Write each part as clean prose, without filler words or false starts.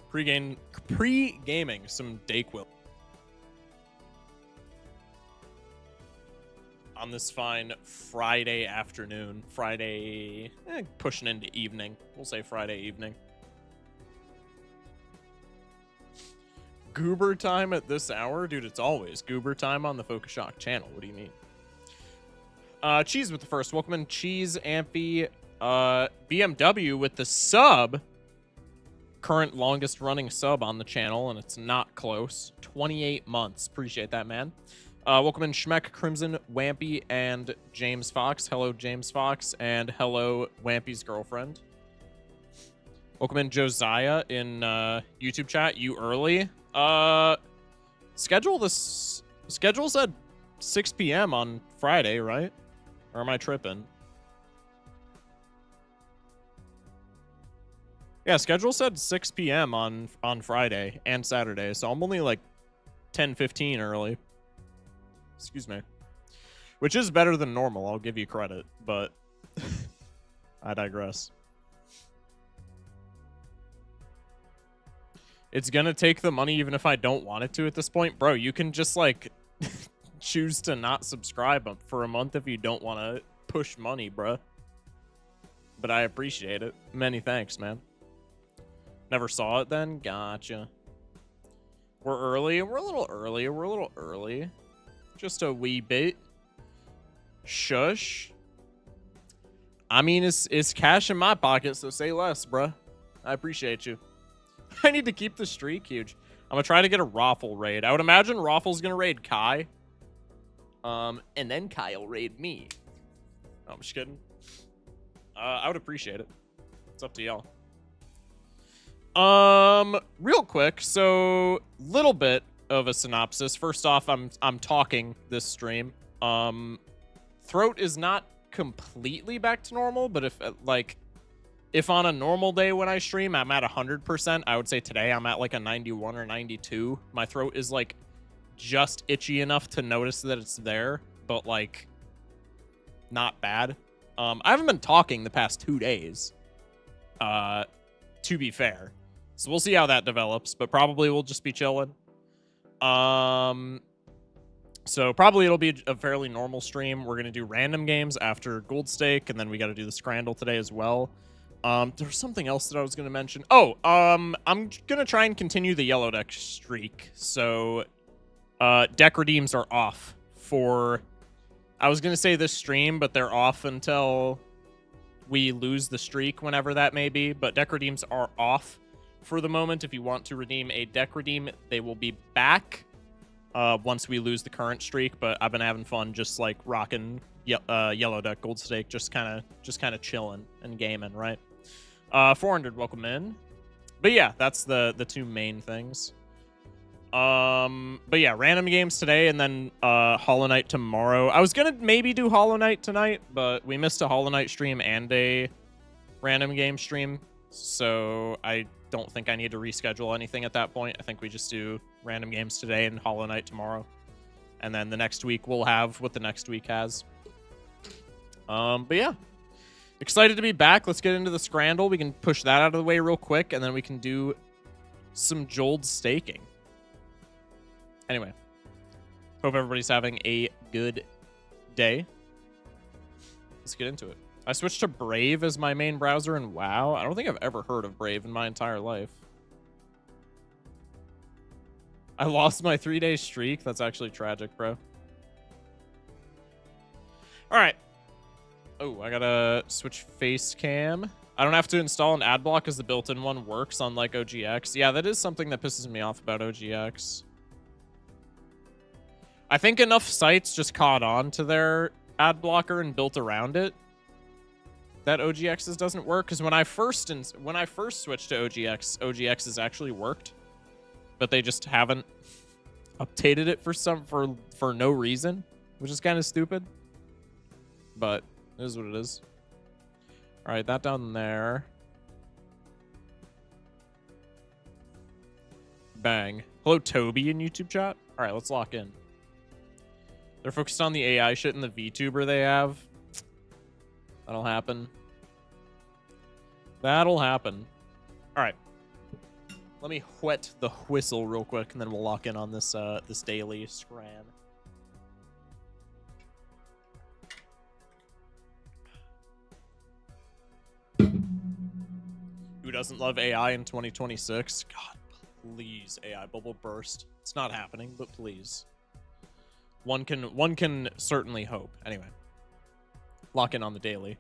Pre-gaming some Dayquil. On this fine Friday afternoon. Friday, pushing into evening. We'll say Friday evening. Goober time at this hour? Dude, it's always goober time on the Focus Shock channel. What do you mean? Cheese with the first. Welcome in, Cheese, Amphi, BMW with the sub. Current longest running sub on the channel, and it's not close. 28 months. Appreciate that, man. Welcome in, Schmeck, Crimson, Wampy, and James Fox. Hello, James Fox, and hello, Wampy's girlfriend. Welcome in, Josiah, in YouTube chat. You early? Schedule said 6 p.m. on Friday, right? Or am I tripping? Yeah, schedule said 6 p.m. on Friday and Saturday, so I'm only like 10:15 early. Excuse me. Which is better than normal, I'll give you credit, but I digress. It's gonna take the money even if I don't want it to at this point. Bro, you can just, like, choose to not subscribe for a month if you don't want to push money, bro. But I appreciate it. Many thanks, man. Never saw it then? Gotcha. We're early. We're a little early. We're a little early. Just a wee bit. Shush. I mean, it's cash in my pocket, so say less, bruh. I appreciate you. I need to keep the streak huge. I'm gonna try to get a Raffle raid. I would imagine Raffle's gonna raid Kai. And then Kai will raid me. No, I'm just kidding. I would appreciate it. It's up to y'all. Real quick, so little bit of a synopsis. First off, I'm talking this stream. Throat is not completely back to normal, but if on a normal day when I stream I'm at 100%, I would say today I'm at like a 91 or 92. My throat is like just itchy enough to notice that it's there, but like not bad. I haven't been talking the past 2 days, to be fair. So we'll see how that develops, but probably we'll just be chilling. So probably it'll be a fairly normal stream. We're going to do random games after Gold Stake, and then we got to do the Scrandle today as well. There's something else that I was going to mention. Oh, I'm going to try and continue the yellow deck streak. So, deck redeems are off for, I was going to say this stream, but they're off until we lose the streak, whenever that may be. But deck redeems are off for the moment. If you want to redeem a deck redeem, they will be back once we lose the current streak. But I've been having fun just like rocking yellow deck Gold Stake, just kind of chilling and gaming, right? 400, welcome in. But yeah, that's the two main things. But yeah, random games today, and then Hollow Knight tomorrow. I was gonna maybe do Hollow Knight tonight, but we missed a Hollow Knight stream and a random game stream, so I don't think I need to reschedule anything at that point. I think we just do random games today and Hollow Knight tomorrow, and then the next week we'll have what the next week has. But yeah, excited to be back. Let's get into the Scrandle. We can push that out of the way real quick, and then we can do some Jold staking. Anyway, hope everybody's having a good day. Let's get into it. I switched to Brave as my main browser in WoW. I don't think I've ever heard of Brave in my entire life. I lost my 3-day streak. That's actually tragic, bro. All right. Oh, I gotta switch face cam. I don't have to install an ad block because the built-in one works, unlike OGX. Yeah, that is something that pisses me off about OGX. I think enough sites just caught on to their ad blocker and built around it that OGX's doesn't work. Because when I first switched to OGX has actually worked, but they just haven't updated it for no reason, which is kind of stupid. But it is what it is. All right, that down there. Bang. Hello, Toby in YouTube chat. All right, let's lock in. They're focused on the AI shit in the VTuber they have. That'll happen. That'll happen. All right. Let me whet the whistle real quick, and then we'll lock in on this this daily scran. Who doesn't love AI in 2026? God, please, AI bubble burst. It's not happening, but please. One can certainly hope. Anyway, lock in on the daily.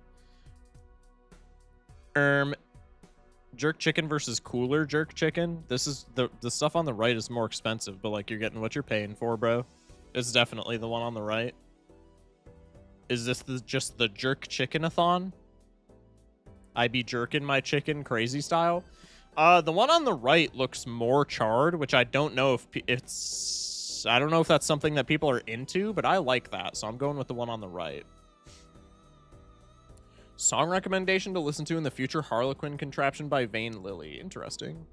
Jerk chicken versus cooler jerk chicken. This is the stuff on the right is more expensive, but like you're getting what you're paying for, bro. It's definitely the one on the right. Is this just the jerk chicken-a-thon? I be jerking my chicken crazy style. The one on the right looks more charred, which I don't know if I don't know if that's something that people are into, but I like that, so I'm going with the one on the right. Song recommendation to listen to in the future: Harlequin Contraption by Vane Lily. Interesting.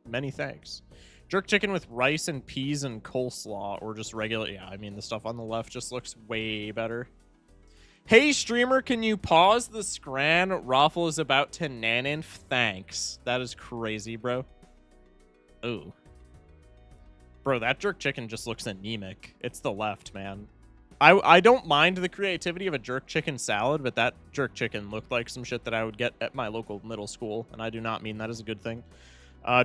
Many thanks. Jerk chicken with rice and peas and coleslaw, or just regular. Yeah, I mean, the stuff on the left just looks way better. Hey, streamer, can you pause the scran? Raffle is about to naninf. Thanks. That is crazy, bro. Ooh. Bro, that jerk chicken just looks anemic. It's the left, man. I don't mind the creativity of a jerk chicken salad, but that jerk chicken looked like some shit that I would get at my local middle school, and I do not mean that as a good thing.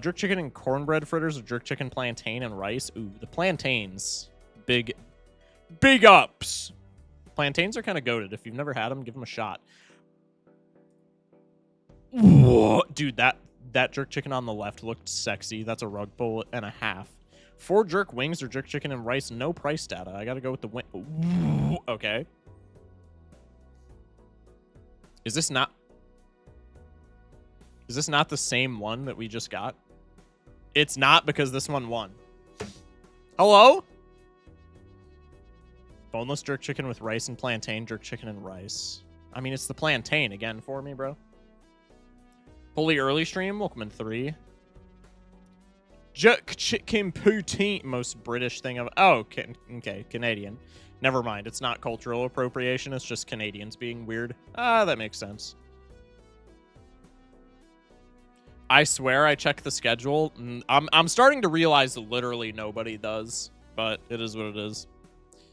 Jerk chicken and cornbread fritters, or jerk chicken plantain and rice. Ooh, the plantains. Big ups. Plantains are kind of goated. If you've never had them, give them a shot. Whoa. Dude, that jerk chicken on the left looked sexy. That's a rug pull and a half. 4 jerk wings or jerk chicken and rice. No price data. I gotta go with the wing. Okay. Is this not the same one that we just got? It's not, because this one won. Hello? Boneless jerk chicken with rice and plantain. Jerk chicken and rice. I mean, it's the plantain again for me, bro. Holy early stream. Welcome in 3. Jerk chicken poutine. Most British thing of... Oh, okay. Canadian. Never mind. It's not cultural appropriation. It's just Canadians being weird. Ah, that makes sense. I swear I check the schedule. I'm starting to realize that literally nobody does. But it is what it is.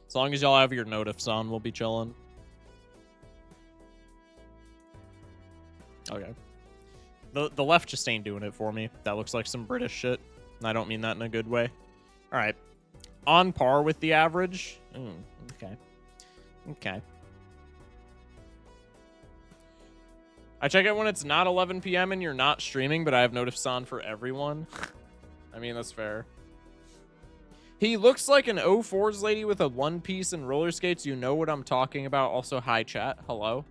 As long as y'all have your notifs on, we'll be chilling. Okay. The left just ain't doing it for me. That looks like some British shit. And I don't mean that in a good way. All right. On par with the average. Okay. Okay. I check it when it's not 11 p.m. and you're not streaming, but I have notifs on for everyone. I mean, that's fair. He looks like an 04's lady with a one piece and roller skates. You know what I'm talking about. Also, hi, chat. Hello.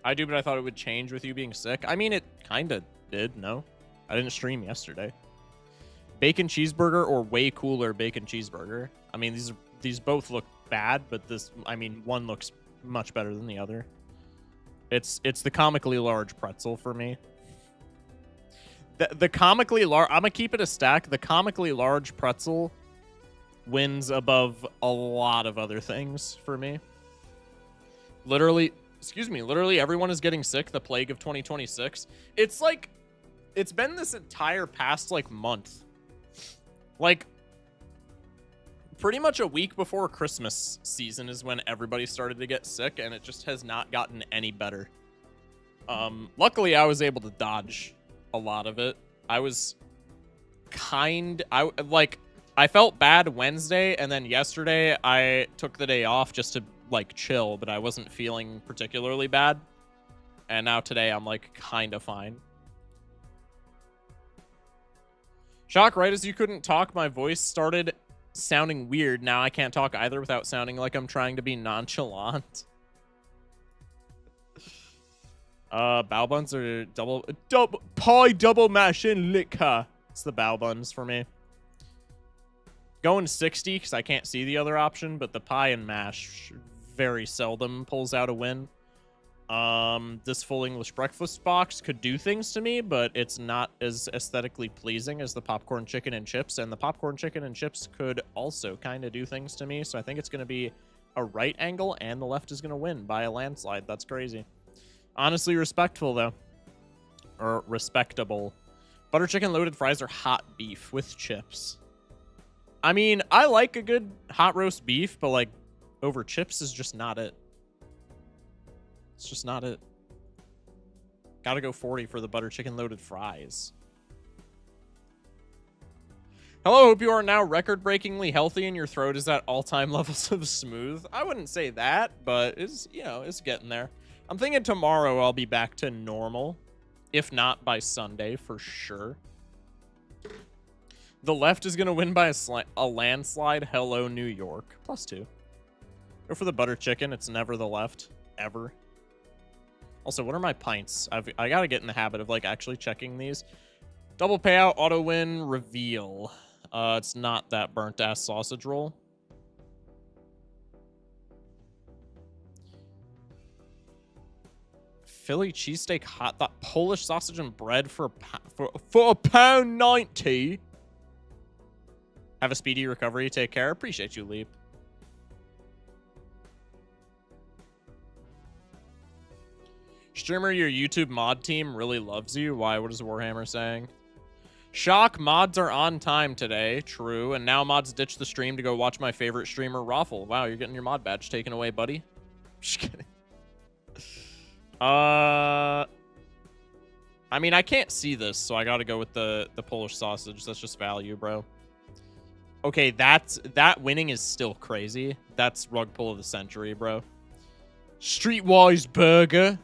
I do, but I thought it would change with you being sick. I mean, it kind of did, no? I didn't stream yesterday. Bacon cheeseburger or way cooler bacon cheeseburger? I mean, these both look bad, but this, I mean, one looks much better than the other. It's the comically large pretzel for me. The comically large... I'm going to keep it a stack. The comically large pretzel wins above a lot of other things for me. Literally... Excuse me. Literally everyone is getting sick. The plague of 2026. It's like... It's been this entire past, like, month. Like... Pretty much a week before Christmas season is when everybody started to get sick, and it just has not gotten any better. Luckily, I was able to dodge a lot of it. I was I felt bad Wednesday, and then yesterday I took the day off just to like chill, but I wasn't feeling particularly bad. And now today I'm like kind of fine. Shock, right as you couldn't talk, my voice started sounding weird. Now I can't talk either without sounding like I'm trying to be nonchalant. Bao buns are double pie double mash and liquor. It's the bao buns for me. Going 60 because I can't see the other option, but the pie and mash very seldom pulls out a win. This full English breakfast box could do things to me, but it's not as aesthetically pleasing as the popcorn chicken and chips, and the popcorn chicken and chips could also kind of do things to me, so I think it's going to be a right angle, and the left is going to win by a landslide. That's crazy. Honestly respectful, though. Or respectable. Butter chicken loaded fries or hot beef with chips? I mean, I like a good hot roast beef, but like over chips is just not it. It's just not it. Gotta go 40 for the butter chicken loaded fries. Hello, hope you are now record-breakingly healthy and your throat is at all-time levels of smooth. I wouldn't say that, but it's, you know, it's getting there. I'm thinking tomorrow I'll be back to normal. If not by Sunday, for sure. The left is going to win by a landslide. Hello, New York. +2. Go for the butter chicken. It's never the left. Ever. Also, what are my pints? I got to get in the habit of, like, actually checking these. Double payout, auto win, reveal. It's not that burnt-ass sausage roll. Philly cheesesteak hot dog, Polish sausage and bread for £1.90. Have a speedy recovery. Take care. Appreciate you, Leap. Streamer, your YouTube mod team really loves you. Why? What is Warhammer saying? Shock, mods are on time today. True. And now mods ditch the stream to go watch my favorite streamer, Raffle. Wow, you're getting your mod badge taken away, buddy. Just kidding. I mean, I can't see this, so I gotta go with the Polish sausage. That's just value, bro. Okay, that winning is still crazy. That's rug pull of the century, bro. Streetwise burger.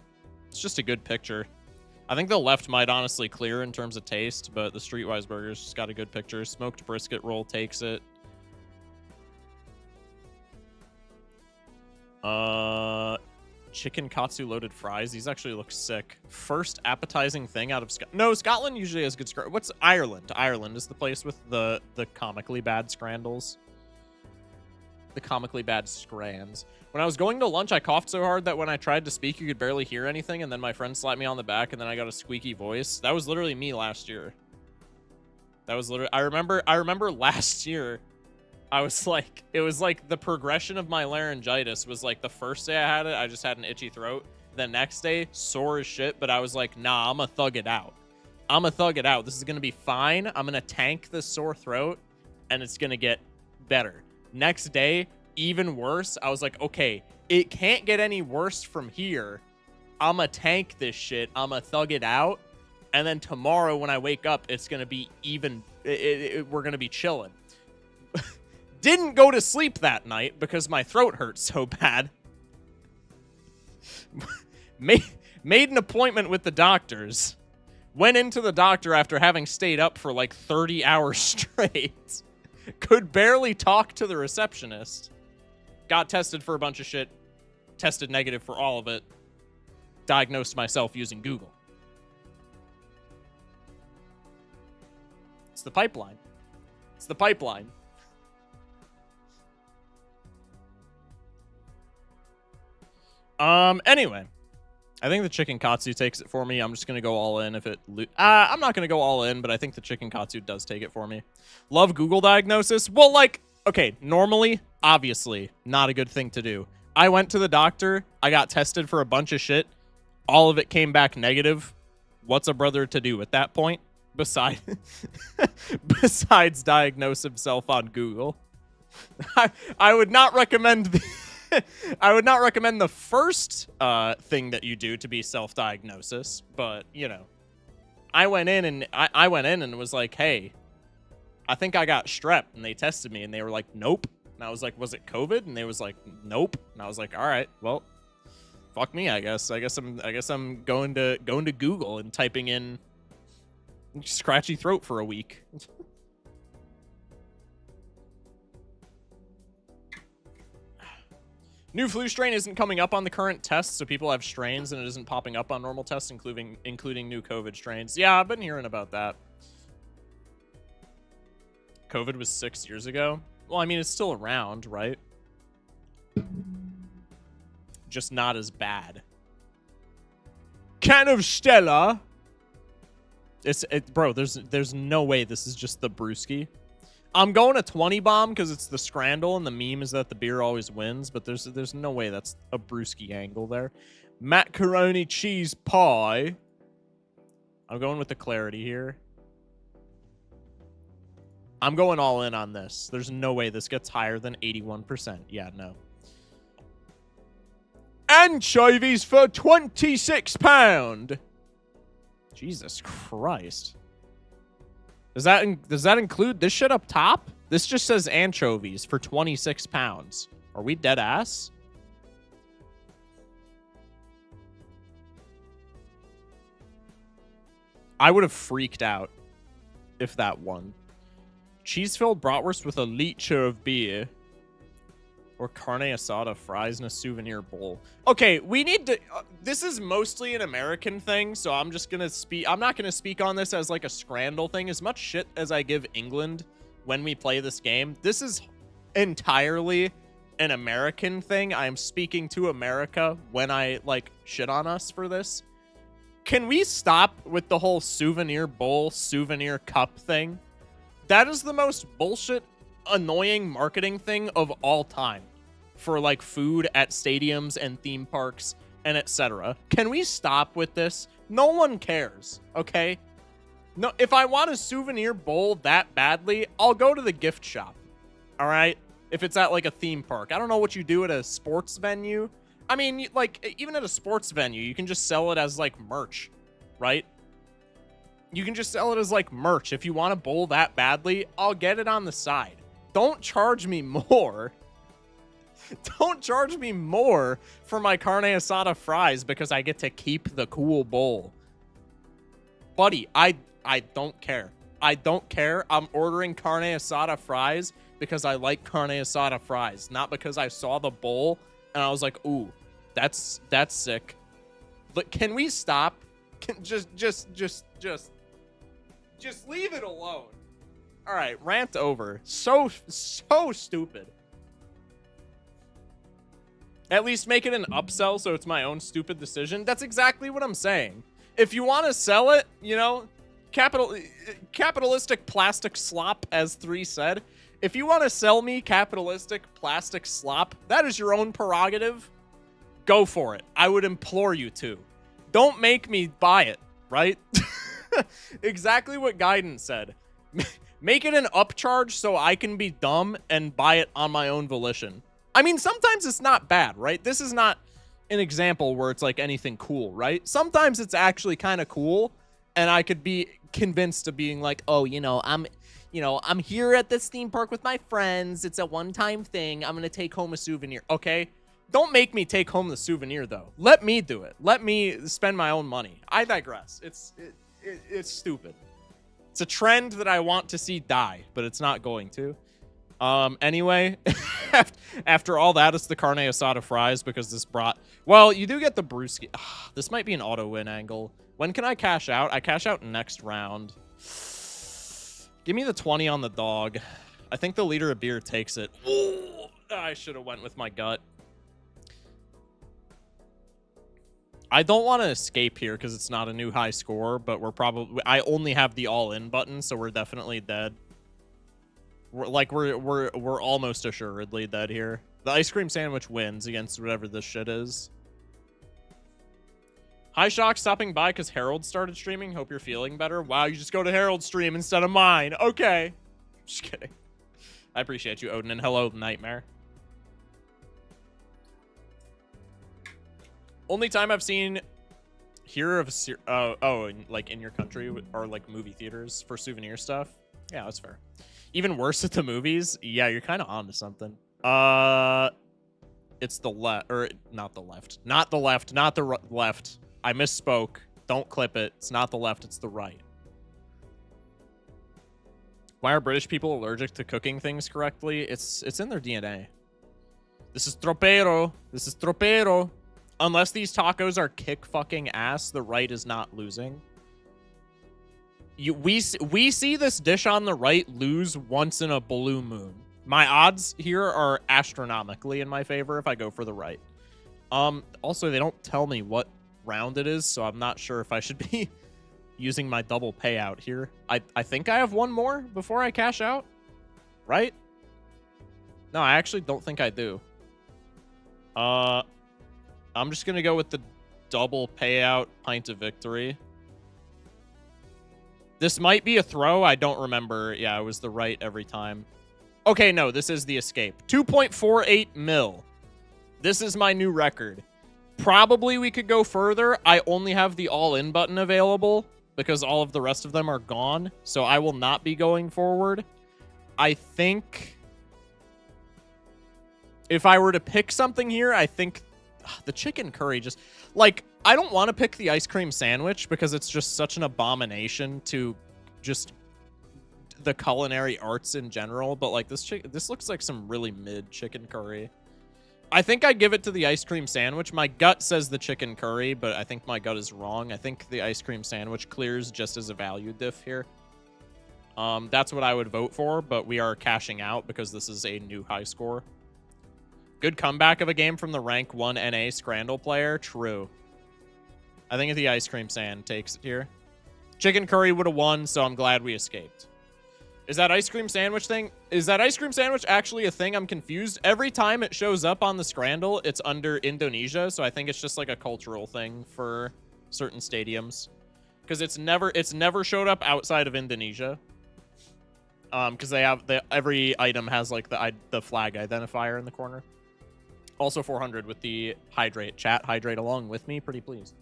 It's just a good picture. I think the left might honestly clear in terms of taste, but the Streetwise burger's just got a good picture. Smoked brisket roll takes it. Chicken katsu loaded fries. These actually look sick. First appetizing thing out of Scotland. No, Scotland usually has good what's Ireland? Ireland is the place with the comically bad scrandles. The comically bad scrans. When I was going to lunch, I coughed so hard that when I tried to speak, you could barely hear anything, and then my friend slapped me on the back, and then I got a squeaky voice. That was literally me last year. That was literally... I remember last year, I was like... It was like the progression of my laryngitis was like the first day I had it, I just had an itchy throat. The next day, sore as shit, but I was like, nah, I'm gonna thug it out. I'm gonna thug it out. This is gonna be fine. I'm gonna tank this sore throat, and it's gonna get better. Next day, even worse. I was like, okay, it can't get any worse from here. I'ma tank this shit. I'ma thug it out. And then tomorrow when I wake up, it's going to be even... we're going to be chilling. Didn't go to sleep that night because my throat hurt so bad. Made an appointment with the doctors. Went into the doctor after having stayed up for like 30 hours straight. Could barely talk to the receptionist. Got tested for a bunch of shit. Tested negative for all of it. Diagnosed myself using Google. It's the pipeline. It's the pipeline. Anyway. I think the chicken katsu takes it for me. I'm just going to go all in if it... I'm not going to go all in, but I think the chicken katsu does take it for me. Love Google diagnosis. Well, like, okay, normally, obviously, not a good thing to do. I went to the doctor. I got tested for a bunch of shit. All of it came back negative. What's a brother to do at that point? Besides diagnose himself on Google. I would not recommend... I would not recommend the first thing that you do to be self-diagnosis, but, you know, I went in and was like, hey, I think I got strep, and they tested me, and they were like, nope. And I was like, was it COVID? And they was like, nope. And I was like, all right, well, fuck me, I guess. I guess I'm going to Google and typing in scratchy throat for a week. New flu strain isn't coming up on the current tests, so people have strains and it isn't popping up on normal tests, including new COVID strains. Yeah, I've been hearing about that. COVID was 6 years ago. Well, I mean, it's still around, right? Just not as bad. Can of Stella. Bro, there's no way this is just the brewski. I'm going a 20 bomb because it's the scrandle and the meme is that the beer always wins, but there's no way that's a brewski angle there. Macaroni cheese pie. I'm going with the clarity here. I'm going all in on this. There's no way this gets higher than 81%. Yeah, no. Anchovies for £26. Jesus Christ. Does that include this shit up top? This just says anchovies for £26. Are we dead ass? I would have freaked out if that won. Cheese-filled bratwurst with a liter of beer. Or carne asada fries in a souvenir bowl. Okay, we need to... this is mostly an American thing, so I'm just gonna speak... I'm not gonna speak on this as like a Scrandle thing. As much shit as I give England when we play this game, this is entirely an American thing. I am speaking to America when I, like, shit on us for this. Can we stop with the whole souvenir bowl, souvenir cup thing? That is the most bullshit, annoying marketing thing of all time for like food at stadiums and theme parks and etc. Can we stop with this? No one cares, okay? No, if I want a souvenir bowl that badly, I'll go to the gift shop. All right? If it's at like a theme park. I don't know what you do at a sports venue. I mean, like even at a sports venue, you can just sell it as like merch, right? You can just sell it as like merch. If you want a bowl that badly, I'll get it on the side. Don't charge me more. Don't charge me more for my carne asada fries because I get to keep the cool bowl. Buddy, I don't care. I don't care. I'm ordering carne asada fries because I like carne asada fries, not because I saw the bowl and I was like, ooh, that's sick. But can we stop? Just leave it alone. All right, rant over. So stupid. At least make it an upsell so it's my own stupid decision. That's exactly what I'm saying. If you want to sell it, you know, capitalistic plastic slop, as 3 said. If you want to sell me capitalistic plastic slop, that is your own prerogative. Go for it. I would implore you to. Don't make me buy it, right? Exactly what Guidance said. Make it an upcharge so I can be dumb and buy it on my own volition. I mean, sometimes it's not bad, right? This is not an example where it's like anything cool, right? Sometimes it's actually kind of cool, and I could be convinced of being like, oh, I'm here at this theme park with my friends. It's a one-time thing. I'm gonna take home a souvenir. Okay, don't make me take home the souvenir though. Let me do it. Let me spend my own money. I digress. It's stupid. It's a trend that I want to see die, but it's not going to. Anyway, after all that, it's the carne asada fries because this brought... Well, you do get the brewski. This might be an auto-win angle. When can I cash out? I cash out next round. Give me the 20 on the dog. I think the liter of beer takes it. I should have went with my gut. I don't want to escape here because it's not a new high score, but we're probably... I only have the all-in button, so we're definitely dead. We're almost assuredly dead here. The ice cream sandwich wins against whatever this shit is. Hi, Shock, stopping by because Harold started streaming. Hope you're feeling better. Wow, you just go to Harold's stream instead of mine. Okay. Just kidding. I appreciate you, Odin, and hello, Nightmare. Only time I've seen here of like in your country or like movie theaters for souvenir stuff. Yeah, that's fair. Even worse at the movies. Yeah, you're kind of onto something. It's the left, or not the left. Not the left, not the left. I misspoke. Don't clip it. It's not the left, it's the right. Why are British people allergic to cooking things correctly? It's in their DNA. This is tropero. This is tropero. Unless these tacos are kick fucking ass, the right is not losing. We see this dish on the right lose once in a blue moon. My odds here are astronomically in my favor if I go for the right. Also, they don't tell me what round it is, so I'm not sure if I should be using my double payout here. I think I have one more before I cash out, right? No, I actually don't think I do. I'm just gonna go with the double payout pint of victory. This might be a throw. I don't remember. Yeah, it was the right every time. Okay, no, this is the escape. 2.48 mil. This is my new record. Probably we could go further. I only have the all-in button available because all of the rest of them are gone. So I will not be going forward. I think if I were to pick something here, I think the chicken curry just... Like, I don't want to pick the ice cream sandwich because it's just such an abomination to just the culinary arts in general. But, like, this looks like some really mid chicken curry. I think I give it to the ice cream sandwich. My gut says the chicken curry, but I think my gut is wrong. I think the ice cream sandwich clears just as a value diff here. That's what I would vote for, but we are cashing out because this is a new high score. Good comeback of a game from the rank 1 NA Scrandle player. True. I think the ice cream sand takes it here. Chicken curry would have won, so I'm glad we escaped. Is that ice cream sandwich thing? Is that ice cream sandwich actually a thing? I'm confused. Every time it shows up on the Scrandle, it's under Indonesia, so I think it's just like a cultural thing for certain stadiums. Because it's never showed up outside of Indonesia. Because they have every item has like the flag identifier in the corner. Also 400 with the hydrate. Chat, hydrate along with me, pretty please.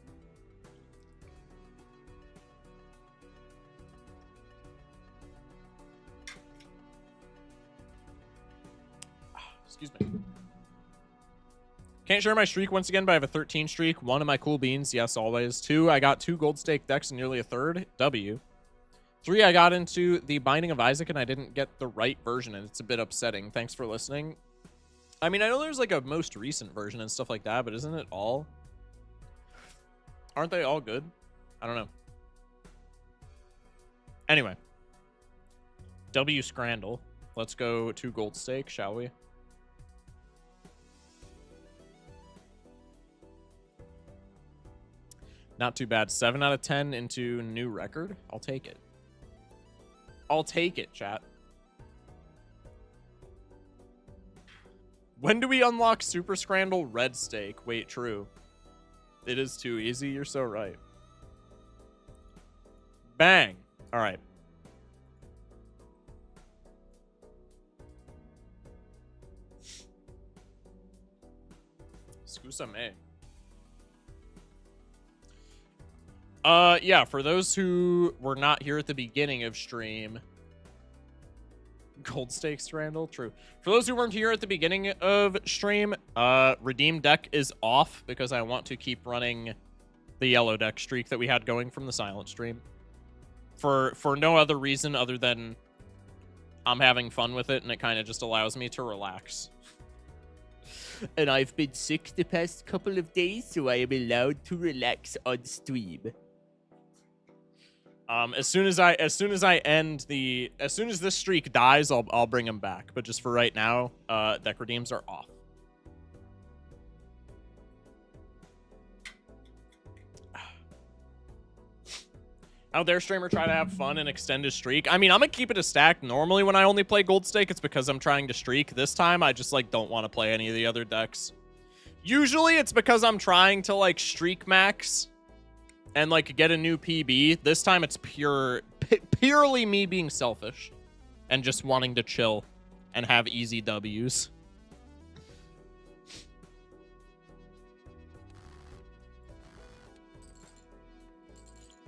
Excuse me. Can't share my streak once again, but I have a 13 streak. 1 of my cool beans. Yes, always. 2, I got 2 gold stake decks and nearly a third. W. 3, I got into the Binding of Isaac and I didn't get the right version, and it's a bit upsetting. Thanks for listening. I mean, I know there's like a most recent version and stuff like that, but isn't it all? Aren't they all good? I don't know. Anyway. W Scrandle. Let's go 2 gold stake, shall we? Not too bad. 7 out of 10 into new record. I'll take it. I'll take it, chat. When do we unlock Super Scrandle Red Stake? Wait, true. It is too easy. You're so right. Bang. All right. Excuse-me. Yeah, for those who were not here at the beginning of stream, gold stakes Randall, true. For those who weren't here at the beginning of stream, redeem deck is off because I want to keep running the yellow deck streak that we had going from the silent stream. For no other reason other than I'm having fun with it and it kind of just allows me to relax. And I've been sick the past couple of days, so I am allowed to relax on stream. As soon as this streak dies, I'll bring him back. But just for right now, deck redeems are off. How dare streamer try to have fun and extend his streak? I mean, I'm gonna keep it a stack. Normally, when I only play gold stake, it's because I'm trying to streak. This time, I just like don't want to play any of the other decks. Usually, it's because I'm trying to like streak max and like get a new PB. This time, it's purely me being selfish and just wanting to chill and have easy Ws.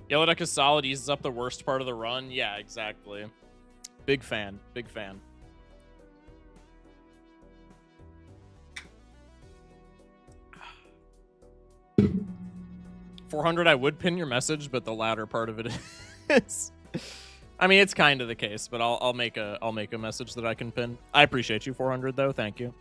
Yellow deck is solid, eases up the worst part of the run. Yeah, exactly. Big fan. Big fan. $400, I would pin your message, but the latter part of it is... I mean, it's kind of the case, but I'll make a message that I can pin. I appreciate you, 400, though. Thank you.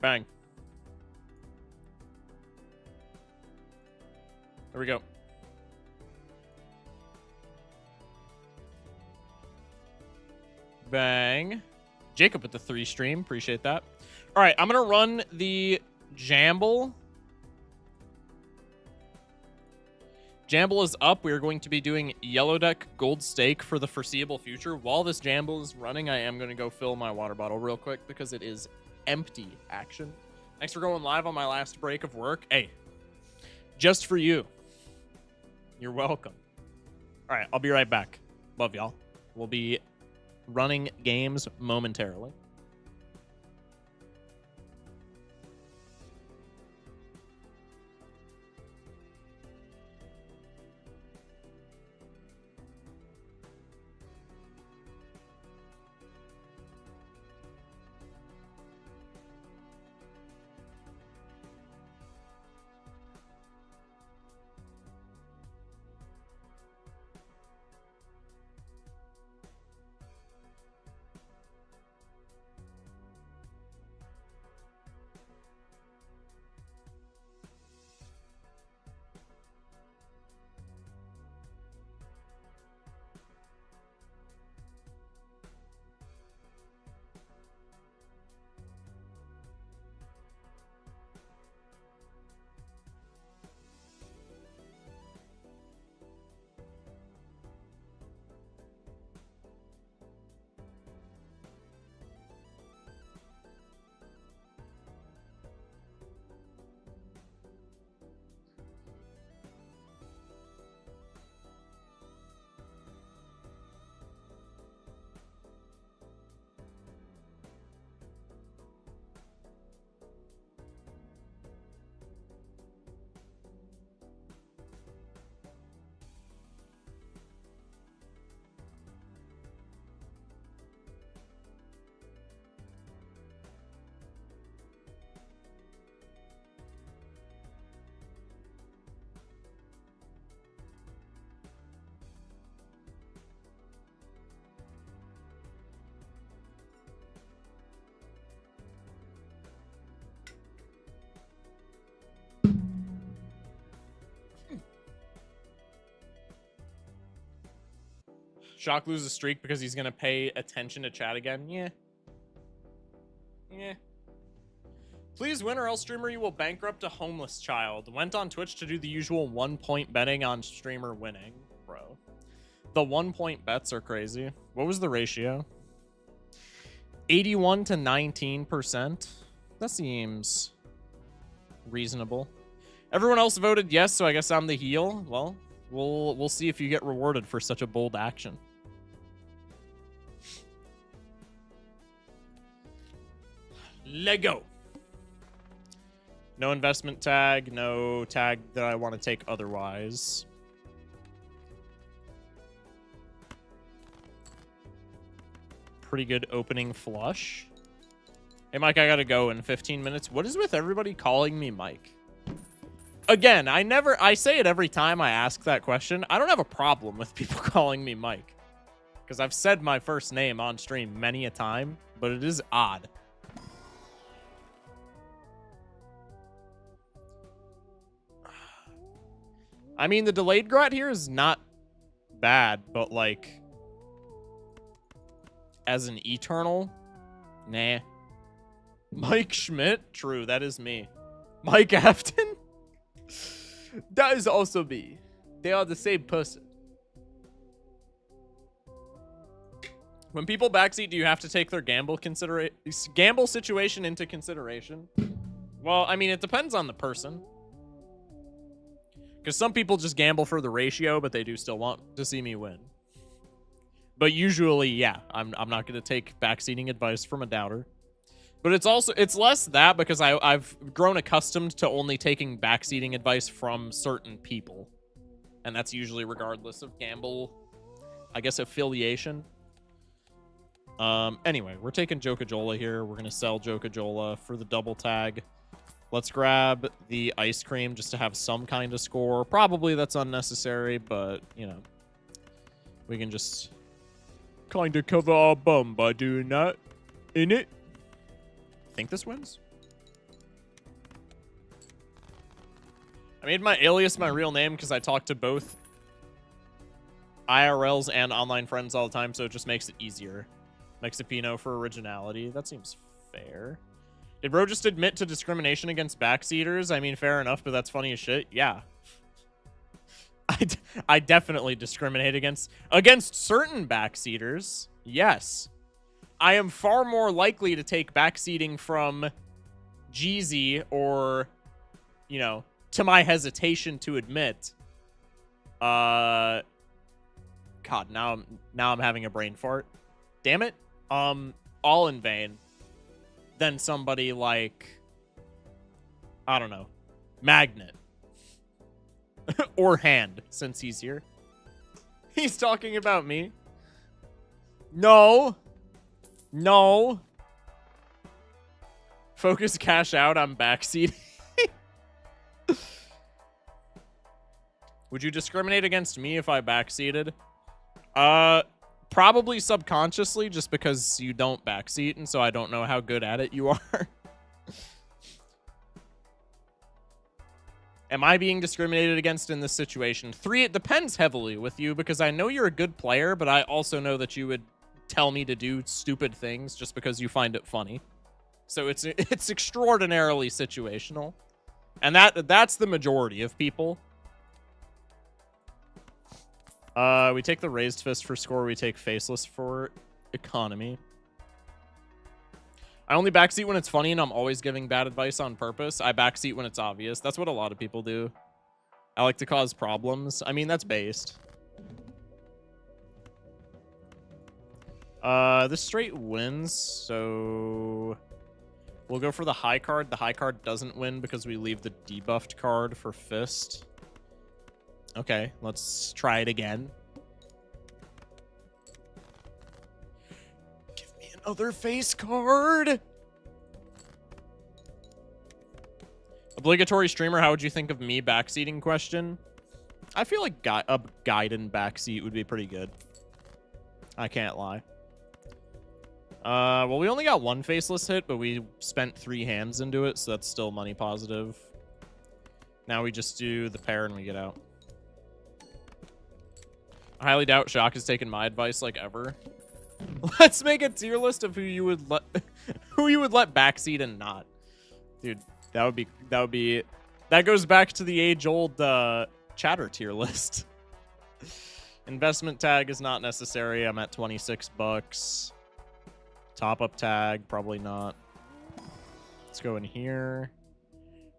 Bang. There we go. Bang. Jacob with the 3 stream. Appreciate that. All right, I'm going to run the Jamble. Jamble is up. We are going to be doing Yellow Deck Gold Stake for the foreseeable future. While this Jamble is running, I am going to go fill my water bottle real quick because it is empty action. Thanks for going live on my last break of work. Hey, just for you. You're welcome. All right, I'll be right back. Love y'all. We'll be running games momentarily. Shock loses streak because he's going to pay attention to chat again. Yeah. Yeah. Please win or else streamer you will bankrupt a homeless child. Went on Twitch to do the usual 1 point betting on streamer winning. Bro. The 1 point bets are crazy. What was the ratio? 81 to 19%. That seems reasonable. Everyone else voted yes, so I guess I'm the heel. Well, we'll see if you get rewarded for such a bold action. Lego. No investment tag, no tag that I want to take otherwise. Pretty good opening flush. Hey, Mike, I gotta go in 15 minutes. What is with everybody calling me Mike? Again, I say it every time I ask that question. I don't have a problem with people calling me Mike, because I've said my first name on stream many a time, but it is odd. I mean, the delayed grat here is not bad, but like, as an eternal, nah. Mike Schmidt? True, that is me. Mike Afton? That is also me. They are the same person. When people backseat, do you have to take their gamble situation into consideration? Well, I mean, it depends on the person. Because some people just gamble for the ratio, but they do still want to see me win. But usually, yeah, I'm not going to take backseating advice from a doubter. But it's less that because I've grown accustomed to only taking backseating advice from certain people. And that's usually regardless of gamble, I guess, affiliation. Anyway, we're taking Jokajola here. We're going to sell Jokajola for the double tag. Let's grab the ice cream just to have some kind of score. Probably that's unnecessary, but, you know, we can just kind of cover our bum by doing that. In it. Think this wins? I made my alias my real name because I talk to both IRLs and online friends all the time, so it just makes it easier. Mexipino for originality. That seems fair. Did bro just admit to discrimination against backseaters? I mean, fair enough, but that's funny as shit. Yeah. I definitely discriminate against certain backseaters. Yes. I am far more likely to take backseating from Jeezy or, you know, to my hesitation to admit. God, now I'm having a brain fart. Damn it. All in vain. Than somebody like, I don't know, Magnet. Or Hand, since he's here. He's talking about me. No. No. Focus cash out, I'm backseating. Would you discriminate against me if I backseated? Probably subconsciously, just because you don't backseat, and so I don't know how good at it you are. Am I being discriminated against in this situation? 3, it depends heavily with you, because I know you're a good player, but I also know that you would tell me to do stupid things just because you find it funny. So it's extraordinarily situational. And that's the majority of people. We take the raised fist for score. We take faceless for economy. I only backseat when it's funny, and I'm always giving bad advice on purpose. I backseat when it's obvious. That's what a lot of people do. I like to cause problems. I mean, that's based. This straight wins, so we'll go for the high card. The high card doesn't win because we leave the debuffed card for fist. Okay, let's try it again. Give me another face card. Obligatory streamer, how would you think of me backseating question? I feel like a Gaiden backseat would be pretty good. I can't lie. Well, we only got 1 faceless hit, but we spent 3 hands into it, so that's still money positive. Now we just do the pair and we get out. I highly doubt Shock has taken my advice like ever. Let's make a tier list of who you would let backseat and not. Dude, that goes back to the age-old chatter tier list. Investment tag is not necessary. I'm at 26 bucks. Top-up tag, probably not. Let's go in here.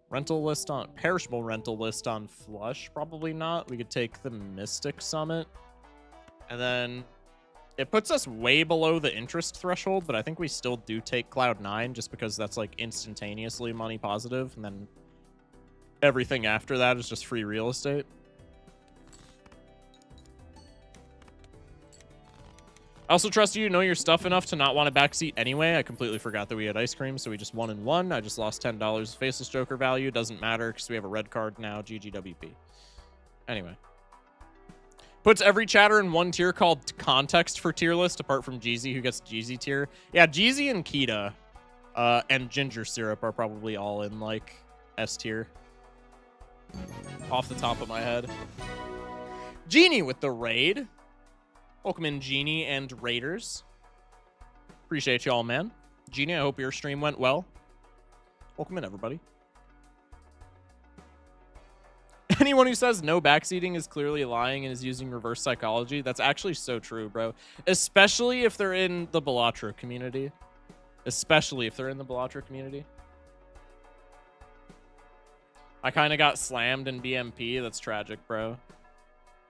Rental list on perishable rental list on flush, probably not. We could take the Mystic Summit. And then it puts us way below the interest threshold, but I think we still do take Cloud9 just because that's like instantaneously money positive, and then everything after that is just free real estate. I also trust you know your stuff enough to not want to backseat anyway. I completely forgot that we had ice cream, so we just 1-1. I just lost $10 faceless Joker value. Doesn't matter because we have a red card now. GGWP. Anyway. Puts every chatter in one tier called context for tier list, apart from Jeezy, who gets Jeezy tier. Yeah, Jeezy and Kita and Ginger Syrup are probably all in, like, S tier. Off the top of my head. Genie with the raid. Welcome in, Genie and Raiders. Appreciate y'all, man. Genie, I hope your stream went well. Welcome in, everybody. Anyone who says no backseating is clearly lying and is using reverse psychology. That's actually so true, bro. Especially if they're in the Balatro community. Especially if they're in the Balatro community. I kind of got slammed in BMP. That's tragic, bro.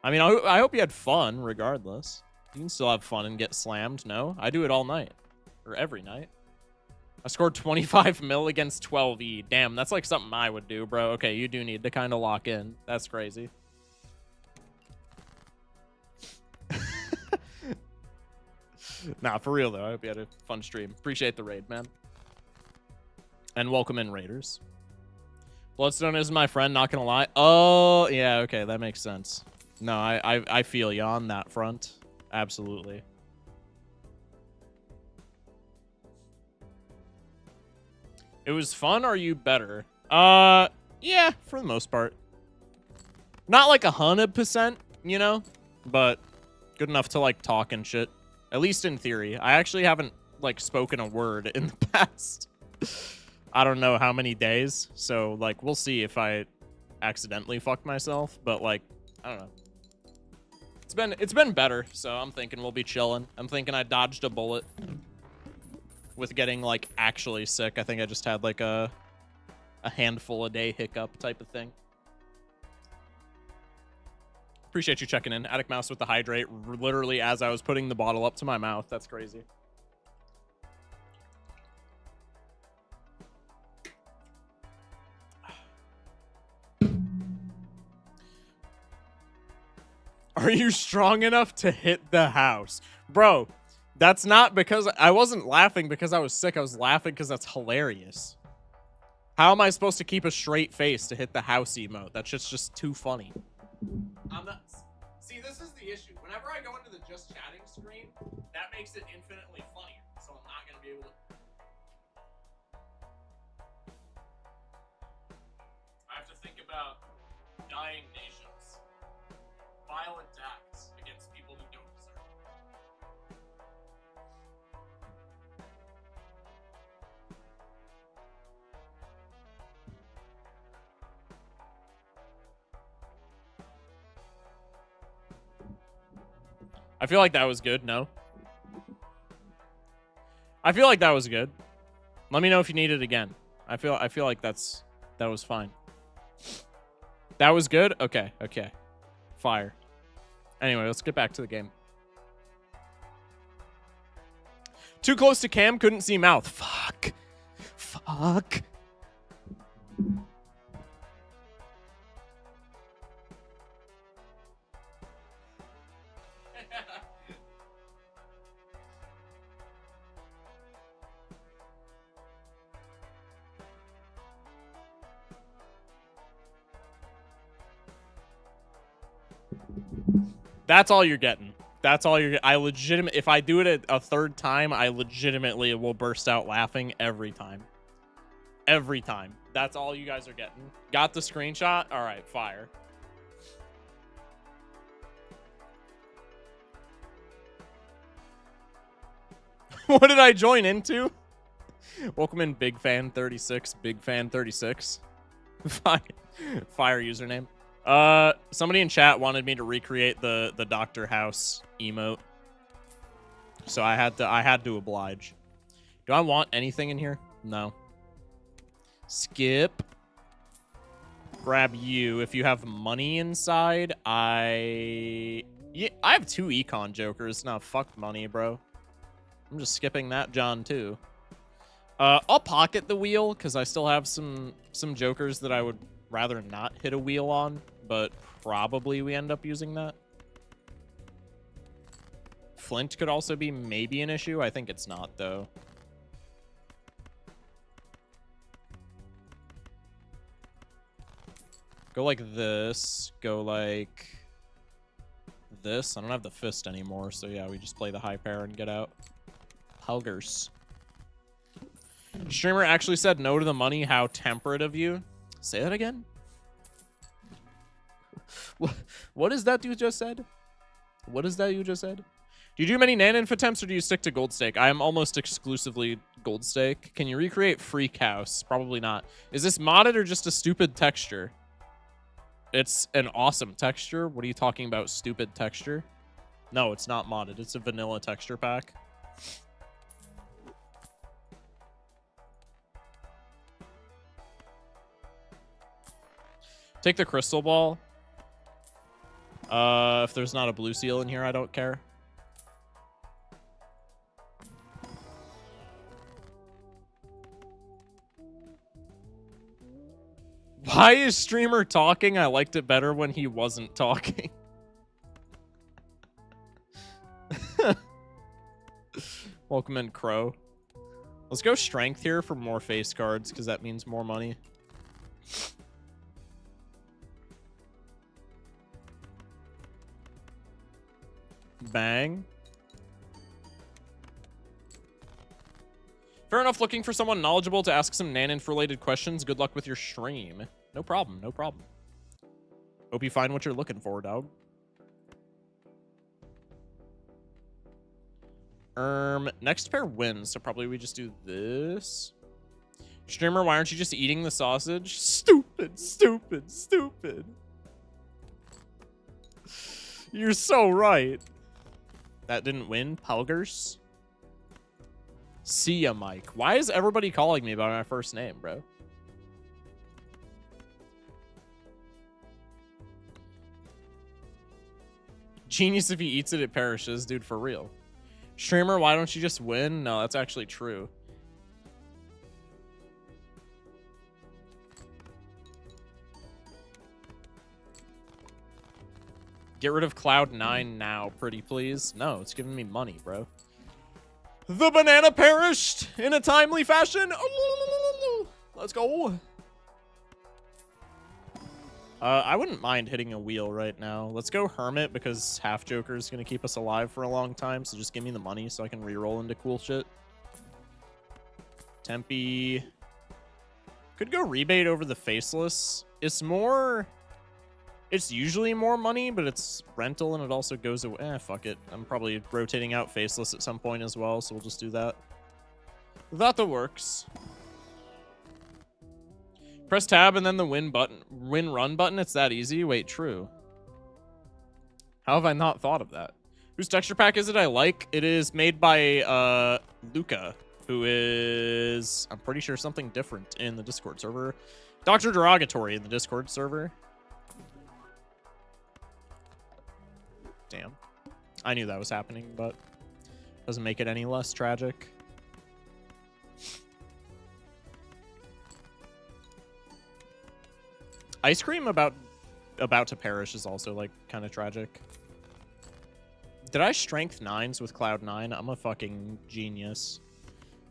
I mean, I hope you had fun, regardless. You can still have fun and get slammed, no? I do it all night. Or every night. I scored 25 mil against 12E. Damn, that's like something I would do, bro. Okay, you do need to kind of lock in. That's crazy. Nah, for real, though. I hope you had a fun stream. Appreciate the raid, man. And welcome in, Raiders. Bloodstone is my friend, not gonna lie. Oh, yeah, okay, that makes sense. No, I feel you on that front. Absolutely. It was fun. Are you better? Yeah, for the most part. Not like 100%, you know, but good enough to like talk and shit. At least in theory. I actually haven't like spoken a word in the past. I don't know how many days. So like, we'll see if I accidentally fucked myself. But like, I don't know. It's been better, so I'm thinking we'll be chilling. I'm thinking I dodged a bullet with getting like actually sick. I think I just had like a handful a day hiccup type of thing. Appreciate you checking in. Attic Mouse with the hydrate literally as I was putting the bottle up to my mouth. That's crazy. Are you strong enough to hit the house? Bro, that's not because I wasn't laughing because I was sick. I was laughing because that's hilarious. How am I supposed to keep a straight face to hit the house emote? That's just too funny. I'm not... See, this is the issue. Whenever I go into the just chatting screen, that makes it infinitely funnier. So I'm not going to be able to... I have to think about dying nations. Violent acts against people who don't deserve it. I feel like that was good. No. I feel like that was good. Let me know if you need it again. I feel like that was fine. That was good? Okay. Okay. Fire. Anyway, let's get back to the game. Too close to cam, couldn't see mouth. Fuck. Fuck. That's all you're getting. That's all you're. I legitimate. If I do it a third time, I legitimately will burst out laughing every time. Every time. That's all you guys are getting. Got the screenshot? All right, fire. What did I join into? Welcome in, Big Fan 36. Big Fan 36. Fire username. Somebody in chat wanted me to recreate the Dr. House emote, so I had to oblige. Do I want anything in here? No. Skip. Grab you. If you have money inside, I have 2 econ jokers. No, fuck money, bro. I'm just skipping that John too. I'll pocket the wheel because I still have some jokers that I would rather not hit a wheel on, but probably we end up using that. Flint could also be maybe an issue. I think it's not, though. Go like this. Go like this. I don't have the fist anymore, so yeah, we just play the high pair and get out. Helgers. Streamer actually said no to the money. How temperate of you. Say that again? What is that you just said? What is that you just said? Do you do many nan inf attempts or do you stick to gold stake? I am almost exclusively gold stake. Can you recreate Freak House? Probably not. Is this modded or just a stupid texture? It's an awesome texture. What are you talking about? Stupid texture? No, it's not modded. It's a vanilla texture pack. Take the crystal ball. If there's not a blue seal in here, I don't care. Why is streamer talking? I liked it better when he wasn't talking. Welcome in, Crow. Let's go strength here for more face cards because that means more money. Bang. Fair enough, looking for someone knowledgeable to ask some Naninf-related questions. Good luck with your stream. No problem, no problem. Hope you find what you're looking for, dog. Next pair wins, so probably we just do this. Streamer, why aren't you just eating the sausage? Stupid, stupid, stupid. You're so right. That didn't win. Pelgers. See ya, Mike. Why is everybody calling me by my first name, bro? Genius if he eats it, it perishes. Dude, for real. Streamer, why don't you just win? No, that's actually true. Get rid of Cloud9 now, pretty please. No, it's giving me money, bro. The banana perished in a timely fashion. Let's go. I wouldn't mind hitting a wheel right now. Let's go Hermit because Half Joker is going to keep us alive for a long time. So just give me the money so I can reroll into cool shit. Tempe. Could go Rebate over the Faceless. It's more... It's usually more money, but it's rental and it also goes away. Eh, fuck it. I'm probably rotating out Faceless at some point as well, so we'll just do that. That works. Press tab and then the win run button. It's that easy. Wait, true. How have I not thought of that? Whose texture pack is it I like? It is made by Luca, who is, I'm pretty sure, something different in the Discord server. Dr. Derogatory in the Discord server. Damn. I knew that was happening, but doesn't make it any less tragic. Ice cream about to perish is also like kind of tragic. Did I strength 9s with Cloud9? I'm a fucking genius.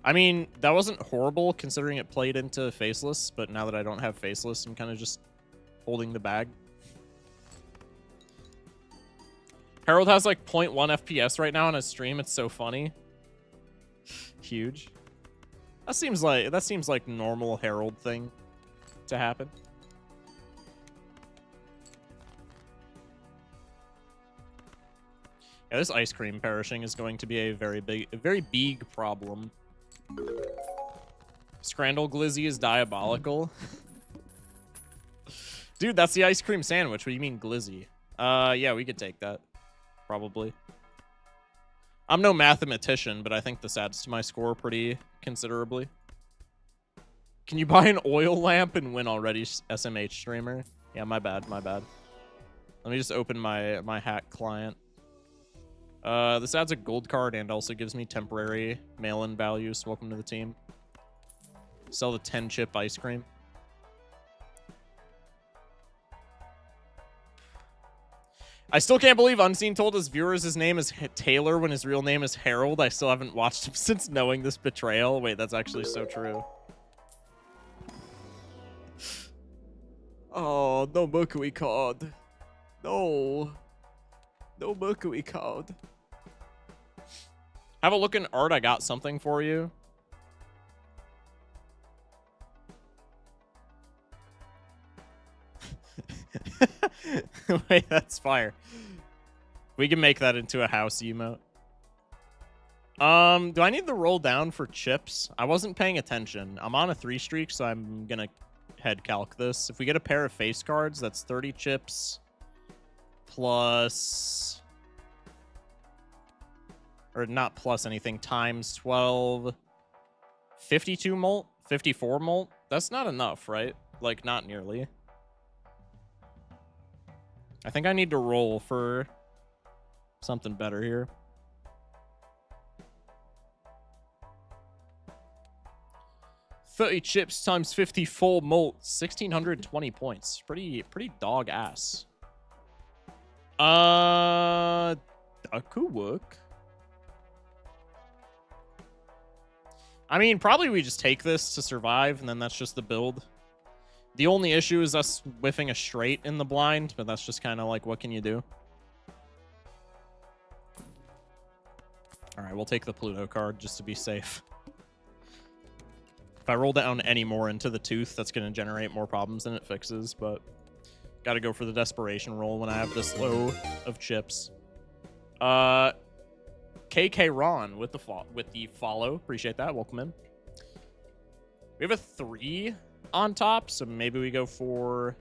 I mean, that wasn't horrible considering it played into Faceless, but now that I don't have Faceless, I'm kind of just holding the bag. Harold has like 0.1 FPS right now on his stream. It's so funny. Huge. That seems like normal Harold thing to happen. Yeah, this ice cream perishing is going to be a very big problem. Scrandle Glizzy is diabolical. Dude, that's the ice cream sandwich. What do you mean Glizzy? Yeah, we could take that. Probably. I'm no mathematician, but I think this adds to my score pretty considerably. Can you buy an oil lamp and win already, SMH streamer? Yeah, my bad, my bad. Let me just open my hack client. This adds a gold card and also gives me temporary mail-in values. Welcome to the team. Sell the 10-chip ice cream. I still can't believe Unseen told his viewers his name is Taylor when his real name is Harold. I still haven't watched him since knowing this betrayal. Wait, that's actually so true. Oh, no Mercury card. No. No Mercury card. Have a look in art. I got something for you. Wait, that's fire. We can make that into a house emote. Do I need to roll down for chips? I wasn't paying attention. I'm on a 3 streak, so I'm gonna head calc this. If we get a pair of face cards, that's 30 chips plus, or not plus anything, times 12, 52 molt, 54 molt. That's not enough, right? Like, not nearly. I think I need to roll for something better here. $30 chips times 54 molt, 1,620 points. Pretty dog ass. That could work. I mean, probably we just take this to survive, and then that's just the build. The only issue is us whiffing a straight in the blind, but that's just kind of like, what can you do? All right, we'll take the Pluto card just to be safe. If I roll down any more into the tooth, that's going to generate more problems than it fixes, but got to go for the desperation roll when I have this low of chips. KK Ron with the follow. Appreciate that. Welcome in. We have a 3 on top, so maybe we go for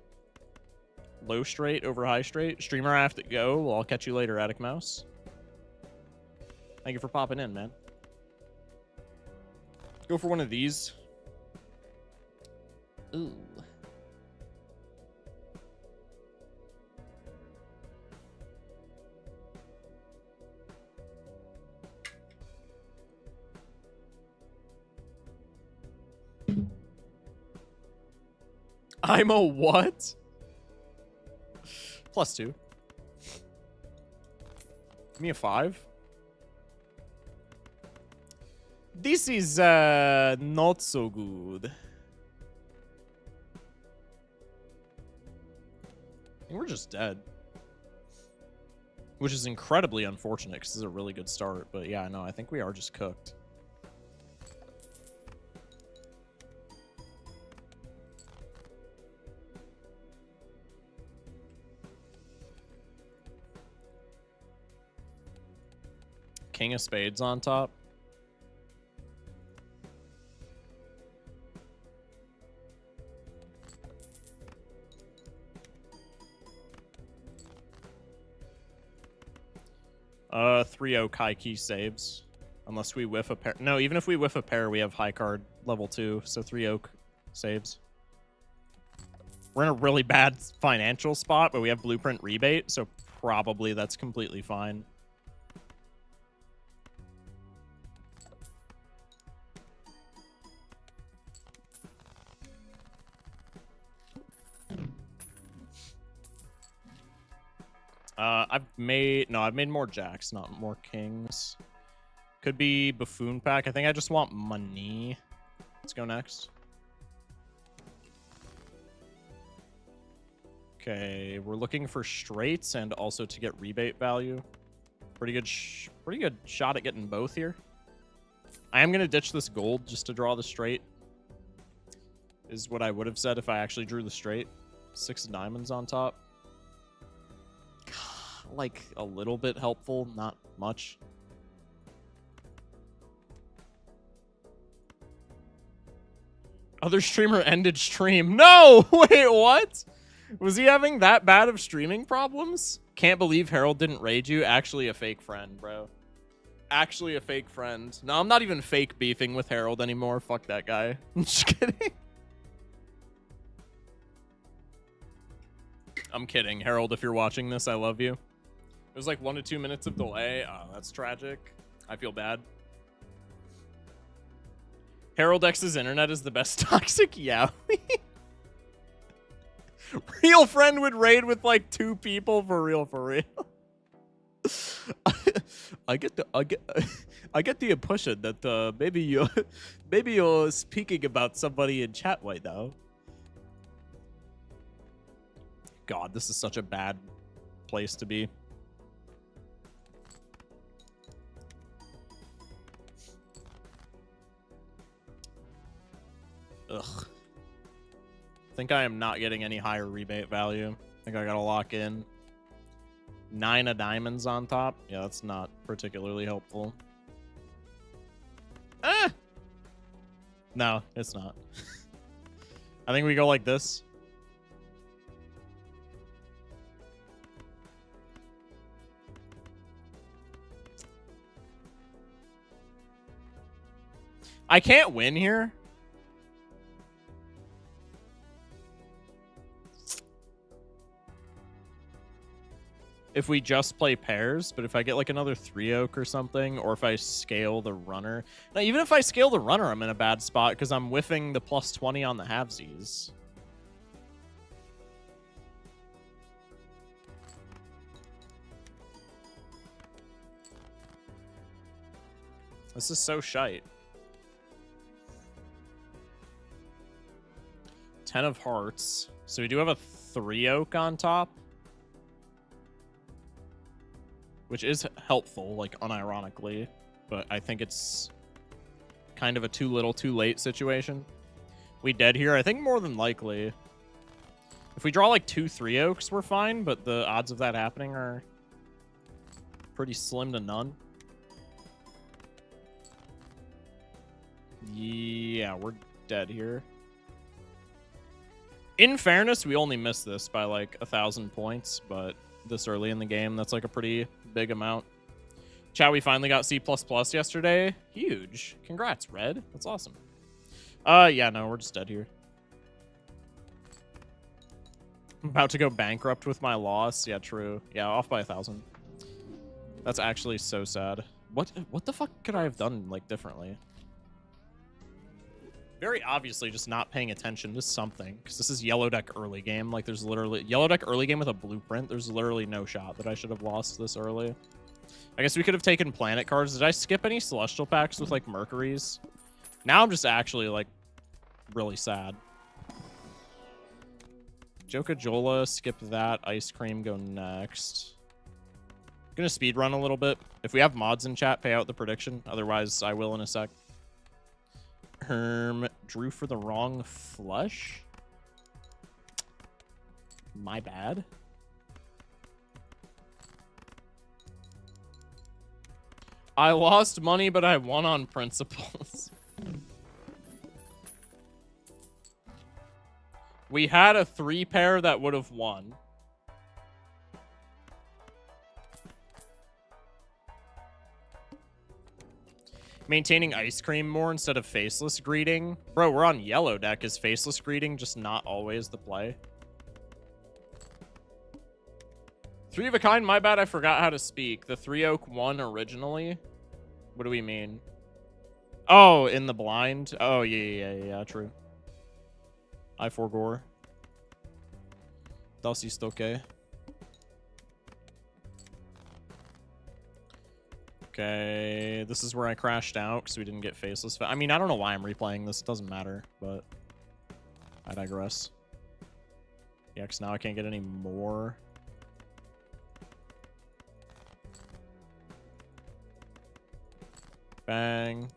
low straight over high straight. Streamer, I have to go. Well, I'll catch you later, Attic Mouse. Thank you for popping in, man. Go for one of these. Ooh. I'm a what? +2. Give me a 5. This is not so good. I think we're just dead. Which is incredibly unfortunate because this is a really good start. But yeah, no, I think we are just cooked. King of Spades on top. Three O Kai key saves. Unless we whiff a pair. No, even if we whiff a pair, we have high card level 2. So 3 oak saves. We're in a really bad financial spot, but we have blueprint rebate. So probably that's completely fine. I've made more jacks, not more kings. Could be buffoon pack. I think I just want money. Let's go next. Okay, we're looking for straights and also to get rebate value. Pretty good shot at getting both here. I am gonna ditch this gold just to draw the straight. Is what I would have said if I actually drew the straight. 6 diamonds on top. Like a little bit helpful, not much. Other streamer ended stream. No! Wait, what? Was he having that bad of streaming problems? Can't believe Harold didn't raid you. Actually a fake friend, bro. Actually a fake friend. No, I'm not even fake beefing with Harold anymore. Fuck that guy. I'm just kidding. I'm kidding. Harold, if you're watching this, I love you. It was like 1 to 2 minutes of delay. Oh, that's tragic. I feel bad. Harold X's internet is the best toxic yaoi. Real friend would raid with like 2 people for real, for real. I get the impression that maybe you're speaking about somebody in chat right now. God, this is such a bad place to be. Ugh. I think I am not getting any higher rebate value. I think I gotta lock in. 9 of diamonds on top. Yeah, that's not particularly helpful. Ah! No, it's not. I think we go like this. I can't win here. If we just play pairs, but if I get like another 3 oak or something, or if I scale the runner. Now, even if I scale the runner, I'm in a bad spot because I'm whiffing the +20 on the halvesies. This is so shite. 10 of hearts. So we do have a 3 oak on top. Which is helpful, like, unironically. But I think it's kind of a too little, too late situation. We dead here? I think more than likely. If we draw, like, 2 3 oaks, we're fine. But the odds of that happening are pretty slim to none. Yeah, we're dead here. In fairness, we only missed this by like 1,000 points, but this early in the game, that's like a pretty big amount. Chat, we finally got C++ yesterday. Huge. Congrats, Red. That's awesome. Yeah, no, we're just dead here. I'm about to go bankrupt with my loss. Yeah, true. Yeah, off by 1,000. That's actually so sad. What the fuck could I have done, like, differently? Very obviously just not paying attention to something, because this is yellow deck early game. Like, there's literally... Yellow deck early game with a blueprint. There's literally no shot that I should have lost this early. I guess we could have taken planet cards. Did I skip any celestial packs with, like, Mercuries? Now I'm just actually, like, really sad. Joka-Jola, skip that. Ice Cream, go next. I'm gonna speed run a little bit. If we have mods in chat, pay out the prediction. Otherwise, I will in a sec. Herm drew for the wrong flush. My bad. I lost money, but I won on principles. We had a 3-pair that would have won. Maintaining Ice Cream more instead of Faceless Greeting. Bro, we're on yellow deck. Is Faceless Greeting just not always the play? 3 of a kind, my bad, I forgot how to speak. The 3 oak won originally. What do we mean? Oh, in the blind? Oh, yeah, true. I forgore. Das ist okay. Okay, this is where I crashed out because we didn't get Faceless. I mean, I don't know why I'm replaying this. It doesn't matter, but I digress. Yeah, because now I can't get any more. Bang.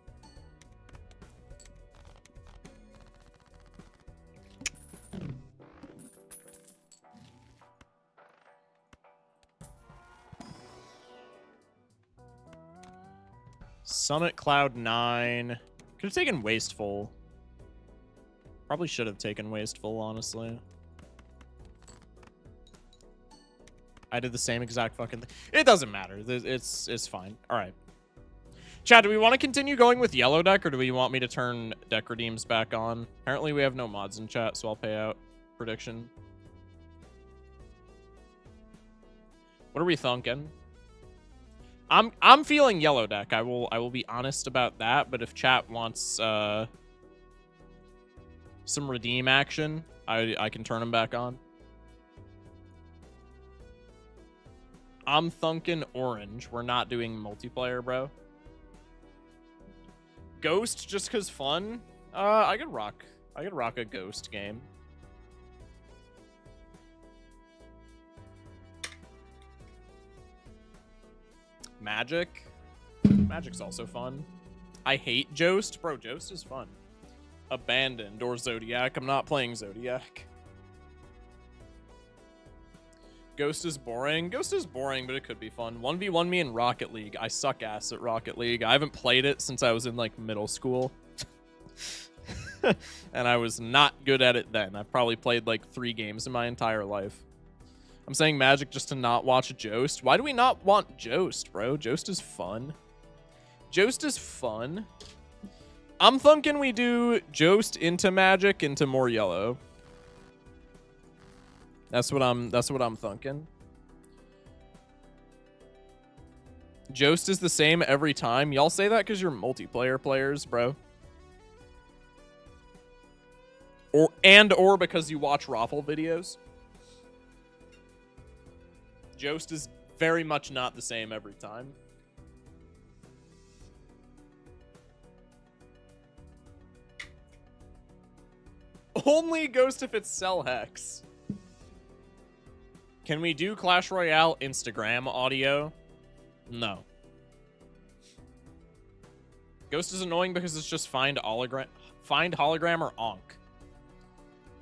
Summit Cloud 9. Could have taken Wasteful. Probably should have taken Wasteful, honestly. I did the same exact fucking thing. It doesn't matter. It's fine. All right. Chad, do we want to continue going with yellow deck, or do we want me to turn deck redeems back on? Apparently we have no mods in chat, so I'll pay out prediction. What are we thunking? I'm feeling yellow deck. I will be honest about that, but if chat wants some redeem action, I can turn them back on. I'm thunking orange. We're not doing multiplayer, bro. Ghost just cause fun. I could rock a ghost game. Magic. Magic's also fun. I hate Joust. Bro, Joust is fun. Abandoned or Zodiac. I'm not playing Zodiac. Ghost is boring. Ghost is boring, but it could be fun. 1v1 me in Rocket League. I suck ass at Rocket League. I haven't played it since I was in, like, middle school. And I was not good at it then. I've probably played, like, 3 games in my entire life. I'm saying Magic just to not watch Joust. Why do we not want Joust, bro? Joust is fun. Joust is fun. I'm thinking we do Joust into Magic into more yellow. That's what I'm thinking. Joust is the same every time. Y'all say that because you're multiplayer players, bro. Or because you watch Raffle videos. Joust is very much not the same every time. Only Ghost if it's Cell Hex. Can we do Clash Royale Instagram audio? No. Ghost is annoying because it's just find hologram or Onk.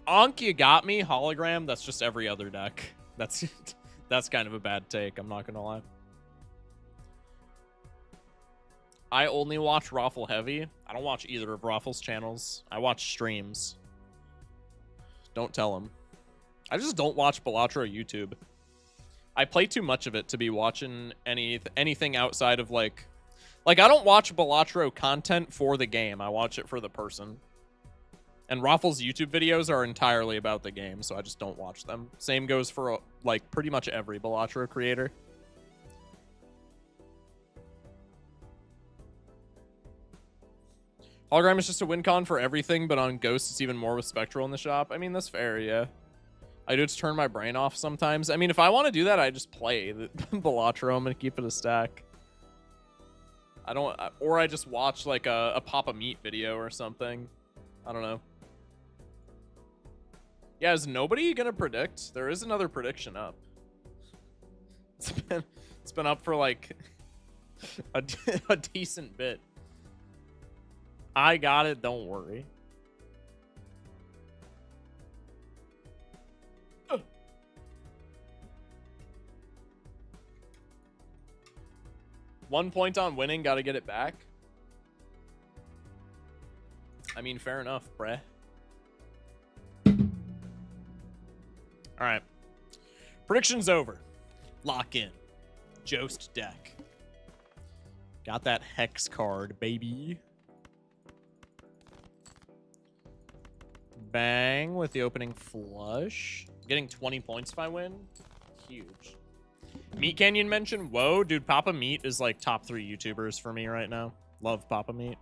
Onk, you got me. Hologram, that's just every other deck. That's kind of a bad take, I'm not gonna lie. I only watch Raffle Heavy. I don't watch either of Raffle's channels. I watch streams. Don't tell him. I just don't watch Balatro YouTube. I play too much of it to be watching anything outside of like I don't watch Balatro content for the game. I watch it for the person. And Raffle's YouTube videos are entirely about the game, so I just don't watch them. Same goes for like pretty much every Balatro creator. Hologram is just a win con for everything, but on Ghost it's even more with Spectral in the shop. I mean, that's fair, yeah. I do just turn my brain off sometimes. I mean, if I want to do that, I just play the Balatro and keep it a stack. I don't, or I just watch like a Papa Meat video or something. I don't know. Yeah, is nobody gonna predict? There is another prediction up. It's been up for like a decent bit. I got it, don't worry. 1 point on winning, gotta get it back. I mean, fair enough, bruh. Alright. Prediction's over. Lock in. Jost deck. Got that Hex card, baby. Bang with the opening flush. Getting 20 points if I win. Huge. Meat Canyon mention. Whoa, dude, Papa Meat is like top 3 YouTubers for me right now. Love Papa Meat.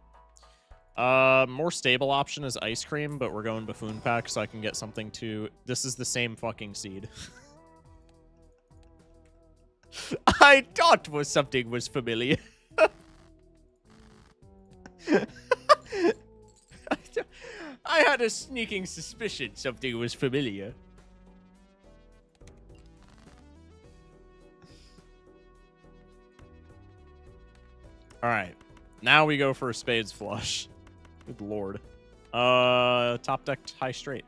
More stable option is ice cream, but we're going buffoon pack so I can get something to... This is the same fucking seed. I thought something was familiar. I had a sneaking suspicion something was familiar. Alright. Now we go for a spades flush. Good lord. Top deck high straight.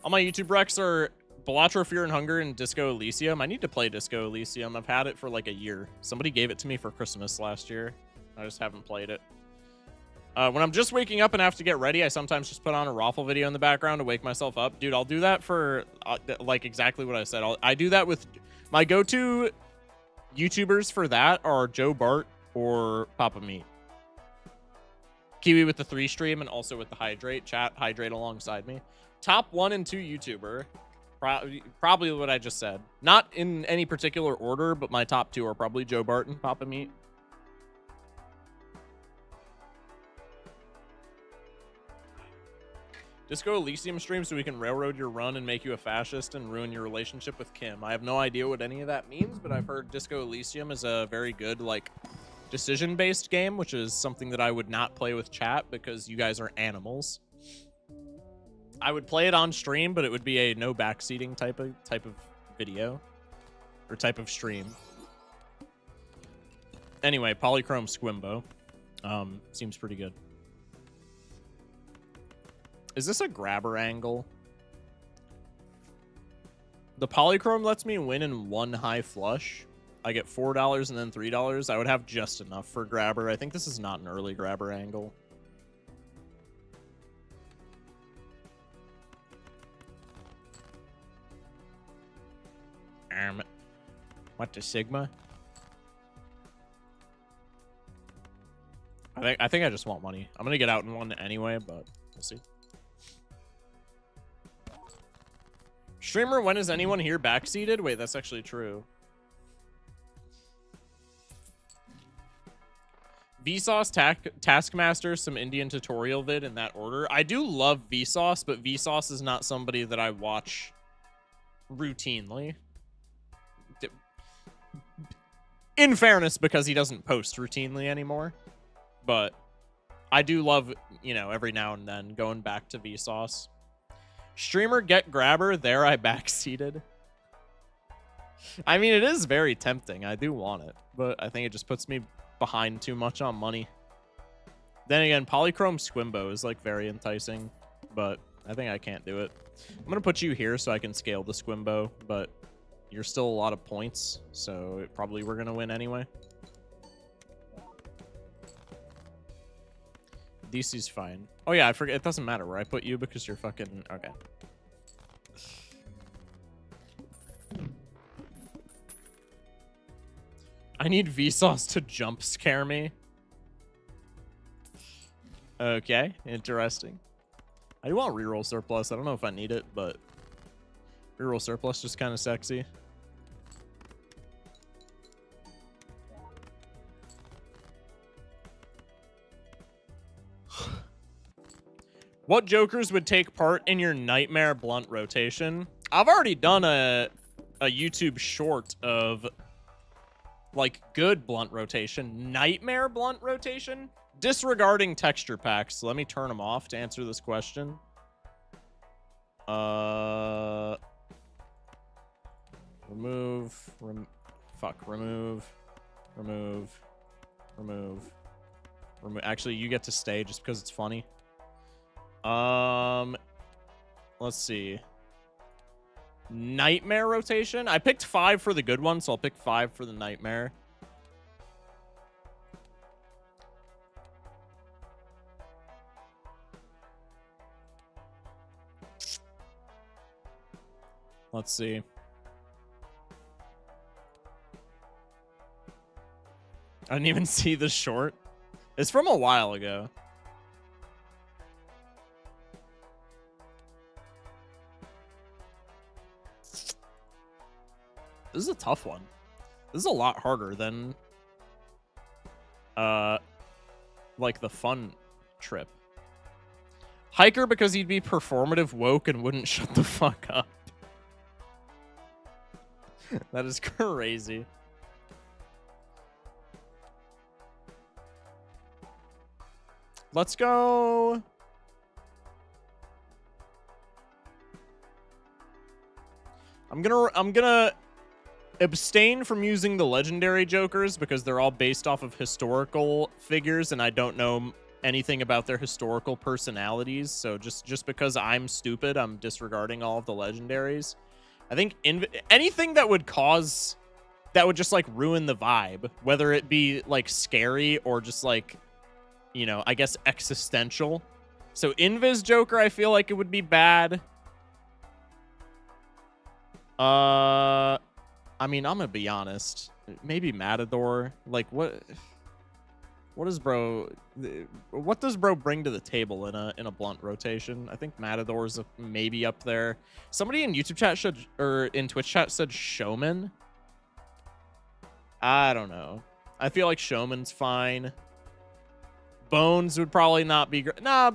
All my YouTube recs are Balatro, Fear and Hunger, and Disco Elysium. I need to play Disco Elysium. I've had it for like a year. Somebody gave it to me for Christmas last year. I just haven't played it. When I'm just waking up and have to get ready, I sometimes just put on a Raffle video in the background to wake myself up. Dude, I'll do that for like exactly what I said. I do that with my go-to YouTubers for that are Joe Bart or Papa Meat. Kiwi with the 3 stream and also with the Hydrate. Chat, Hydrate alongside me. Top 1 and 2 YouTuber. Probably what I just said. Not in any particular order, but my top 2 are probably Joe Bart and Papa Meat. Disco Elysium stream so we can railroad your run and make you a fascist and ruin your relationship with Kim. I have no idea what any of that means, but I've heard Disco Elysium is a very good, like, decision-based game, which is something that I would not play with chat because you guys are animals. I would play it on stream, but it would be a no backseating type of video or type of stream. Anyway, Polychrome Squimbo seems pretty good. Is this a grabber angle? The Polychrome lets me win in 1 high flush. I get $4 and then $3. I would have just enough for grabber. I think this is not an early grabber angle. What the Sigma? I think I just want money. I'm gonna get out in 1 anyway, but we'll see. Streamer, when is anyone here backseated? Wait, that's actually true. Vsauce, Taskmaster, some Indian tutorial vid in that order. I do love Vsauce, but Vsauce is not somebody that I watch routinely. In fairness, because he doesn't post routinely anymore. But I do love, you know, every now and then going back to Vsauce. Streamer get grabber, there I backseated. I mean, it is very tempting. I do want it, but I think it just puts me behind too much on money. Then again, Polychrome Squimbo is like very enticing, but I think I can't do it. I'm gonna put you here so I can scale the Squimbo, but you're still a lot of points, so probably we're gonna win anyway. DC's fine. Oh yeah, I forget. It doesn't matter where I put you because you're fucking... Okay. I need Vsauce to jump scare me. Okay, interesting. I do want reroll surplus. I don't know if I need it, but reroll surplus just kind of sexy. What jokers would take part in your nightmare blunt rotation? I've already done a YouTube short of like good blunt rotation. Nightmare blunt rotation? Disregarding texture packs. So let me turn them off to answer this question. Remove. Actually, you get to stay just because it's funny. Let's see. Nightmare rotation. I picked 5 for the good one, so I'll pick 5 for the nightmare. Let's see. I didn't even see the short. It's from a while ago. This is a tough one. This is a lot harder than like the fun trip. Hiker because he'd be performative woke and wouldn't shut the fuck up. That is crazy. Let's go. I'm gonna abstain from using the legendary jokers because they're all based off of historical figures and I don't know anything about their historical personalities. So just because I'm stupid, I'm disregarding all of the legendaries. I think anything that would just like ruin the vibe, whether it be like scary or just like, you know, I guess existential. So Invis Joker, I feel like it would be bad. I mean, I'm gonna be honest. Maybe Matador. Like, what does bro bring to the table in a blunt rotation? I think Matador's maybe up there. Somebody in YouTube chat in Twitch chat said Showman. I don't know. I feel like Showman's fine. Bones would probably not be great. Nah,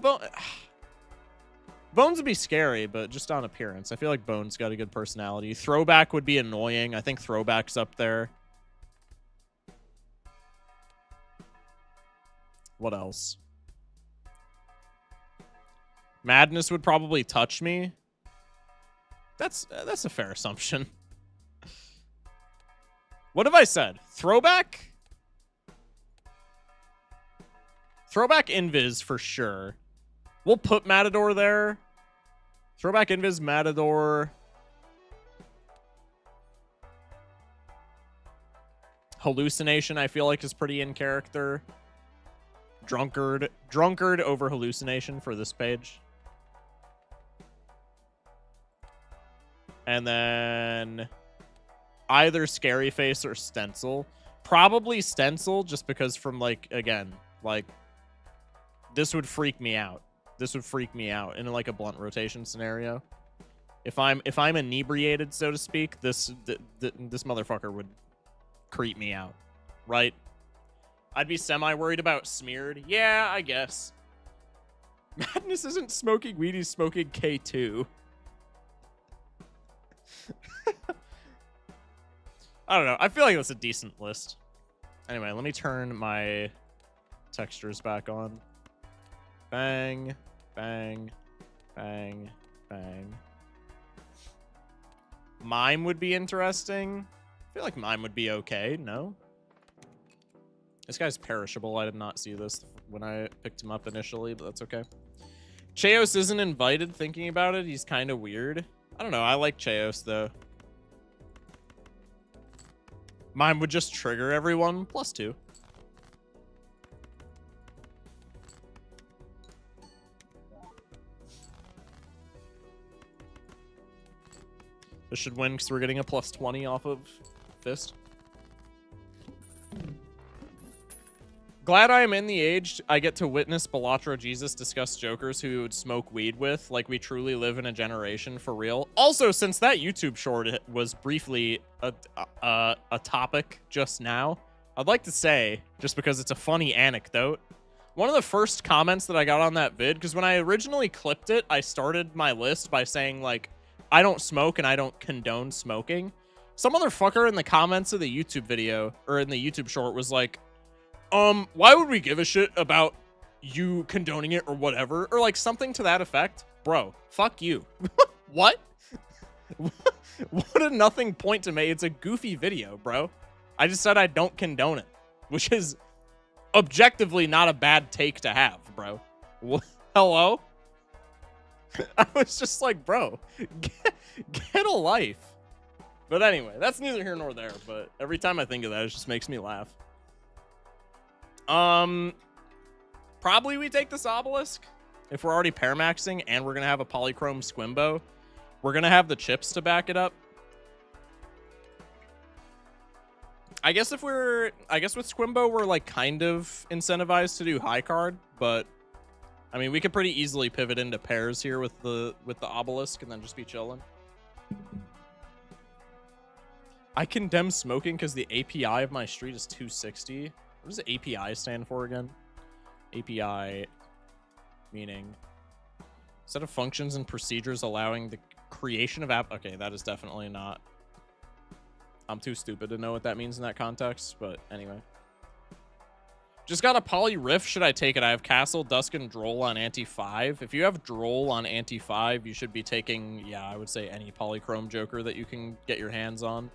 Bones would be scary, but just on appearance. I feel like Bones got a good personality. Throwback would be annoying. I think Throwback's up there. What else? Madness would probably touch me. That's a fair assumption. What have I said? Throwback? Throwback Invis for sure. We'll put Matador there. Throwback Invis, Matador. Hallucination, I feel like, is pretty in character. Drunkard over Hallucination for this page. And then either Scary Face or Stencil. Probably Stencil, just because from, like, again, like, this would freak me out. This would freak me out in like a blunt rotation scenario. If I'm inebriated, so to speak, this motherfucker would creep me out, right? I'd be semi-worried about Smeared. Yeah, I guess. Madness isn't smoking weed, he's smoking K2. I don't know. I feel like that's a decent list. Anyway, let me turn my textures back on. Bang, bang, bang, bang. Mime would be interesting. I feel like Mime would be okay, no? This guy's perishable. I did not see this when I picked him up initially, but that's okay. Cheos isn't invited, thinking about it. He's kind of weird. I don't know. I like Cheos, though. Mime would just trigger everyone. +2. This should win because we're getting a plus 20 off of Fist. Glad I am in the age I get to witness Balatro Jesus discuss jokers who he would smoke weed with, like we truly live in a generation for real. Also, since that YouTube short was briefly a topic just now, I'd like to say, just because it's a funny anecdote, one of the first comments that I got on that vid, because when I originally clipped it, I started my list by saying, like, I don't smoke and I don't condone smoking. Some motherfucker in the comments of the YouTube video, or in the YouTube short, was like, why would we give a shit about you condoning it or whatever? Or like something to that effect. Bro, fuck you. What? What a nothing point to make. It's a goofy video, bro. I just said I don't condone it, which is objectively not a bad take to have, bro. Hello? I was just like, bro, get a life. But anyway, that's neither here nor there, but every time I think of that, it just makes me laugh. Probably we take this obelisk if we're already paramaxing and we're gonna have a polychrome Squimbo. We're gonna have the chips to back it up. I guess with Squimbo we're like kind of incentivized to do high card, but I mean we could pretty easily pivot into pairs here with the obelisk and then just be chilling. I condemn smoking because the API of my street is 260. What does API stand for again? API meaning set of functions and procedures allowing the creation of app. Okay, that is definitely not. I'm too stupid to know what that means in that context, but anyway. Just got a poly riff. Should I take it? I have Castle, Dusk, and Droll on Anti 5. If you have Droll on Anti 5, you should be taking, yeah, I would say any polychrome Joker that you can get your hands on.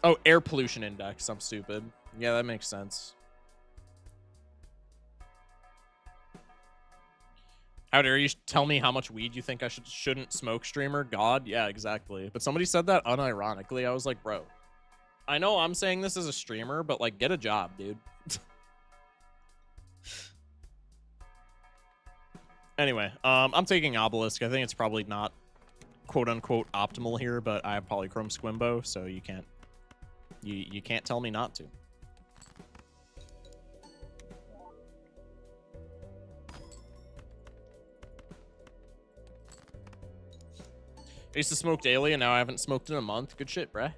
Oh, air pollution index. I'm stupid. Yeah, that makes sense. How dare you tell me how much weed you think I shouldn't smoke, streamer? God, yeah, exactly. But somebody said that unironically. I was like, bro, I know I'm saying this as a streamer, but like, get a job, dude. Anyway, I'm taking obelisk. I think it's probably not quote unquote optimal here, but I have polychrome Squimbo, so you can't. You can't tell me not to. I used to smoke daily, and now I haven't smoked in a month. Good shit, bruh.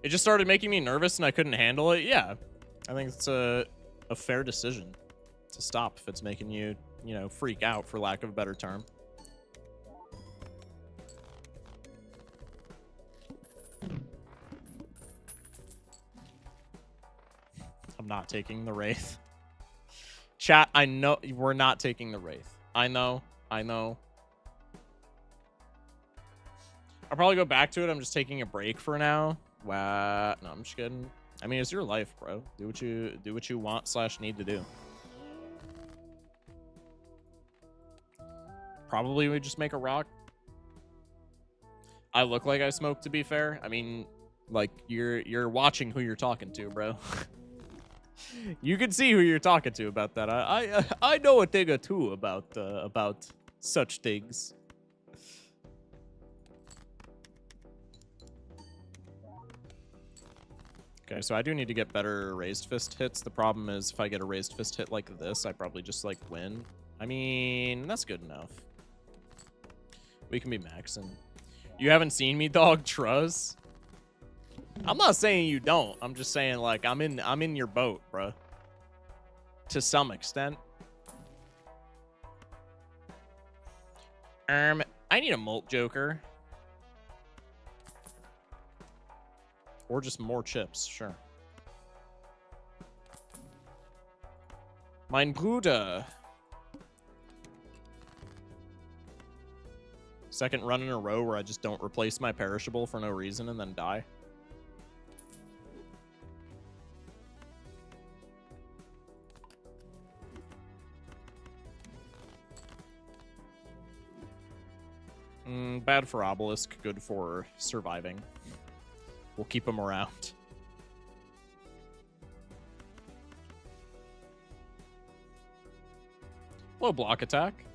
It just started making me nervous, and I couldn't handle it. Yeah, I think it's a fair decision to stop if it's making you, you know, freak out, for lack of a better term. I'm not taking the Wraith. Chat, I know we're not taking the Wraith. I know. I'll probably go back to it. I'm just taking a break for now. Wow. No, I'm just kidding. I mean, it's your life, bro. Do what you want / need to do. Probably we just make a rock. I look like I smoke, to be fair. I mean, like you're watching who you're talking to, bro. You can see who you're talking to about that. I know a thing or two about such things. Okay, so I do need to get better raised fist hits. The problem is if I get a raised fist hit like this, I probably just like win. I mean, that's good enough. We can be maxing. You haven't seen me, dog, Truz? I'm not saying you don't. I'm just saying, like, I'm in your boat, bro. To some extent. I need a Molt Joker. Or just more chips, sure. Mein Bruder. Second run in a row where I just don't replace my perishable for no reason and then die. Bad for obelisk, good for surviving. We'll keep him around. Low block attack.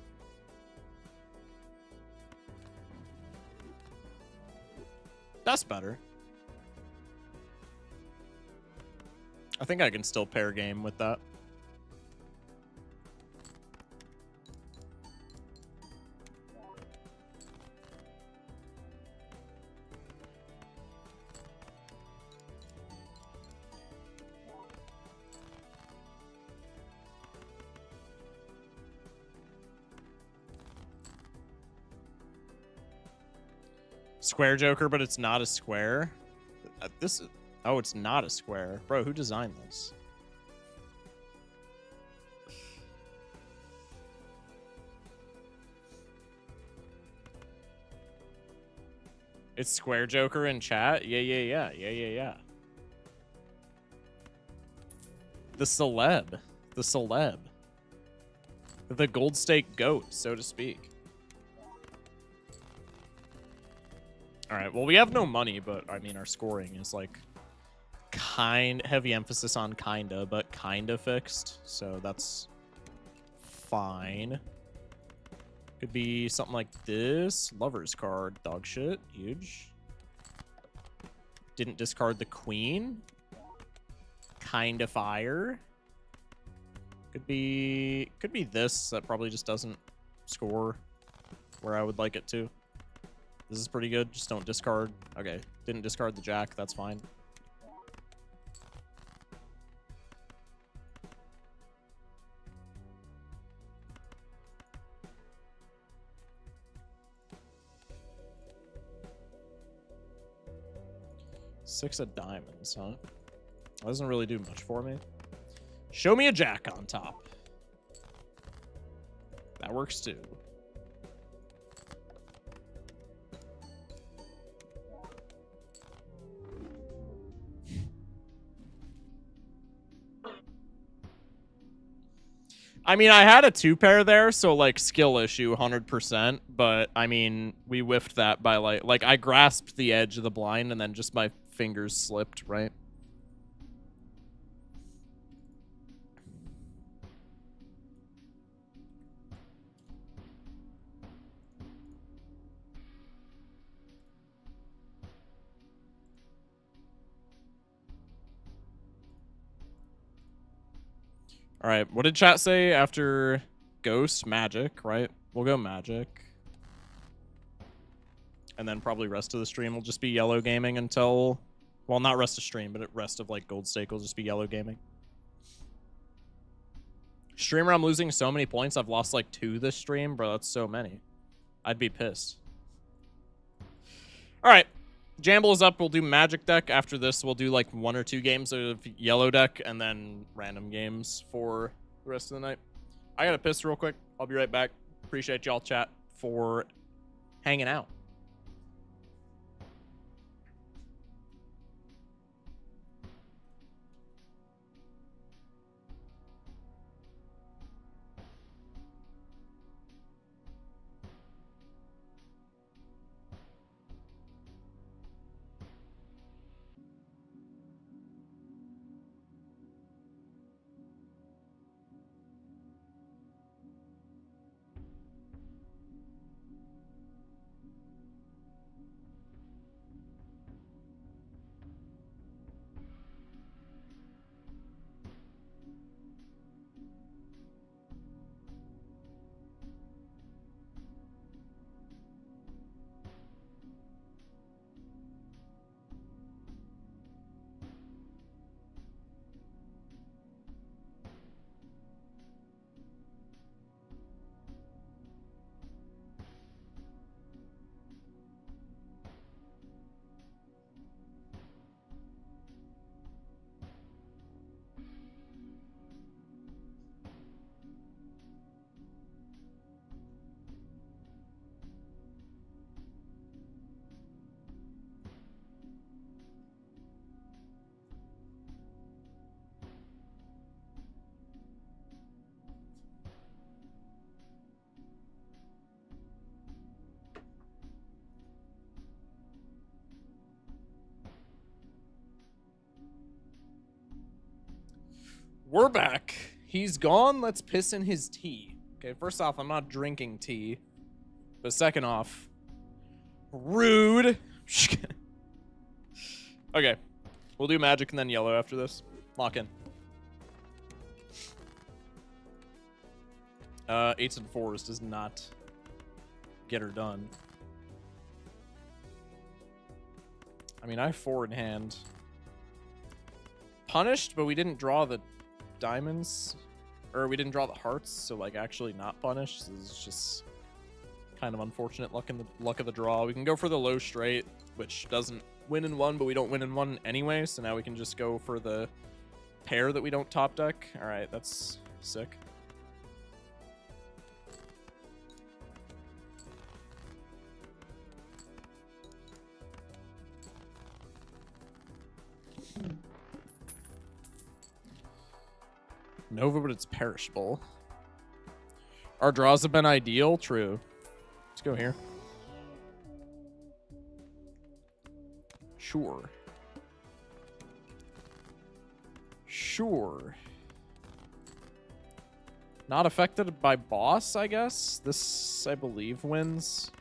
That's better. I think I can still pair game with that. Square Joker, but it's not a square. This is... Oh, it's not a square. Bro, who designed this? It's Square Joker in chat? Yeah. The celeb. The celeb. The gold stake goat, so to speak. Alright, well, we have no money, but, I mean, our scoring is, like, heavy emphasis on kinda, but kinda fixed, so that's fine. Could be something like this. Lover's card. Dog shit. Huge. Didn't discard the queen. Kinda fire. Could be this. That probably just doesn't score where I would like it to. This is pretty good. Just don't discard. Okay. Didn't discard the jack. That's fine. Six of diamonds, huh? That doesn't really do much for me. Show me a jack on top. That works too. I mean, I had a 2-pair there, so, like, skill issue, 100%. But, I mean, we whiffed that by, like, I grasped the edge of the blind, and then just my fingers slipped, right? All right, what did chat say after Ghost? Magic, right? We'll go Magic. And then probably rest of the stream will just be yellow gaming until... Well, not rest of stream, but rest of, like, gold stake will just be yellow gaming. Streamer, I'm losing so many points. I've lost, like, 2 this stream. Bro, that's so many. I'd be pissed. All right. Jamble is up. We'll do Magic deck. After this, we'll do, like, 1 or 2 games of yellow deck and then random games for the rest of the night. I gotta piss real quick. I'll be right back. Appreciate y'all, chat, for hanging out. We're back. He's gone. Let's piss in his tea. Okay, first off, I'm not drinking tea. But second off, rude. Okay. We'll do magic and then yellow after this. Lock in. Eights and fours does not get her done. I mean, I have 4 in hand. Punished, but we didn't draw the diamonds. Or we didn't draw the hearts, so like actually not punished. This is just kind of unfortunate luck of the draw. We can go for the low straight, which doesn't win in 1, but we don't win in 1 anyway, so now we can just go for the pair that we don't top deck. Alright, that's sick. Nova, but it's perishable. Our draws have been ideal. True. Let's go here. Sure. Sure. Not affected by boss, I guess. This, I believe, wins.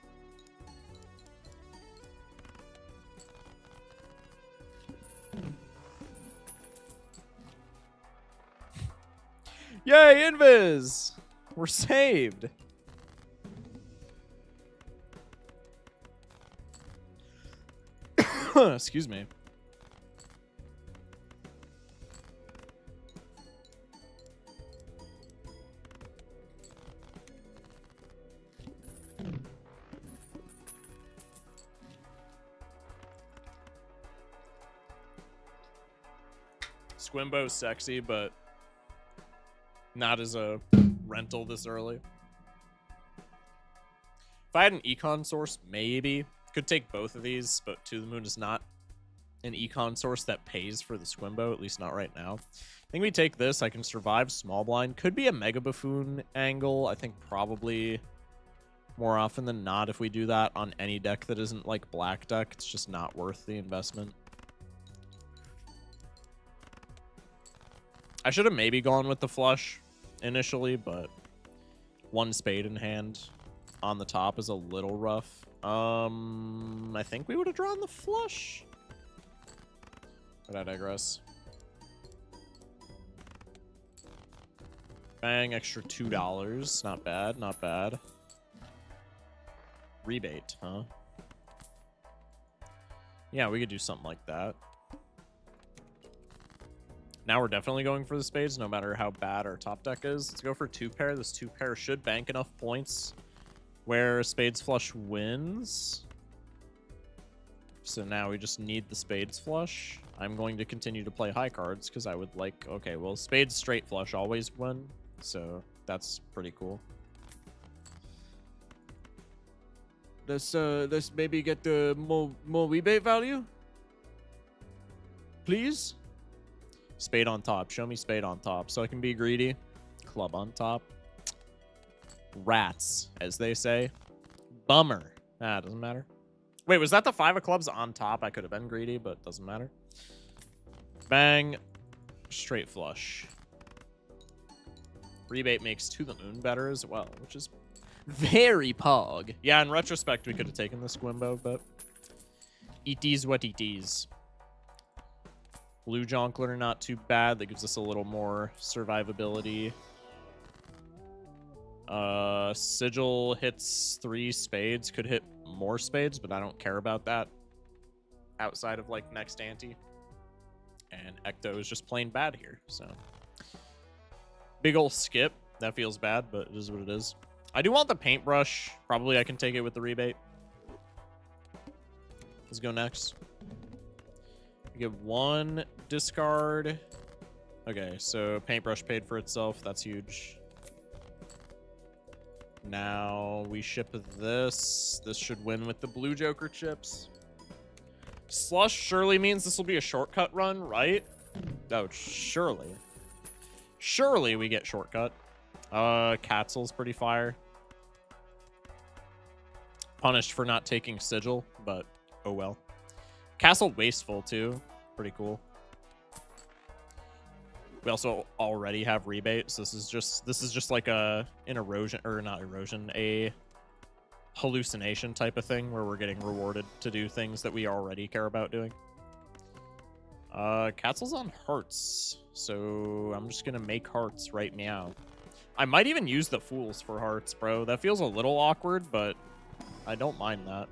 Yay, Invis! We're saved. Excuse me. Squimbo's sexy, but not as a rental this early. If I had an econ source, maybe. Could take both of these, but To the Moon is not an econ source that pays for the Squimbo, at least not right now. I think we take this. I can survive small blind. Could be a Mega Buffoon angle. I think probably more often than not, if we do that on any deck that isn't like black deck, it's just not worth the investment. I should have maybe gone with the flush initially, but 1 spade in hand on the top is a little rough. I think we would have drawn the flush. But I digress. Bang, extra $2. Not bad, not bad. Rebate, huh? Yeah, we could do something like that. Now we're definitely going for the spades, no matter how bad our top deck is. Let's go for 2 pair. This 2 pair should bank enough points where spades flush wins. So now we just need the spades flush. I'm going to continue to play high cards because I would like... Okay, well, spades straight flush always win, so that's pretty cool. Let's maybe get the more rebate value, please. Spade on top. Show me spade on top so I can be greedy. Club on top. Rats, as they say. Bummer. Ah, doesn't matter. Wait, was that the 5 of clubs on top? I could have been greedy, but doesn't matter. Bang. Straight flush. Rebate makes To the Moon better as well, which is very pog. Yeah, in retrospect, we could have taken the Squimbo, but it is what it is. Blue Jonkler, not too bad. That gives us a little more survivability. Sigil hits 3 spades. Could hit more spades, but I don't care about that outside of, like, next ante. And Ecto is just plain bad here, so. Big ol' skip. That feels bad, but it is what it is. I do want the paintbrush. Probably I can take it with the rebate. Let's go next. We get 1 discard. Okay, so paintbrush paid for itself. That's huge. Now we ship this. This should win with the blue Joker chips. Slush surely means this will be a shortcut run, right? Oh, surely. Surely we get shortcut. Catsel's pretty fire. Punished for not taking Sigil, but oh well. Castle Wasteful too. Pretty cool. We also already have rebate, so this is just like an erosion, or not erosion, a hallucination type of thing where we're getting rewarded to do things that we already care about doing. Castle's on hearts, so I'm just gonna make hearts right now. I might even use the fools for hearts, bro. That feels a little awkward, but I don't mind that.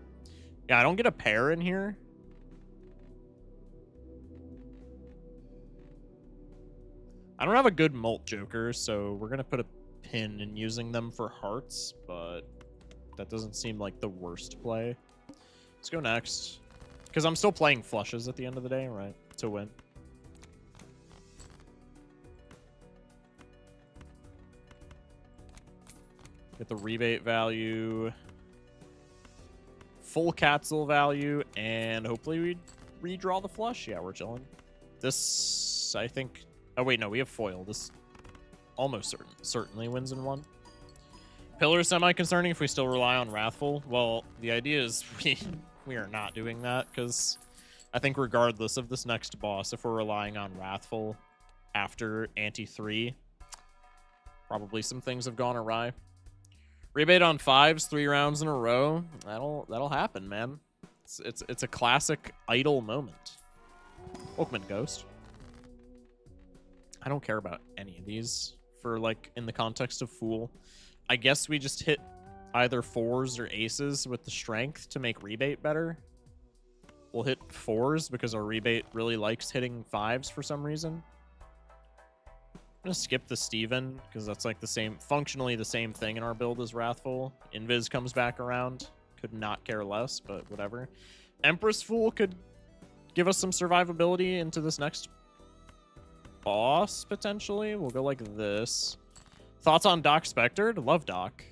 Yeah, I don't get a pair in here. I don't have a good molt joker, so we're gonna put a pin in using them for hearts, but that doesn't seem like the worst play. Let's go next. Because I'm still playing flushes at the end of the day, right? To win. Get the rebate value. Full Catzel value. And hopefully we redraw the flush. Yeah, we're chilling. This, I think... Oh, wait, no, we have foil. This almost certainly wins in one. Pillar is semi-concerning if we still rely on Wrathful. Well, the idea is we are not doing that, because I think regardless of this next boss, if we're relying on Wrathful after Ante 3, probably some things have gone awry. Rebate on 5s 3 rounds in a row. That'll happen, man. It's a classic idle moment. Oakman Ghost. I don't care about any of these for, like, in the context of Fool. I guess we just hit either 4s or aces with the strength to make rebate better. We'll hit 4s because our rebate really likes hitting 5s for some reason. I'm gonna skip the Steven because that's like the same, functionally the same thing in our build as Wrathful. Invis comes back around. Could not care less, but whatever. Empress Fool could give us some survivability into this next boss, potentially. We'll go like this. Thoughts on Doc Spectre? Love Doc.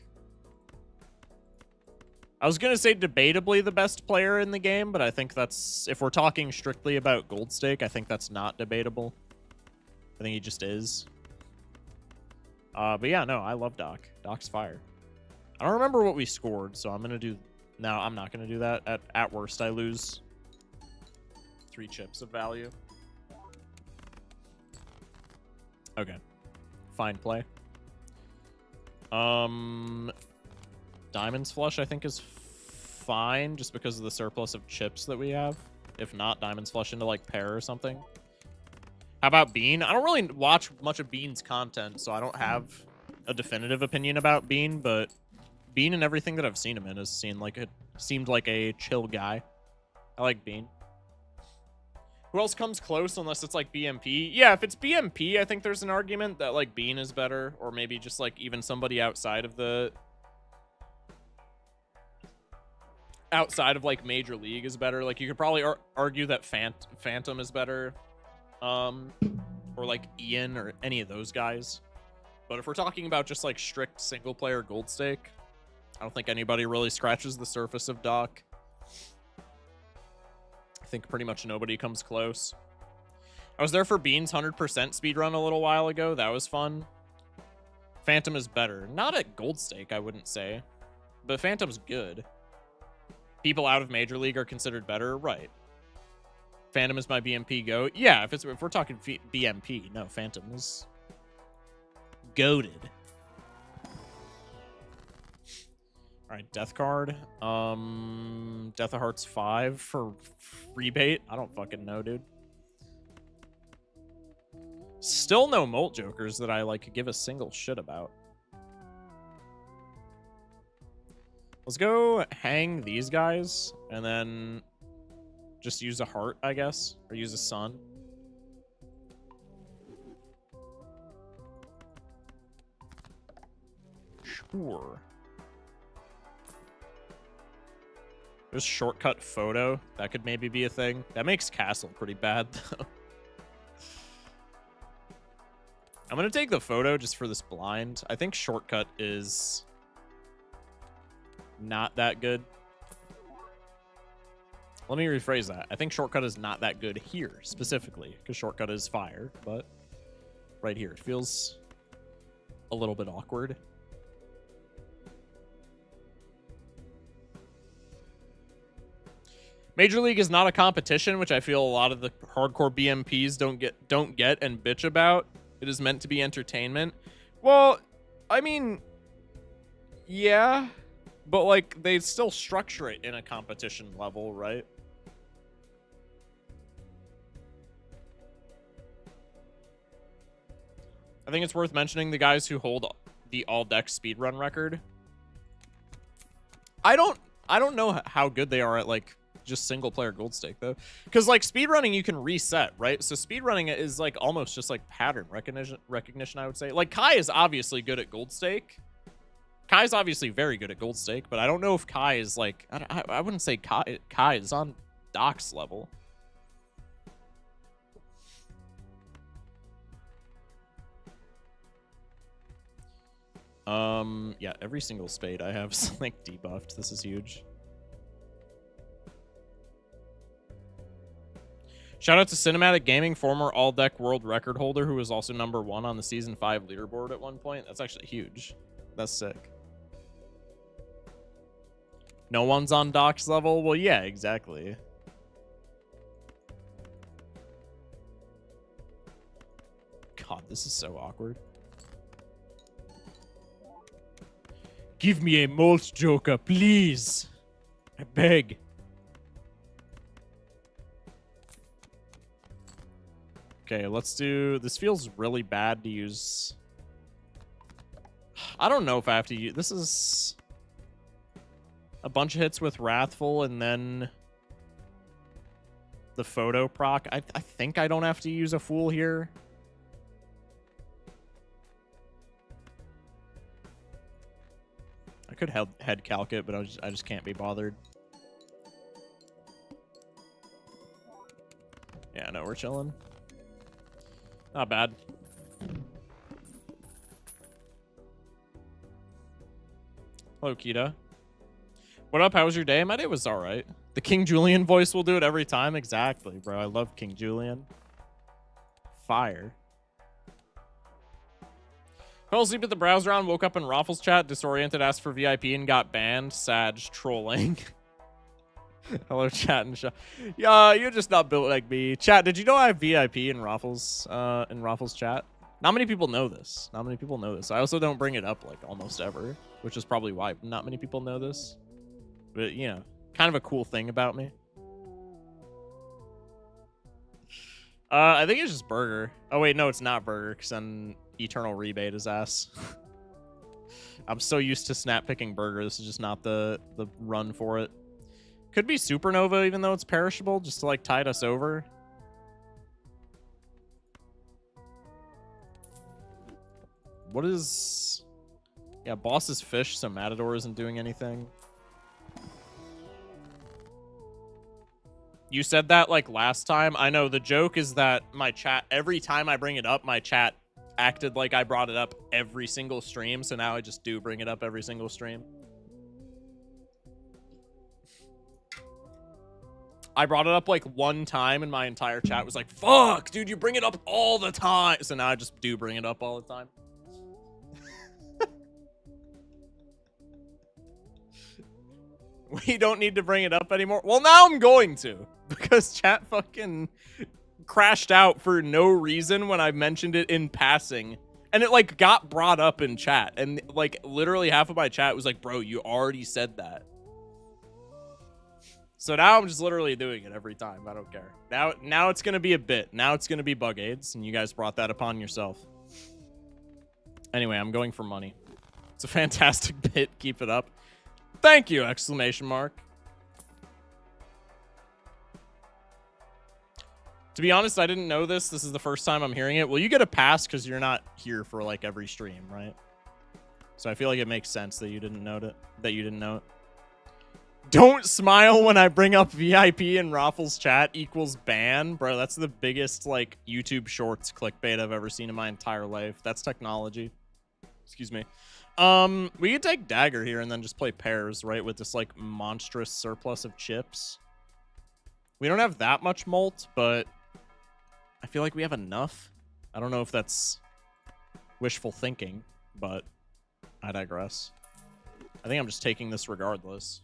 I was going to say debatably the best player in the game, but I think that's, if we're talking strictly about Gold Stake, I think that's not debatable. I think he just is. But yeah, no, I love Doc. Doc's fire. I don't remember what we scored, so I'm going to do... No, I'm not going to do that. At worst, I lose 3 chips of value. Okay. Fine play. Diamonds Flush, I think, is fine just because of the surplus of chips that we have. If not, Diamonds Flush into, like, Pear or something. How about Bean? I don't really watch much of Bean's content, so I don't have a definitive opinion about Bean, but Bean and everything that I've seen him in has seemed like a chill guy. I like Bean. Who else comes close unless it's like BMP? Yeah, if it's BMP, I think there's an argument that like Bean is better, or maybe just like even somebody outside of like Major League is better. Like you could probably argue that Phantom is better, or like Ian or any of those guys. But if we're talking about just like strict single player Gold Stake, I don't think anybody really scratches the surface of Doc. I think pretty much nobody comes close. I was there for Bean's 100% speedrun a little while ago. That was fun. Phantom is better. Not at Gold Stake, I wouldn't say. But Phantom's good. People out of Major League are considered better. Right. Phantom is my BMP go. Yeah, if we're talking BMP, no, Phantom is goated. All right, Death card. Death of Hearts 5 for rebate. I don't fucking know, dude. Still no Molt Jokers that I like give a single shit about. Let's go hang these guys and then just use a heart, I guess, or use a sun. Sure. There's shortcut photo. That could maybe be a thing. That makes Castle pretty bad, though. I'm going to take the photo just for this blind. I think shortcut is not that good. Let me rephrase that. I think shortcut is not that good here, specifically, because shortcut is fire, but right here, it feels a little bit awkward. Major League is not a competition, which I feel a lot of the hardcore BMPs don't get and bitch about. It is meant to be entertainment. Well, I mean, yeah, but like they still structure it in a competition level, right? I think it's worth mentioning the guys who hold the all-deck speedrun record. I don't know how good they are at, like, just single-player gold stake, though. Because, like, speedrunning, you can reset, right? So speedrunning is, like, almost just, like, pattern recognition, I would say. Like, Kai is obviously good at gold stake. Kai's obviously very good at gold stake, but I don't know if Kai is, like... I wouldn't say Kai is on Doc's level. Yeah, every single spade I have is, like, debuffed. This is huge. Shout out to Cinematic Gaming, former all-deck world record holder who was also #1 on the Season 5 leaderboard at one point. That's actually huge. That's sick. No one's on Doc's level? Well, yeah, exactly. God, this is so awkward. Give me a Molt Joker, please. I beg. Okay, let's do... This feels really bad to use... I don't know if I have to use... This is... a bunch of hits with Wrathful and then... the photo proc. I think I don't have to use a Fool here. I could head calc it, but I just can't be bothered. Yeah, no, we're chilling. Not bad. Hello, Kita. What up? How was your day? My day was all right. The King Julian voice will do it every time. Exactly, bro. I love King Julian. Fire. Fell asleep at the browser on, woke up in Raffles chat, disoriented, asked for VIP, and got banned. Sag trolling. Hello, chat and show. Yeah, you're just not built like me. Chat, did you know I have VIP in Raffles chat? Not many people know this. Not many people know this. I also don't bring it up like almost ever, which is probably why not many people know this. But, you know, kind of a cool thing about me. I think it's just Burger. Oh, wait, no, it's not Burger, because then Eternal Rebate is ass. I'm so used to snap picking Burger. This is just not the run for it. Could be Supernova, even though it's perishable, just to, like, tide us over. What is... Yeah, Boss is Fish, so Matador isn't doing anything. You said that, like, last time. I know, the joke is that my chat, every time I bring it up, my chat acted like I brought it up every single stream, so now I just do bring it up every single stream. I brought it up like one time and my entire chat was like, fuck, dude, you bring it up all the time. So now I just do bring it up all the time. We don't need to bring it up anymore. Well, now I'm going to, because chat fucking crashed out for no reason when I mentioned it in passing. And it like got brought up in chat. And like literally half of my chat was like, bro, you already said that. So now I'm just literally doing it every time. I don't care. Now it's going to be a bit. Now it's going to be bug aids, and you guys brought that upon yourself. Anyway, I'm going for money. It's a fantastic bit. Keep it up. Thank you! Exclamation mark. To be honest, I didn't know this. This is the first time I'm hearing it. Well, you get a pass because you're not here for like every stream, right? So I feel like it makes sense that you didn't know it. Don't smile when I bring up VIP in Raffles chat equals ban. Bro, that's the biggest, like, YouTube Shorts clickbait I've ever seen in my entire life. That's technology. Excuse me. We could take Dagger here and then just play pairs, right? With this, like, monstrous surplus of chips. We don't have that much Molt, but I feel like we have enough. I don't know if that's wishful thinking, but I digress. I think I'm just taking this regardless.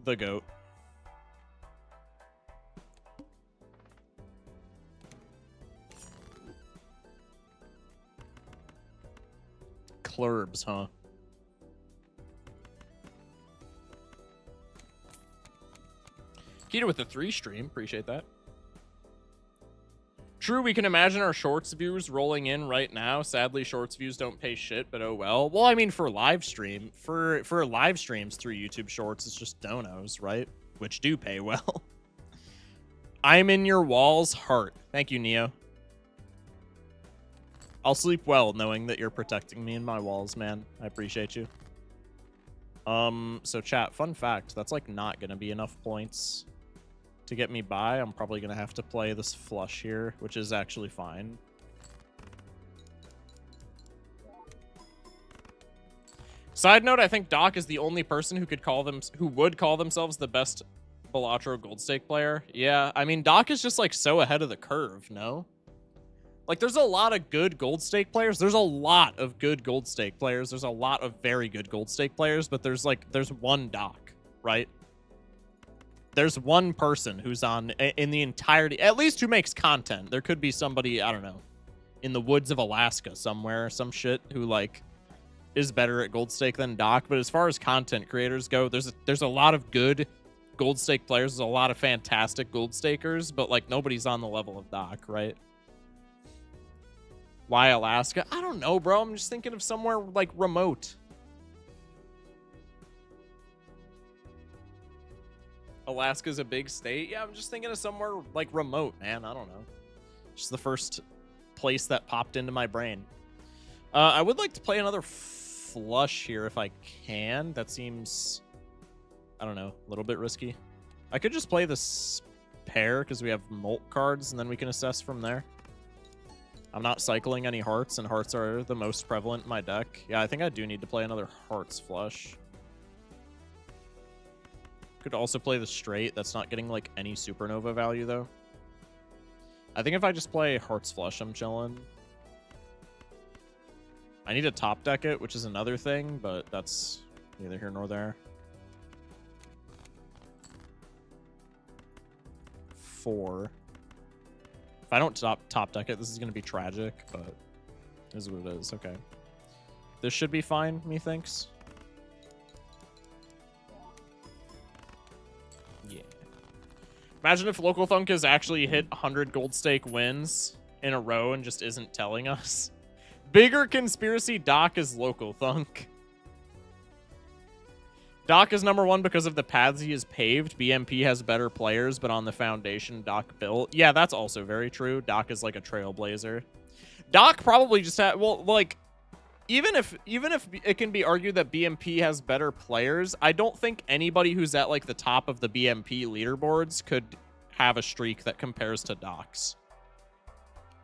The GOAT. Clurbs, huh? Peter with the 3 stream. Appreciate that. True, we can imagine our shorts views rolling in right now. Sadly, shorts views don't pay shit, but oh well. Well, I mean, for live stream, for live streams through YouTube Shorts, it's just donos, right? Which do pay well. I'm in your walls, heart. Thank you, Neo. I'll sleep well knowing that you're protecting me in my walls, man. I appreciate you. So chat, fun fact, that's like not gonna be enough points to get me by. I'm probably gonna have to play this flush here, which is actually fine. Side note, I think Doc is the only person who would call themselves the best Balatro Gold Stake player. Yeah, I mean, Doc is just like so ahead of the curve, no? Like, there's a lot of good Gold Stake players. There's a lot of good Gold Stake players. There's a lot of very good Gold Stake players, but there's one Doc, right? There's one person who's on in the entirety, at least who makes content. There could be somebody, I don't know, in the woods of Alaska somewhere, some shit, who like is better at Gold Stake than Doc. But as far as content creators go, there's a lot of good Gold Stake players. There's a lot of fantastic Gold Stakers, but like nobody's on the level of Doc, right? Why Alaska? I don't know, bro. I'm just thinking of somewhere like remote. Alaska's a big state. Yeah, I'm just thinking of somewhere like remote, man. I don't know. Just the first place that popped into my brain. I would like to play another flush here if I can. That seems, I don't know, a little bit risky. I could just play this pair because we have molt cards and then we can assess from there. I'm not cycling any hearts, and hearts are the most prevalent in my deck. Yeah, I think I do need to play another hearts flush. Could also play the straight. That's not getting like any supernova value though. I think if I just play hearts flush, I'm chilling. I need to top deck it, which is another thing, but that's neither here nor there. 4. If I don't top deck it, this is going to be tragic, but it is what it is. Okay. This should be fine, methinks. Yeah. Imagine if Local Thunk has actually hit 100 Gold Stake wins in a row and just isn't telling us. Bigger conspiracy, Doc is Local Thunk. Doc is #1 because of the paths he has paved. BMP has better players, but on the foundation Doc built. Yeah, that's also very true. Doc is like a trailblazer. Doc probably just had, well, like, even if it can be argued that BMP has better players, I don't think anybody who's at like the top of the BMP leaderboards could have a streak that compares to Doc's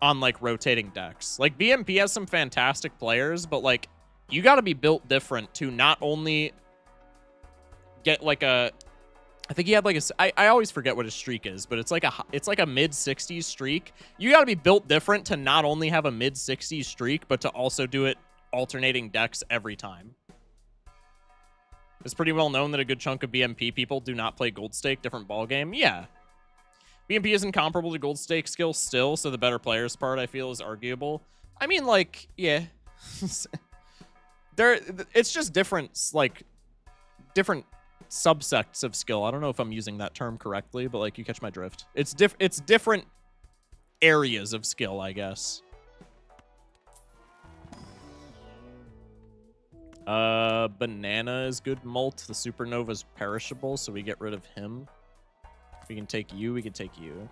on like rotating decks. Like, BMP has some fantastic players, but like you got to be built different to not only get like a, I think he had like a, I always forget what his streak is, but it's like a mid-60s streak. You got to be built different to not only have a mid-60s streak, but to also do it alternating decks every time. It's pretty well known that a good chunk of BMP people do not play Gold Stake, different ball game. Yeah. BMP isn't comparable to Gold Stake skill still, so the better players part I feel is arguable. I mean, like, yeah. It's just different, like, different subsects of skill. I don't know if I'm using that term correctly, but like, you catch my drift. It's different areas of skill, I guess. Banana is good molt. The Supernova's perishable, so we get rid of him. If we can take you, we can take you.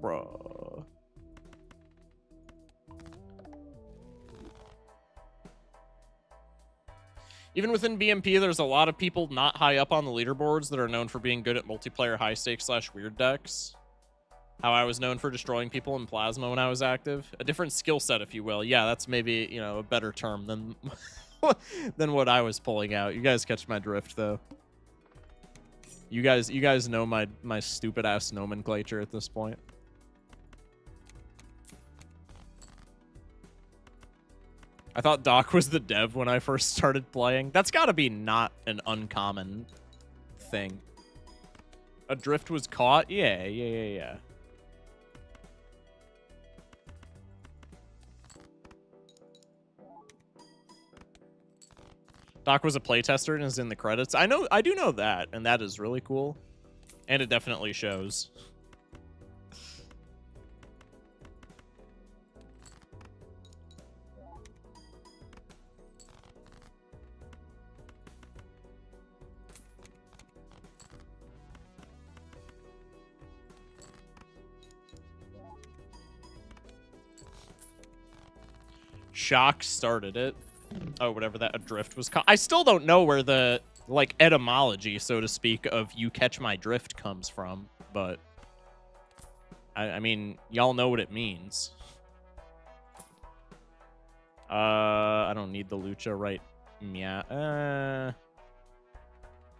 Bruh. Even within BMP, there's a lot of people not high up on the leaderboards that are known for being good at multiplayer high stakes / weird decks. How I was known for destroying people in Plasma when I was active. A different skill set, if you will. Yeah, that's maybe, you know, a better term than than what I was pulling out. You guys catch my drift, though. You guys know my stupid ass nomenclature at this point. I thought Doc was the dev when I first started playing. That's got to be not an uncommon thing. A drift was caught? Yeah. Doc was a playtester and is in the credits. I do know that, and that is really cool. And it definitely shows. Shock started it. Oh, whatever that adrift was called. I still don't know where the, like, etymology, so to speak, of you catch my drift comes from, but I mean, y'all know what it means. I don't need the lucha right. Yeah.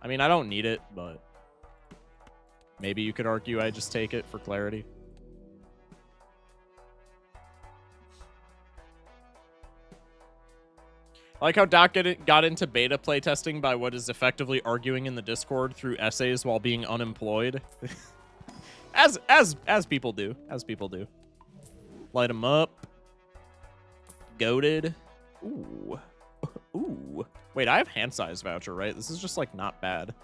I mean, I don't need it, but maybe you could argue I just take it for clarity. I like how Doc got into beta playtesting by what is effectively arguing in the Discord through essays while being unemployed. as people do. As people do. Light them up. Goated. Ooh. Ooh. Wait, I have hand size voucher, right? This is just, like, not bad.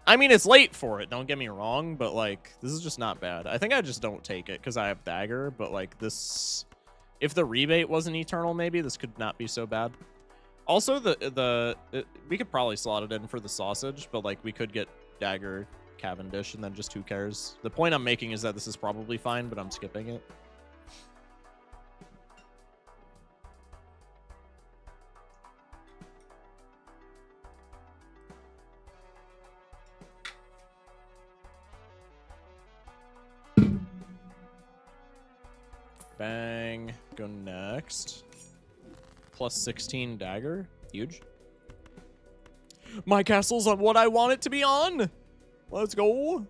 I mean, it's late for it, don't get me wrong, but, like, this is just not bad. I think I just don't take it because I have dagger, but, like, this... If the rebate wasn't eternal, maybe this could not be so bad. Also, we could probably slot it in for the sausage, but like we could get dagger Cavendish and then just who cares. The point I'm making is that this is probably fine, but I'm skipping it. Bang. Go next. Plus 16 dagger. Huge. My castle's on what I want it to be on. Let's go.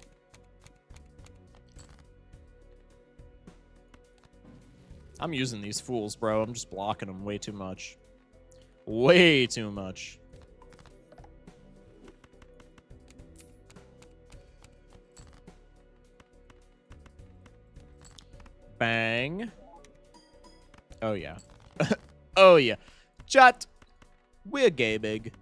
I'm using these fools, bro. I'm just blocking them way too much. Way too much. Bang. Oh, yeah. Oh, yeah. Chat. We're gay big.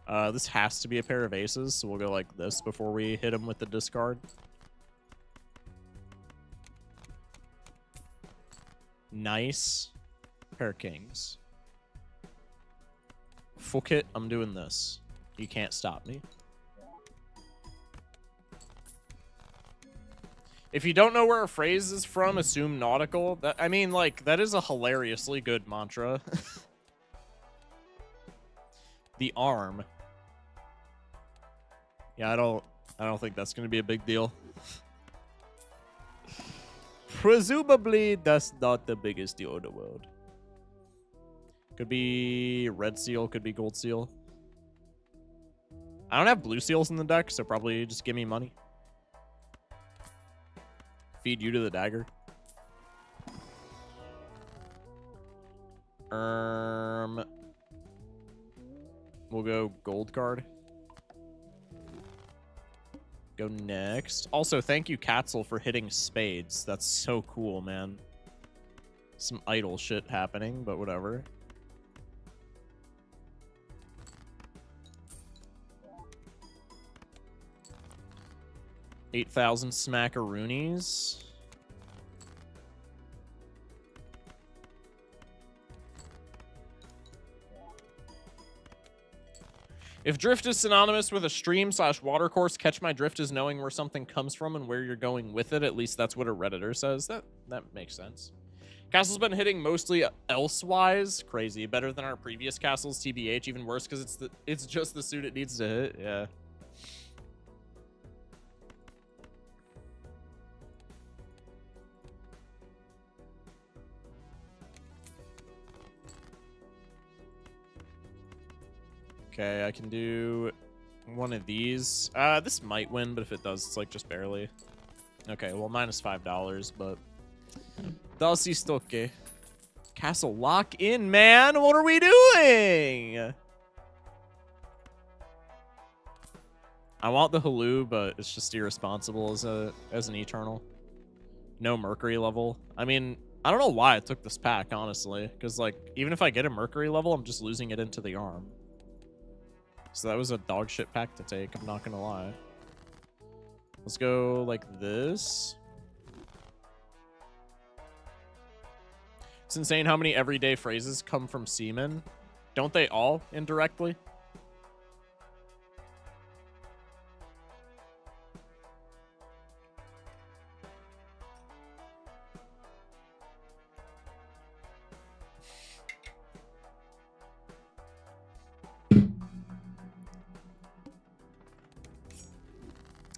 This has to be a pair of aces, so we'll go like this before we hit him with the discard. Nice. Pair of kings. Fuck it, I'm doing this. You can't stop me. If you don't know where a phrase is from, assume nautical. I mean, like, that is a hilariously good mantra. The arm. Yeah, I don't think that's going to be a big deal. Presumably, that's not the biggest deal in the world. Could be red seal, could be gold seal. I don't have blue seals in the deck, so probably just give me money. Feed you to the dagger. We'll go gold card. Go next. Also, thank you, Katzel, for hitting spades. That's so cool, man. Some idle shit happening, but whatever. $8,000 smackaroonies. If drift is synonymous with a stream/watercourse, catch my drift is knowing where something comes from and where you're going with it. At least that's what a Redditor says. That makes sense. Castle's been hitting mostly elsewise. Crazy. Better than our previous castles, TBH. Even worse because it's just the suit it needs to hit. Yeah. Okay, I can do one of these. This might win, but if it does, it's like just barely. Okay, well, minus $5, but das ist okay. Castle lock in, man. What are we doing? I want the Halu, but it's just irresponsible as an Eternal. No Mercury level. I mean, I don't know why I took this pack, honestly. Because, like, even if I get a Mercury level, I'm just losing it into the arm. So that was a dog shit pack to take, I'm not gonna lie. Let's go like this. It's insane how many everyday phrases come from semen. Don't they all, indirectly?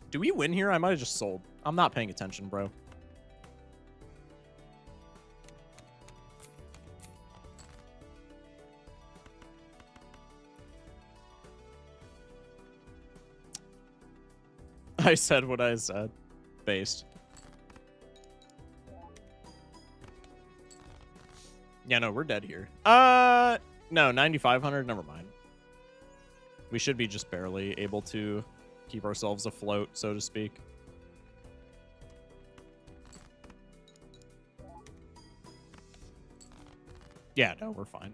Do we win here? I might have just sold. I'm not paying attention, bro. I said what I said. Based. Yeah, no, we're dead here. No, 9,500, never mind. We should be just barely able to keep ourselves afloat, so to speak. Yeah, no, we're fine.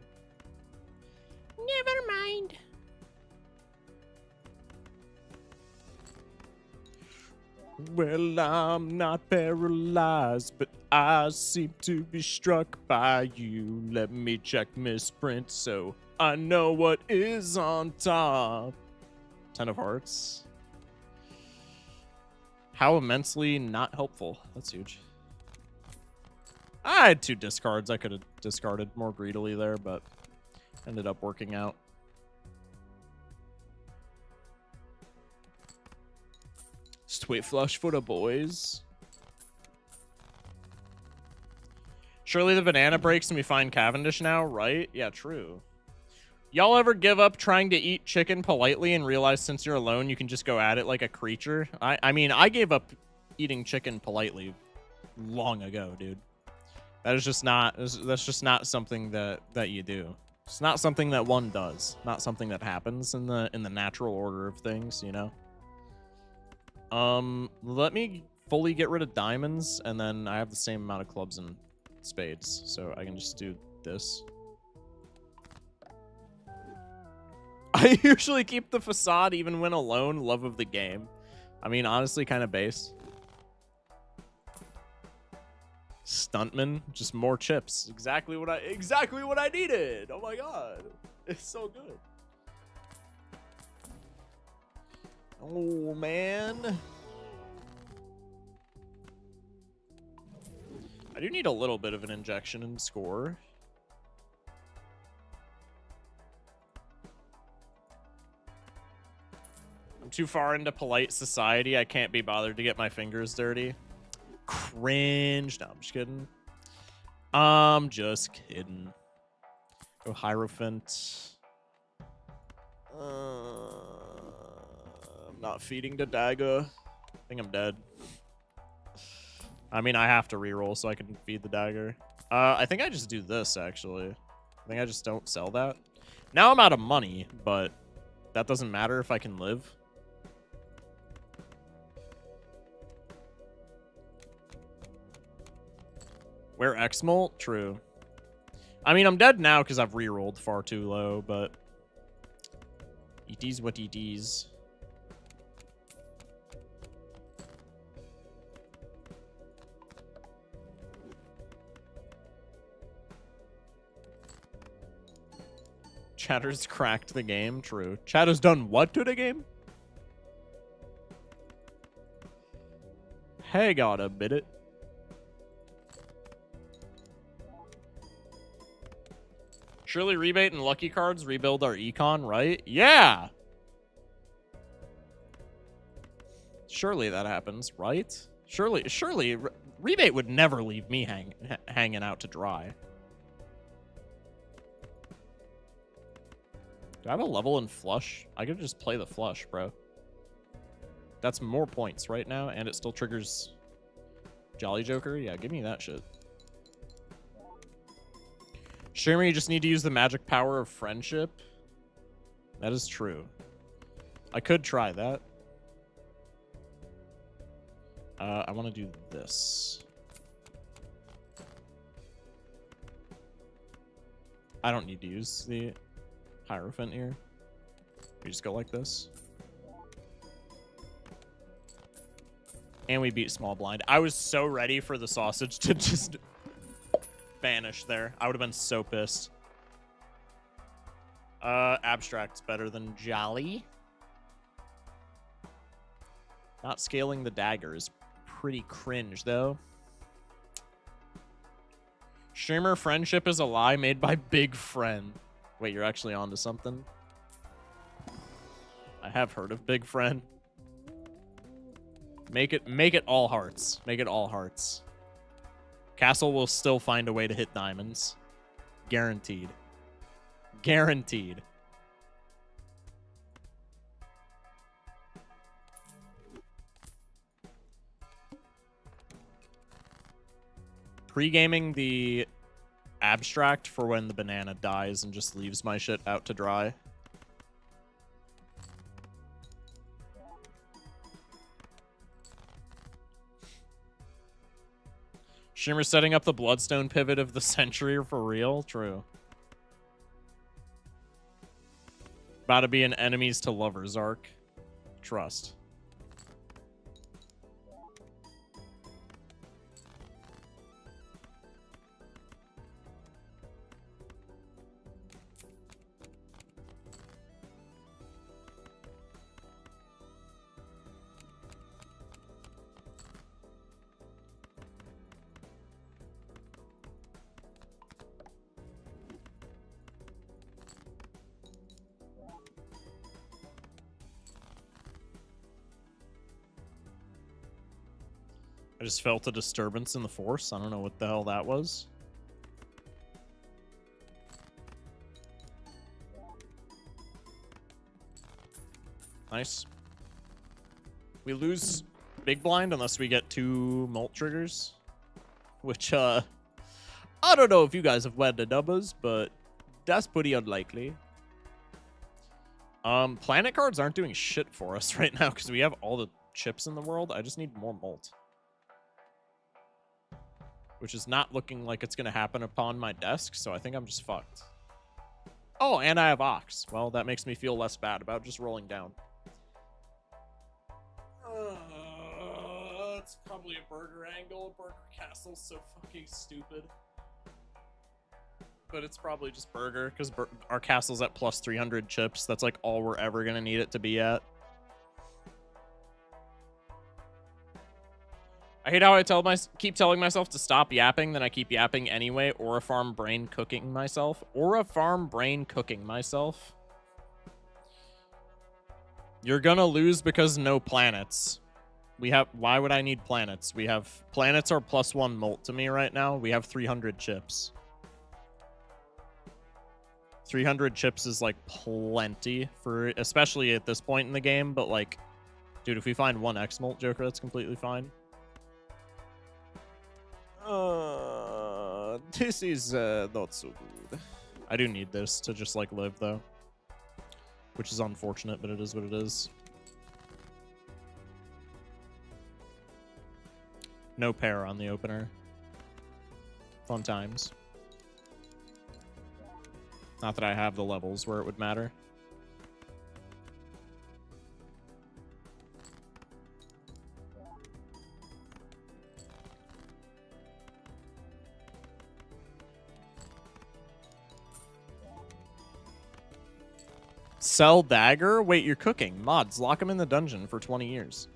Never mind. Well, I'm not paralyzed, but I seem to be struck by you. Let me check misprint so I know what is on top. 10 of hearts. How immensely not helpful. That's huge. I had 2 discards. I could have discarded more greedily there, but ended up working out. Sweet flush for the boys. Surely the banana breaks and we find Cavendish now, right? Yeah, true. Y'all ever give up trying to eat chicken politely and realize since you're alone you can just go at it like a creature? I mean, I gave up eating chicken politely long ago, dude. That's just not something that you do. It's not something that one does. Not something that happens in the natural order of things, you know? Let me fully get rid of diamonds, and then I have the same amount of clubs and spades, so I can just do this. I usually keep the facade even when alone. Love of the game. I mean, honestly, kind of base. Stuntman, just more chips. Exactly what I needed. Oh my god, it's so good. Oh man, I do need a little bit of an injection in score. I'm too far into polite society. I can't be bothered to get my fingers dirty. Cringe. No, I'm just kidding. I'm just kidding. Go Hierophant. I'm not feeding the dagger. I think I'm dead. I mean, I have to reroll so I can feed the dagger. I think I just do this, actually. I think I just don't sell that. Now I'm out of money, but that doesn't matter if I can live. Where X-Molt? True. I mean, I'm dead now because I've rerolled far too low, but it is what it is. Chatter's cracked the game. True. Chatter's done what to the game? Hey, gotta admit it. Surely rebate and lucky cards rebuild our econ, right? Yeah. Surely that happens, right? Surely rebate would never leave me hanging out to dry. Do I have a level in flush? I could just play the flush, bro. That's more points right now, and it still triggers Jolly Joker. Yeah, give me that shit. Streamer, you just need to use the magic power of friendship. That is true. I could try that. I want to do this. I don't need to use the Hierophant here. We just go like this. And we beat small blind. I was so ready for the sausage to just vanish there. I would have been so pissed. Abstract's better than Jolly. Not scaling the dagger is pretty cringe, though. Streamer friendship is a lie made by Big Friend. Wait, you're actually onto something? I have heard of Big Friend. Make it all hearts. Make it all hearts. Castle will still find a way to hit diamonds. Guaranteed. Guaranteed. Pre-gaming the abstract for when the banana dies and just leaves my shit out to dry. Shimmer setting up the Bloodstone pivot of the century for real? True. About to be an enemies to lovers arc. Trust. I just felt a disturbance in the force. I don't know what the hell that was. Nice. We lose big blind unless we get 2 molt triggers. Which, I don't know if you guys have read the numbers, but that's pretty unlikely. Planet cards aren't doing shit for us right now because we have all the chips in the world. I just need more molt. Which is not looking like it's going to happen upon my desk, so I think I'm just fucked. Oh, and I have Ox. Well, that makes me feel less bad about just rolling down. It's probably a burger angle. Burger Castle's so fucking stupid. But it's probably just burger, because our castle's at plus 300 chips. That's like all we're ever going to need it to be at. I hate how I keep telling myself to stop yapping, then I keep yapping anyway. Or a farm brain cooking myself. Or a farm brain cooking myself. You're gonna lose because no planets. Why would I need planets? Planets are plus 1 molt to me right now. We have 300 chips. 300 chips is like plenty for, especially at this point in the game. But like, dude, if we find 1 X molt Joker, that's completely fine. This is not so good. I do need this to just like live though, which is unfortunate, but it is what it is. No pair on the opener. Fun times. Not that I have the levels where it would matter. Sell dagger? Wait, you're cooking. Mods, lock him in the dungeon for 20 years.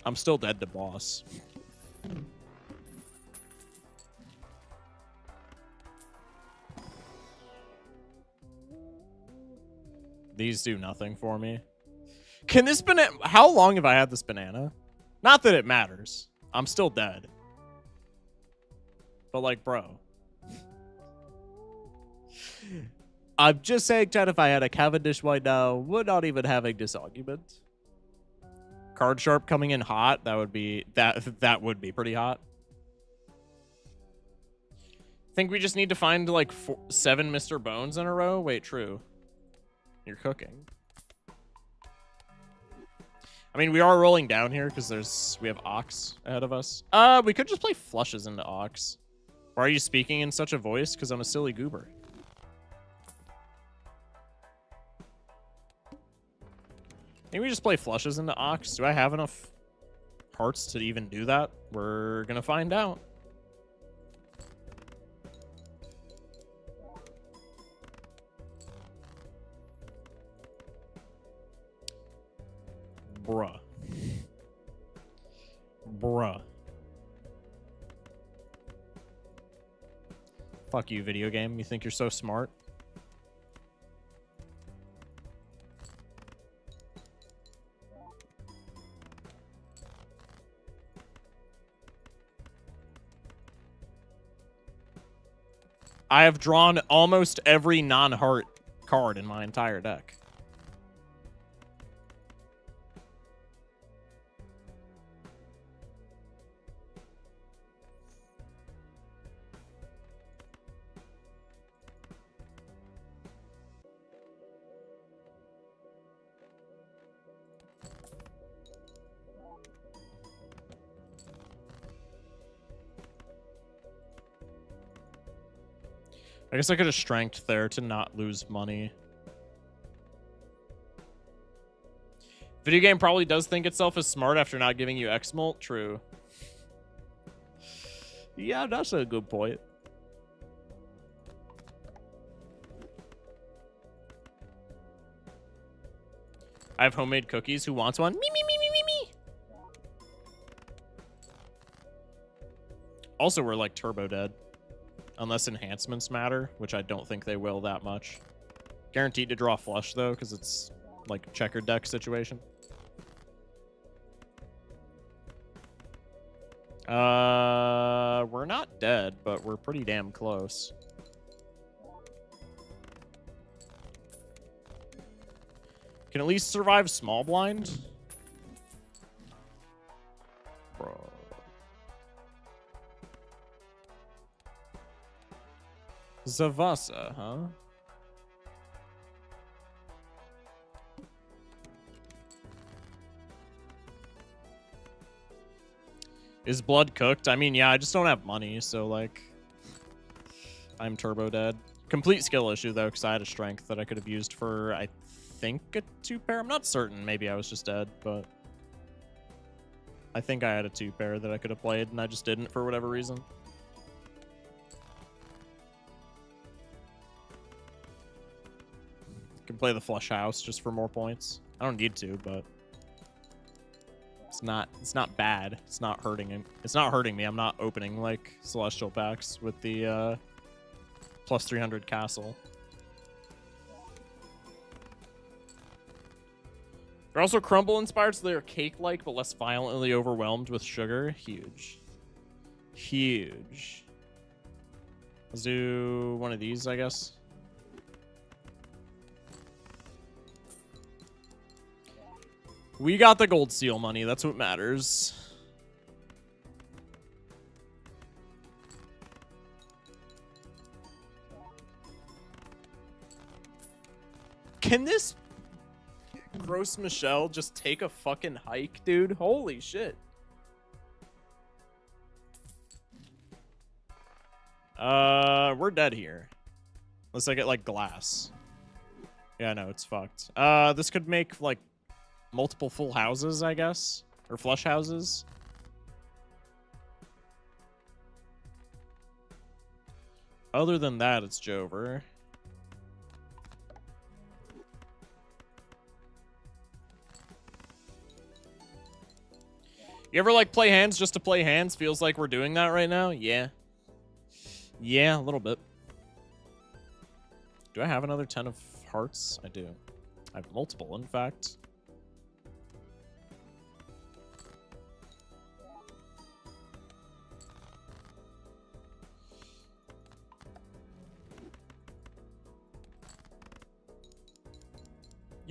I'm still dead to boss. These do nothing for me. Can this banana... How long have I had this banana? Not that it matters. I'm still dead. But like, bro. I'm just saying, Chad, if I had a Cavendish right now, we're not even having this argument. Card Sharp coming in hot. That would be pretty hot. I think we just need to find like 7 Mr. Bones in a row. Wait, true. You're cooking. I mean, we are rolling down here because we have Ox ahead of us. We could just play flushes into Ox. Why are you speaking in such a voice? Because I'm a silly goober. Maybe we just play flushes into Ox. Do I have enough hearts to even do that? We're gonna find out. Bruh. Bruh. Fuck you, video game. You think you're so smart? I have drawn almost every non-heart card in my entire deck. I guess I could have strength there to not lose money. Video game probably does think itself as smart after not giving you X-Molt. True. Yeah, that's a good point. I have homemade cookies. Who wants one? Me, me, me, me, me, me. Also, we're like turbo dead. Unless enhancements matter, which I don't think they will that much. Guaranteed to draw flush, though, because it's like checkered deck situation. We're not dead, but we're pretty damn close. Can at least survive small blind. Bro. Zavasa, huh? Is blood cooked? I mean, yeah, I just don't have money, so, like, I'm turbo dead. Complete skill issue, though, because I had a strength that I could have used for, I think, a 2-pair. I'm not certain. Maybe I was just dead, but I think I had a 2-pair that I could have played, and I just didn't for whatever reason. Can play the flush house just for more points. I don't need to, but it's not bad. It's not hurting him. It's not hurting me. I'm not opening like celestial packs with the plus 300 castle. They're also crumble inspired, so they're cake-like but less violently overwhelmed with sugar. Huge. Huge. Let's do one of these, I guess. We got the gold seal money. That's what matters. Can this gross Michelle just take a fucking hike, dude? Holy shit. We're dead here. Unless I get, like, glass. Yeah, no, it's fucked. This could make, like, multiple full houses, I guess, or flush houses. Other than that, it's Jover. You ever like play hands just to play hands? Feels like we're doing that right now. Yeah. Yeah, a little bit. Do I have another 10 of hearts? I do. I have multiple, in fact.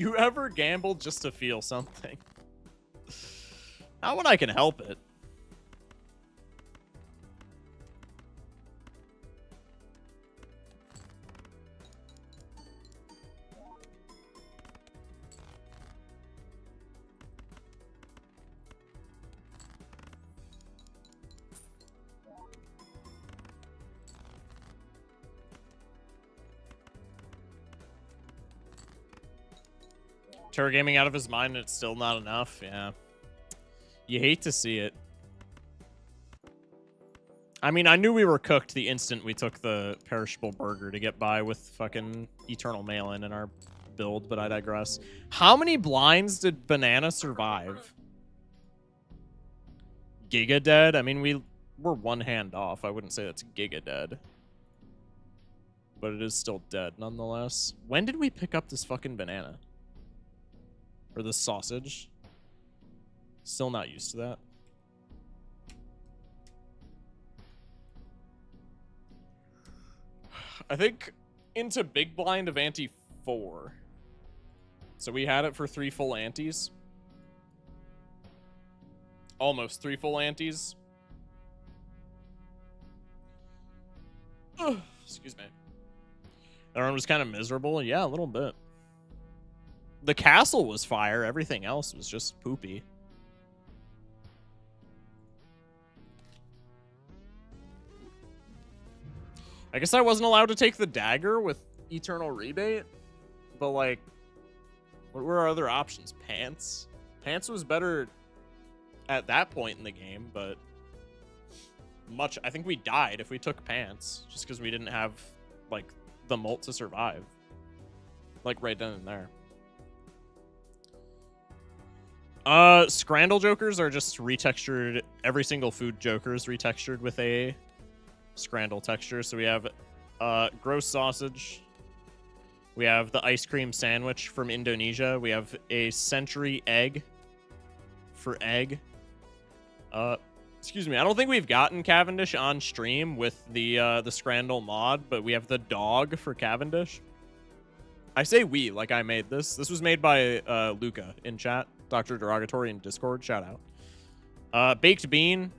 You ever gambled just to feel something? Not when I can help it. Terror gaming out of his mind and it's still not enough. Yeah. You hate to see it. I mean, I knew we were cooked the instant we took the perishable burger to get by with fucking Eternal Mail-In in our build, but I digress. How many blinds did Banana survive? Giga dead? I mean, we're one hand off. I wouldn't say that's giga dead. But it is still dead nonetheless. When did we pick up this fucking banana? Or this sausage? Still not used to that. I think into big blind of ante 4. So we had it for 3 full antes. Almost 3 full antes. Ugh, excuse me. That run was kind of miserable. Yeah, a little bit. The castle was fire. Everything else was just poopy. I guess I wasn't allowed to take the dagger with Eternal Rebate. But, like, what were our other options? Pants? Pants was better at that point in the game, but I think we died if we took Pants. Just because we didn't have, like, the molt to survive. Like, right then and there. Scrandle Jokers are just retextured. Every single food Joker is retextured with a Scrandle texture. So we have gross sausage. We have the ice cream sandwich from Indonesia. We have a century egg for egg. Excuse me. I don't think we've gotten Cavendish on stream with the Scrandle mod, but we have the dog for Cavendish. I say we, like I made this. This was made by Luca in chat. Dr. Derogatory in Discord. Shout out. Baked bean.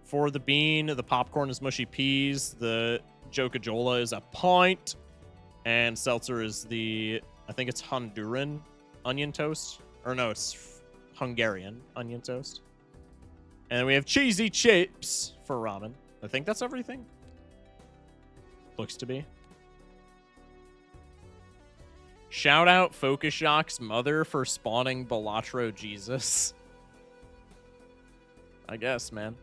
For the bean, the popcorn is mushy peas. The Jokajola is a pint. And seltzer is I think it's Honduran onion toast. Or no, it's Hungarian onion toast. And then we have cheesy chips for ramen. I think that's everything. Looks to be. Shout out Focus Shock's mother for spawning Balatro Jesus. I guess, man.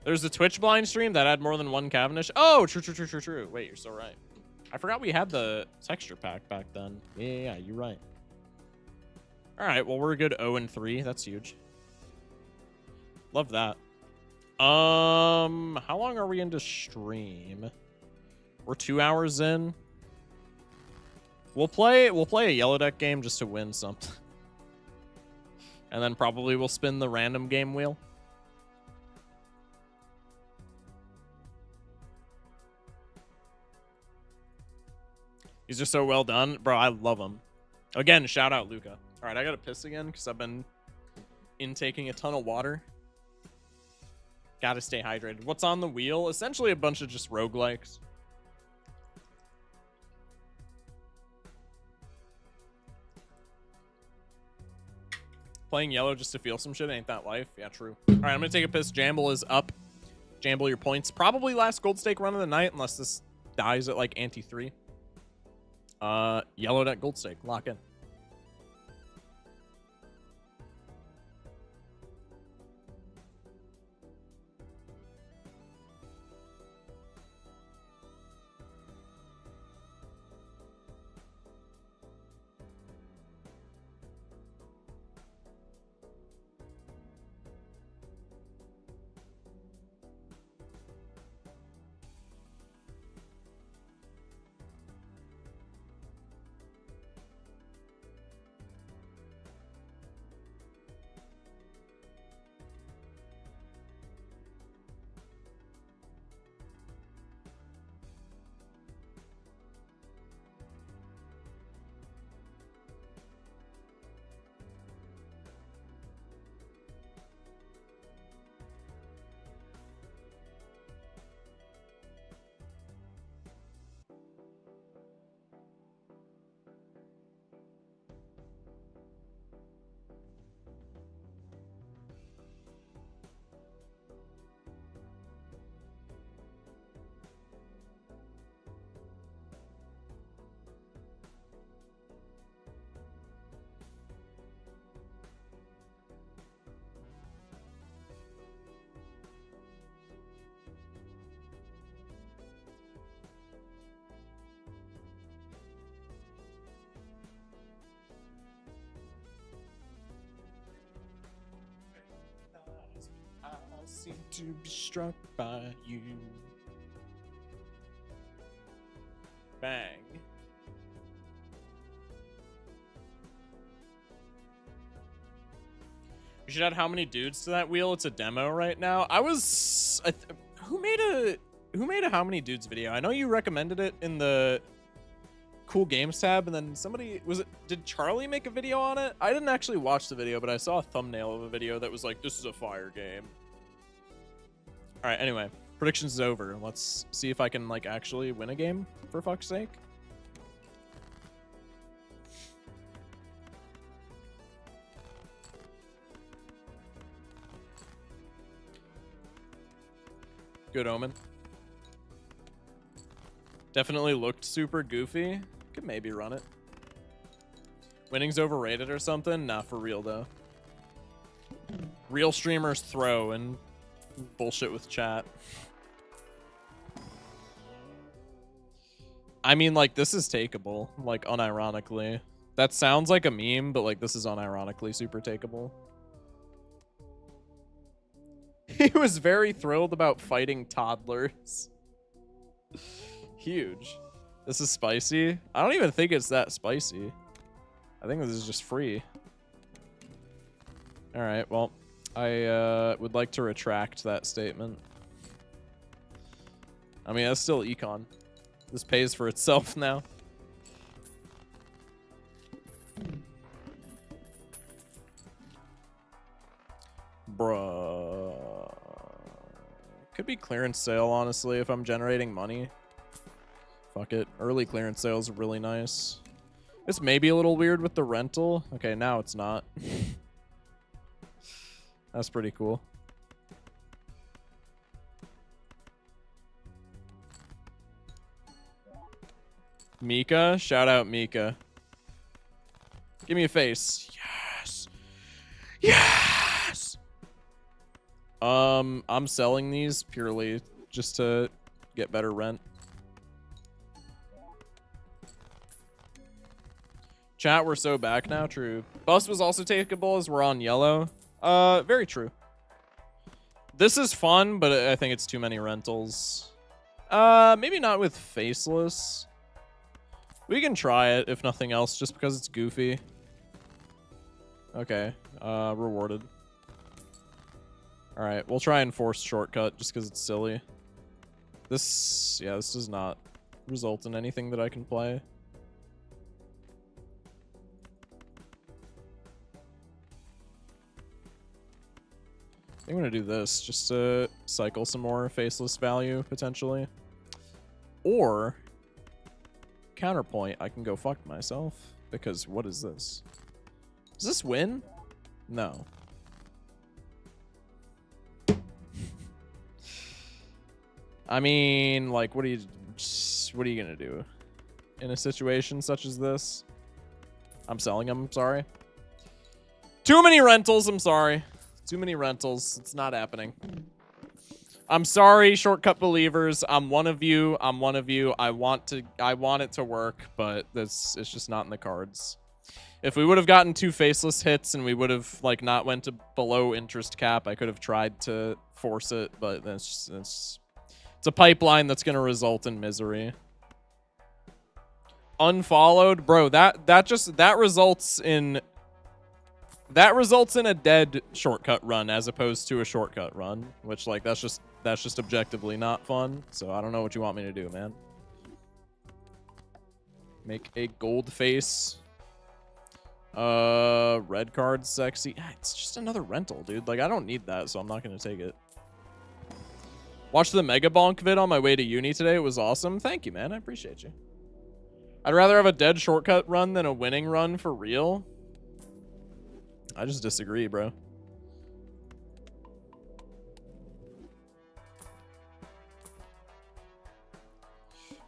There's a Twitch blind stream that had more than one Cavendish. Oh, true. Wait, you're so right. I forgot we had the texture pack back then. Yeah, you're right. All right, well, we're a good 0-3. That's huge. Love that. How long are we into stream? We're 2 hours in. We'll play a yellow deck game just to win something. And then probably we'll spin the random game wheel. These are so well done. Bro, I love them. Again, shout out Luca. All right, I got to piss again because I've been intaking a ton of water. Got to stay hydrated. What's on the wheel? Essentially a bunch of just roguelikes. Playing yellow just to feel some shit ain't that life. Yeah, true. All right, I'm going to take a piss. Jamble is up. Jamble your points. Probably last gold stake run of the night unless this dies at like ante 3. Yellow deck gold stake. Lock in. to be struck by you. Bang. We should add how many dudes to that wheel? It's a demo right now. Who made a how many dudes video? I know you recommended it in the cool games tab, and then did Charlie make a video on it? I didn't actually watch the video, but I saw a thumbnail of a video that was like, this is a fire game. All right, anyway, predictions is over. Let's see if I can like actually win a game, for fuck's sake. Good omen. Definitely looked super goofy. Could maybe run it. Winning's overrated or something? Nah, for real though. Real streamers throw and bullshit with chat. I mean, like, this is takeable, like, unironically. That sounds like a meme, but like, this is unironically super takeable. He was very thrilled about fighting toddlers. Huge. This is spicy. I don't even think it's that spicy. I think this is just free. All right, well, I would like to retract that statement. I mean, that's still econ. This pays for itself now. Bruh. Could be clearance sale, honestly, if I'm generating money. Fuck it. Early clearance sales are really nice. This may be a little weird with the rental. Okay, now it's not. That's pretty cool. Mika? Shout out Mika. Give me a face. Yes. Yes! I'm selling these purely just to get better rent. Chat, we're so back now. True. Bus was also takeable as we're on yellow. Very true. This is fun, but I think it's too many rentals. Maybe not with faceless. We can try it, if nothing else, just because it's goofy. Okay. Rewarded. Alright, we'll try and force shortcut, just because it's silly. This does not result in anything that I can play. I think I'm gonna do this just to cycle some more faceless value potentially. Or counterpoint, I can go fuck myself because what is this? Does this win? No. I mean, like, what are you gonna do in a situation such as this? I'm selling them. I'm sorry. Too many rentals. I'm sorry. Too many rentals. It's not happening. I'm sorry, shortcut believers. I'm one of you. I'm one of you. I want it to work, but it's just not in the cards. If we would have gotten 2 faceless hits and we would have like not went to below interest cap, I could have tried to force it, but it's a pipeline that's gonna result in misery. Unfollowed, bro. That results in a dead shortcut run as opposed to a shortcut run, which like that's just objectively not fun. So I don't know what you want me to do, man. Make a gold face. Red card sexy. It's just another rental, dude. Like I don't need that, so I'm not gonna take it. Watched the Mega Bonk vid on my way to uni today. It was awesome. Thank you, man. I appreciate you. I'd rather have a dead shortcut run than a winning run for real. I just disagree, bro.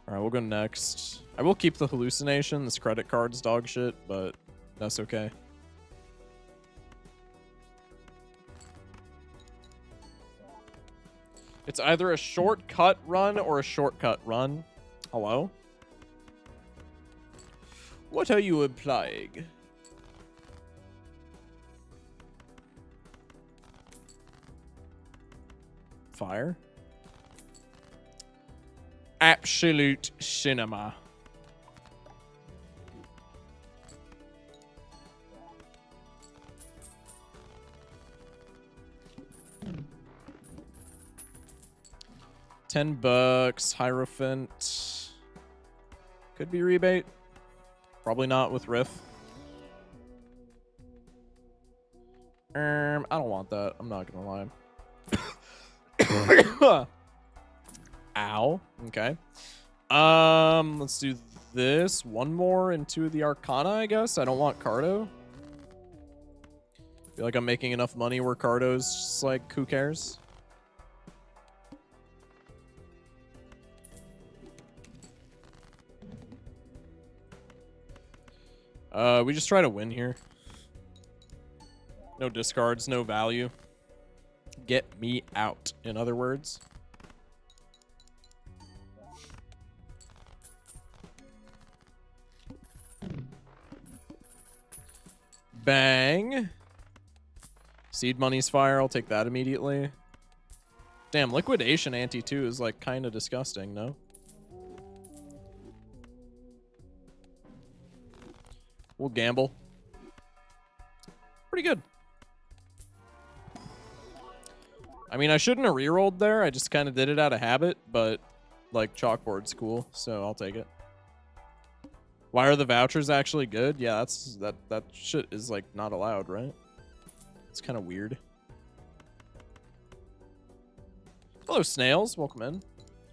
All right, we'll go next. I will keep the hallucination. This credit card's dog shit, but that's okay. It's either a shortcut run or a shortcut run. Hello? What are you implying? fire. Absolute cinema. $10. Hierophant. Could be rebate. Probably not with Riff. I don't want that. I'm not gonna lie. Ow. Okay. Let's do this. One more into the Arcana, I guess. I don't want Cardo. Feel like I'm making enough money where Cardo's just like, who cares? We just try to win here. No discards, no value. Get me out, in other words. Bang. Seed money's fire. I'll take that immediately. Damn, liquidation ante 2 is like kind of disgusting, no? We'll gamble. Pretty good. I mean, I shouldn't have rerolled there. I just kind of did it out of habit, but like chalkboard's cool, so I'll take it. Why are the vouchers actually good? Yeah, that shit is like not allowed, right? It's kind of weird. Hello, snails. Welcome in.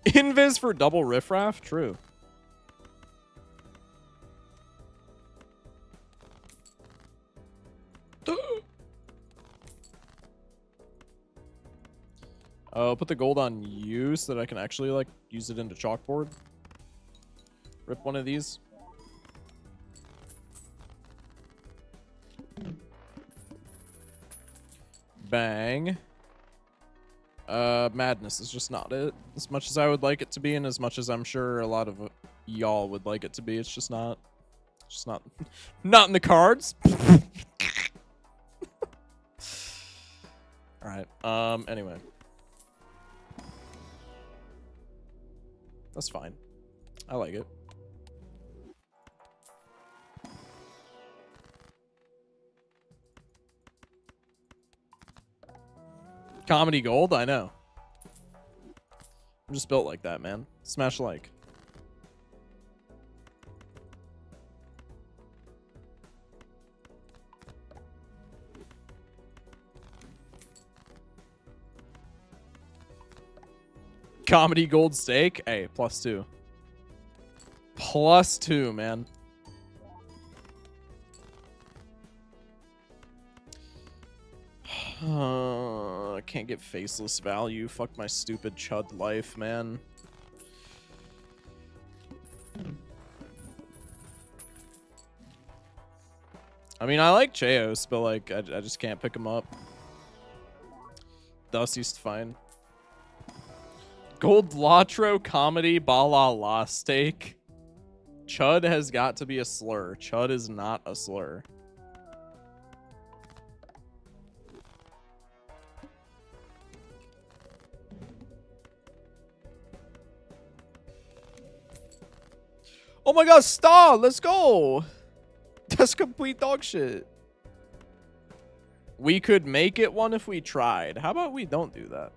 Invis for double riffraff? True. I'll put the gold on you so that I can actually like use it into chalkboard. Rip one of these. Bang. Madness is just not it. As much as I would like it to be, and as much as I'm sure a lot of y'all would like it to be, it's just not. It's just not. Not in the cards. All right. Anyway. That's fine. I like it. Comedy gold? I know. I'm just built like that, man. Smash like. Comedy gold stake? Hey, +2. +2, man. I can't get faceless value. Fuck my stupid chud life, man. I mean, I like Cheos, but like, I just can't pick him up. Dusty's fine. Gold Latro comedy Bala La steak. Chud has got to be a slur. Chud is not a slur. Oh my god, stop! Let's go! That's complete dog shit. We could make it one if we tried. How about we don't do that?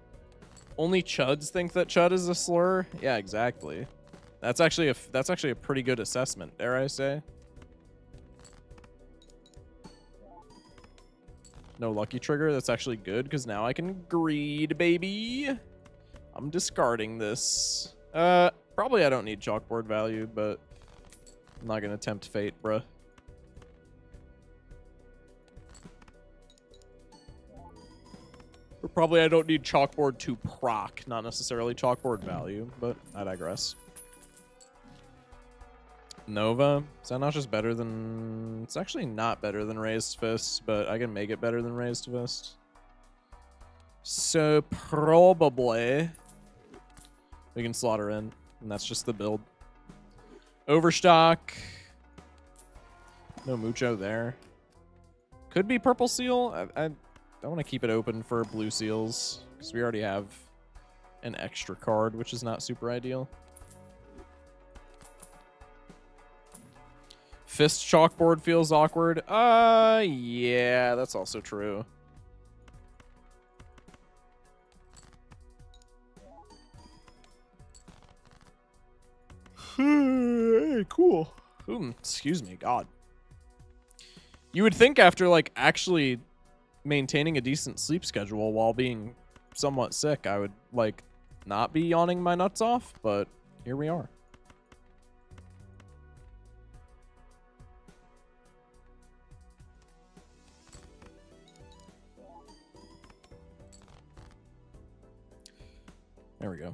Only chuds think that chud is a slur? Yeah, exactly. That's actually a pretty good assessment, dare I say. No lucky trigger. That's actually good because now I can greed, baby. I'm discarding this. Probably I don't need chalkboard value, but I'm not gonna tempt fate, bruh. Or probably I don't need chalkboard to proc, not necessarily chalkboard value, but I digress. Nova, is that not just better than... It's actually not better than Raised Fist, but I can make it better than Raised Fist. So probably we can slaughter in, and that's just the build. Overstock. No mucho there. Could be purple seal. I want to keep it open for blue seals because we already have an extra card, which is not super ideal. Fist chalkboard feels awkward. Yeah, that's also true. Cool. Excuse me, God. You would think after, like, actually maintaining a decent sleep schedule while being somewhat sick, I would, like, not be yawning my nuts off, but here we are. There we go.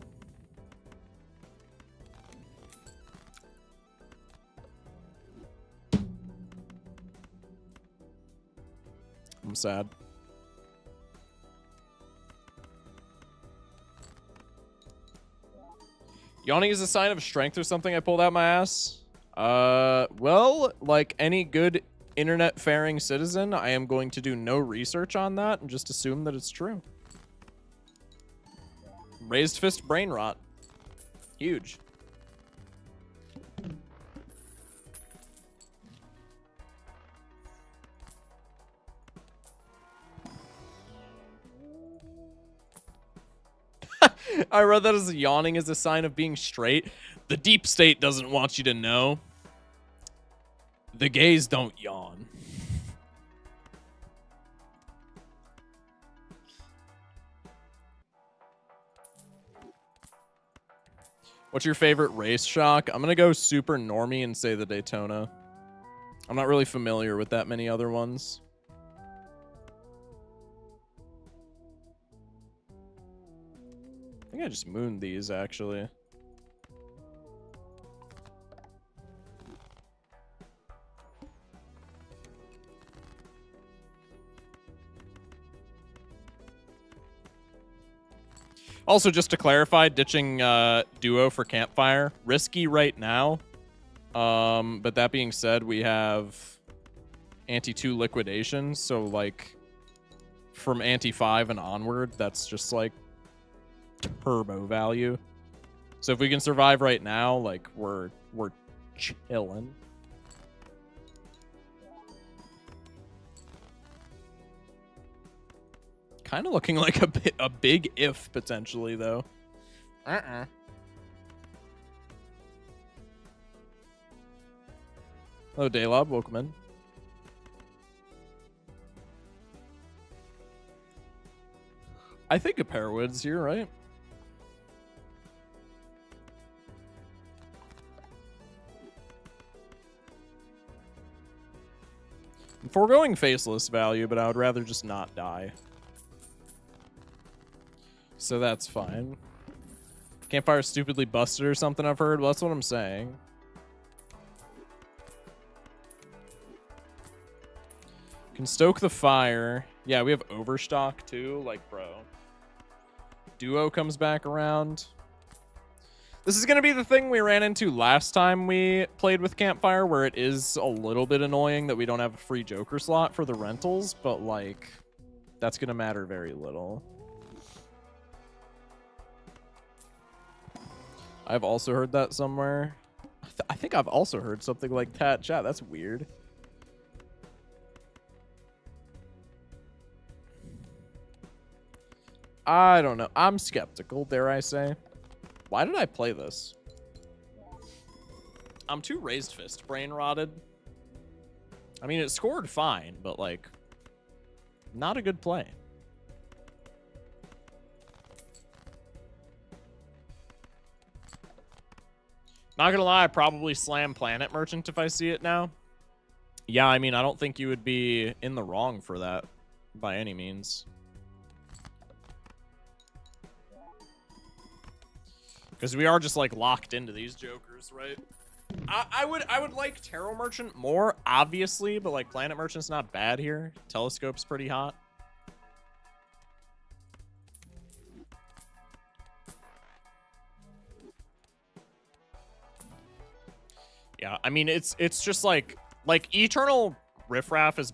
I'm sad. Yawning is a sign of strength or something I pulled out my ass? Well, like any good internet faring citizen, I am going to do no research on that and just assume that it's true. Raised fist brain rot. Huge. I read that as yawning is a sign of being straight. The deep state doesn't want you to know. The gays don't yawn. What's your favorite race, Shock? I'm going to go super normie and say the Daytona. I'm not really familiar with that many other ones. I think I just mooned these, actually. Also, just to clarify, ditching Duo for Campfire. Risky right now. But that being said, we have Anti-2 Liquidation. So, like, from Anti-5 and onward, that's just, like, turbo value. So if we can survive right now, like, we're chilling. Kind of looking like a big if potentially though. Hello, Daylob. Welcome in. I think a Pairwood's here, right? I'm foregoing faceless value, but I would rather just not die. So that's fine. Campfire stupidly busted or something, I've heard. Well, that's what I'm saying. Can stoke the fire. Yeah, we have Overstock too. Like, bro. Duo comes back around. This is going to be the thing we ran into last time we played with Campfire, where it is a little bit annoying that we don't have a free Joker slot for the rentals, but, like, that's going to matter very little. I've also heard that somewhere. I think I've also heard something like that. Chat, that's weird. I don't know. I'm skeptical, dare I say. Why did I play this? I'm too raised fist brain rotted. I mean, it scored fine, but, like, not a good play. Not gonna lie, I probably slam Planet Merchant if I see it now. Yeah, I mean, I don't think you would be in the wrong for that by any means. Because we are just, like, locked into these Jokers, right? I would like Tarot Merchant more, obviously, but, like, Planet Merchant's not bad here. Telescope's pretty hot. Yeah, I mean, it's just, like, Eternal Riffraff is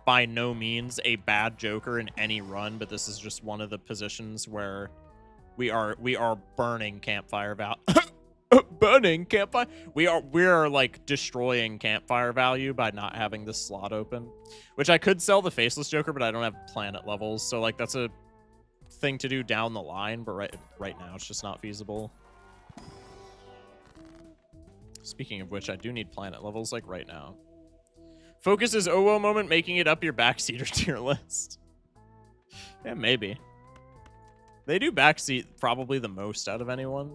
by no means a bad Joker in any run, but this is just one of the positions where We are burning campfire burning campfire. We are like destroying campfire value by not having this slot open. Which I could sell the faceless Joker, but I don't have planet levels, so like that's a thing to do down the line, but right now it's just not feasible. Speaking of which, I do need planet levels like right now. Focus is OWO moment making it up your backseater tier list. Yeah, maybe. They do backseat probably the most out of anyone.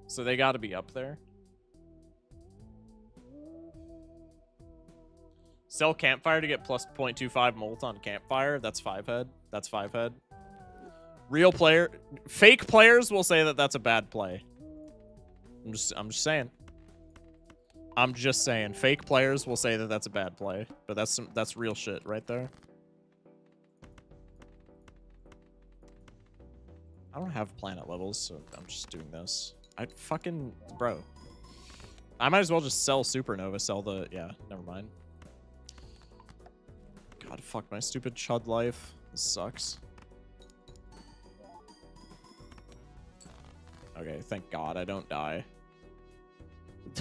So they got to be up there. Sell campfire to get plus 0.25 molt on campfire. That's 5 head. That's 5 head. Fake players will say that that's a bad play. I'm just saying. I'm just saying. Fake players will say that that's a bad play, but that's real shit right there. I don't have planet levels, so I'm just doing this. Bro. I might as well just sell Supernova, yeah, never mind. God, fuck my stupid chud life. This sucks. Okay, thank God I don't die.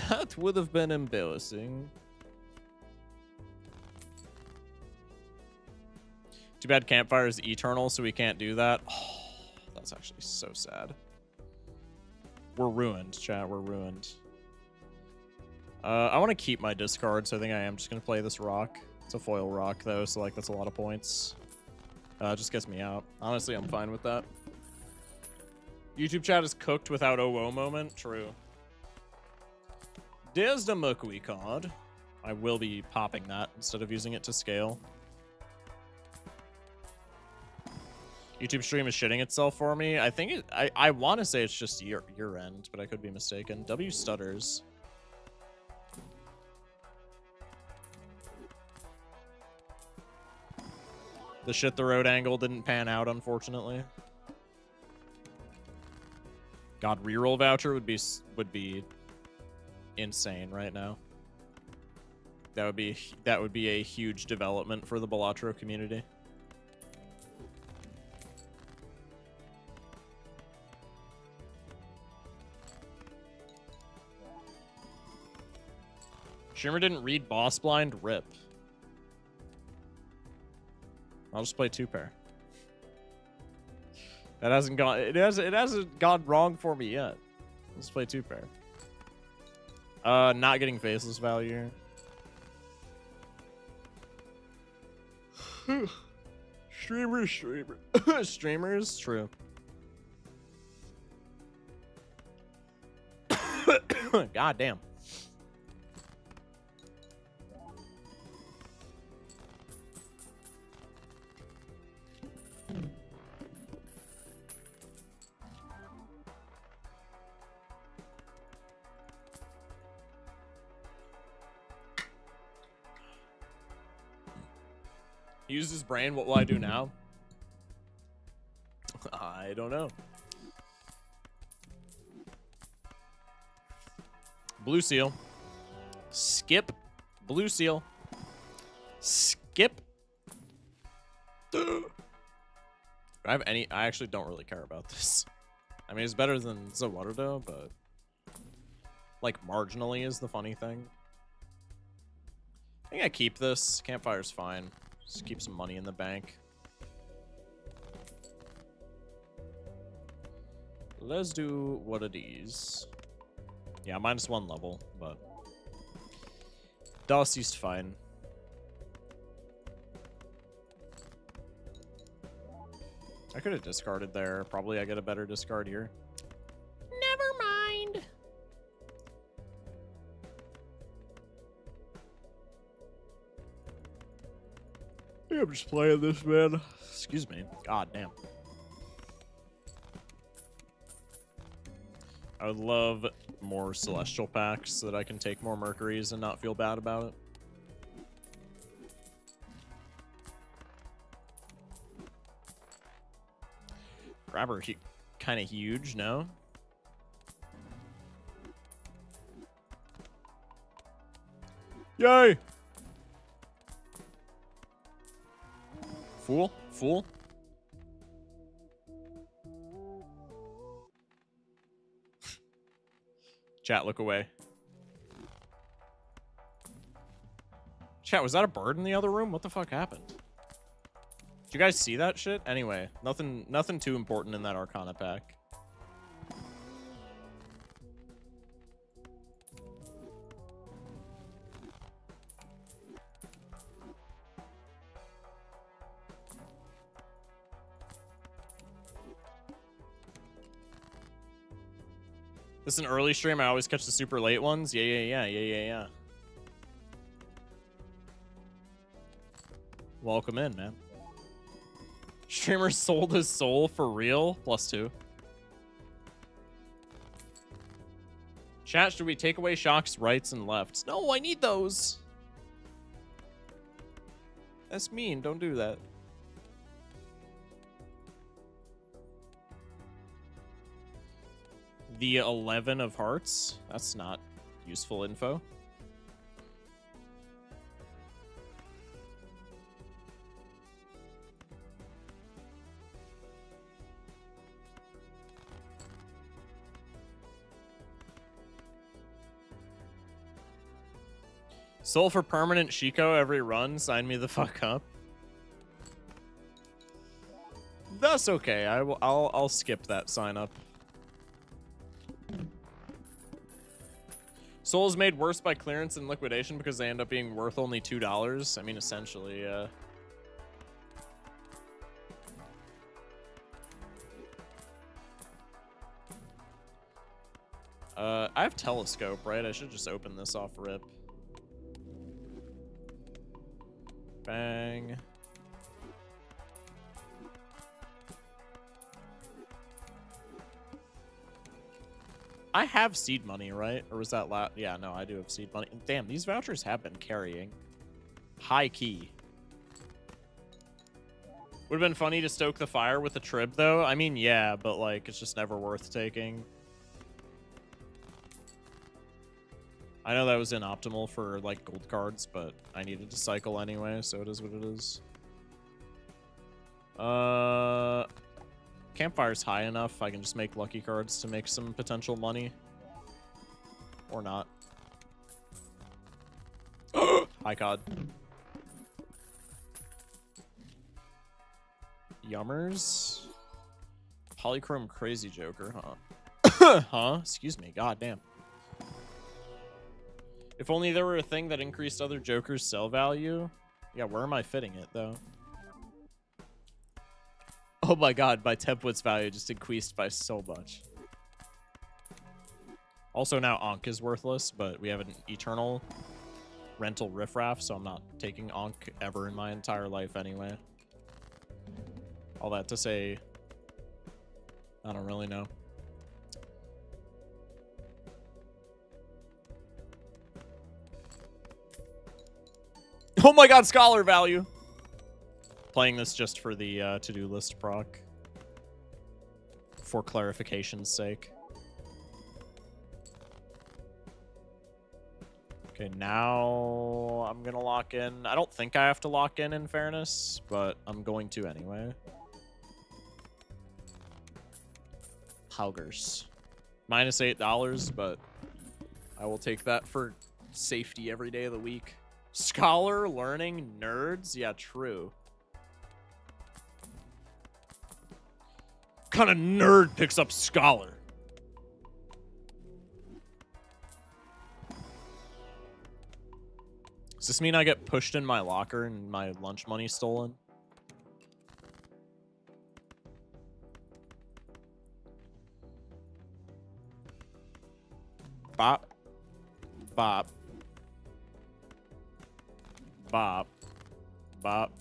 That would have been embarrassing. Too bad campfire is eternal, so we can't do that. Oh, that's actually so sad. We're ruined, chat. We're ruined. I want to keep my discard, so I think I am just going to play this rock. It's a foil rock, though, so like that's a lot of points. It just gets me out. Honestly, I'm fine with that. YouTube chat is cooked without OWO moment. True. There's the Mercury card. I will be popping that instead of using it to scale. YouTube stream is shitting itself for me. I think I want to say it's just year end, but I could be mistaken. W stutters. The shit the road angle didn't pan out, unfortunately. God, reroll voucher would be insane right now. That would be a huge development for the Balatro community. Shimmer didn't read Boss Blind. Rip. I'll just play 2-pair. That hasn't gone. It hasn't gone wrong for me yet. Let's play 2-pair. Not getting faceless value. Streamers. True. God damn. He used his brain. What will I do now? I don't know. Blue seal. Skip. Blue seal. Skip. Do I have any? I actually don't really care about this. I mean, it's better than Zawarudo, but like marginally is the funny thing. I think I keep this. Campfire's fine. Just keep some money in the bank. Let's do one of these. Yeah, -1 level, but Dusty's fine. I could have discarded there. Probably I get a better discard here. Never mind. I'm just playing this, man. Excuse me. God damn. I would love more Celestial packs so that I can take more Mercuries and not feel bad about it. Grabber, kind of huge, no? Yay! Fool? Fool? Chat, look away. Chat, was that a bird in the other room? What the fuck happened? Did you guys see that shit? Anyway, nothing too important in that Arcana pack. This is an early stream. I always catch the super late ones. Yeah. Welcome in, man. Streamer sold his soul for real? +2. Chat, should we take away Shock's rights and lefts? No, I need those. That's mean. Don't do that. The 11 of hearts? That's not useful info. Soul for permanent Shiko every run. Sign me the fuck up. That's okay. I'll skip that sign up. Soul is made worse by clearance and liquidation because they end up being worth only $2. I mean, essentially, yeah. I have telescope, right? I should just open this off rip. Bang. I have seed money, right? Or was that yeah, no, I do have seed money. Damn, these vouchers have been carrying. High key. Would have been funny to stoke the fire with the trib, though. I mean, yeah, but, like, it's just never worth taking. I know that was inoptimal for, like, gold cards, but I needed to cycle anyway, so it is what it is. Campfire's high enough. I can just make lucky cards to make some potential money. Or not. High cod. Yummers. Polychrome Crazy Joker, huh? Huh? Excuse me. God damn. If only there were a thing that increased other Jokers' sell value. Yeah, where am I fitting it, though? Oh my god, my template's value just increased by so much. Also, now Ankh is worthless, but we have an eternal rental riffraff, so I'm not taking Ankh ever in my entire life anyway. All that to say, I don't really know. Oh my god, scholar value! Playing this just for the to-do list proc. For clarification's sake. Okay, now I'm gonna lock in. I don't think I have to lock in fairness, but I'm going to anyway. Haugers. -$8, but I will take that for safety every day of the week. Scholar, learning, nerds? Yeah, true. What kind of nerd picks up scholar? Does this mean I get pushed in my locker and my lunch money stolen? Bop. Bop. Bop. Bop.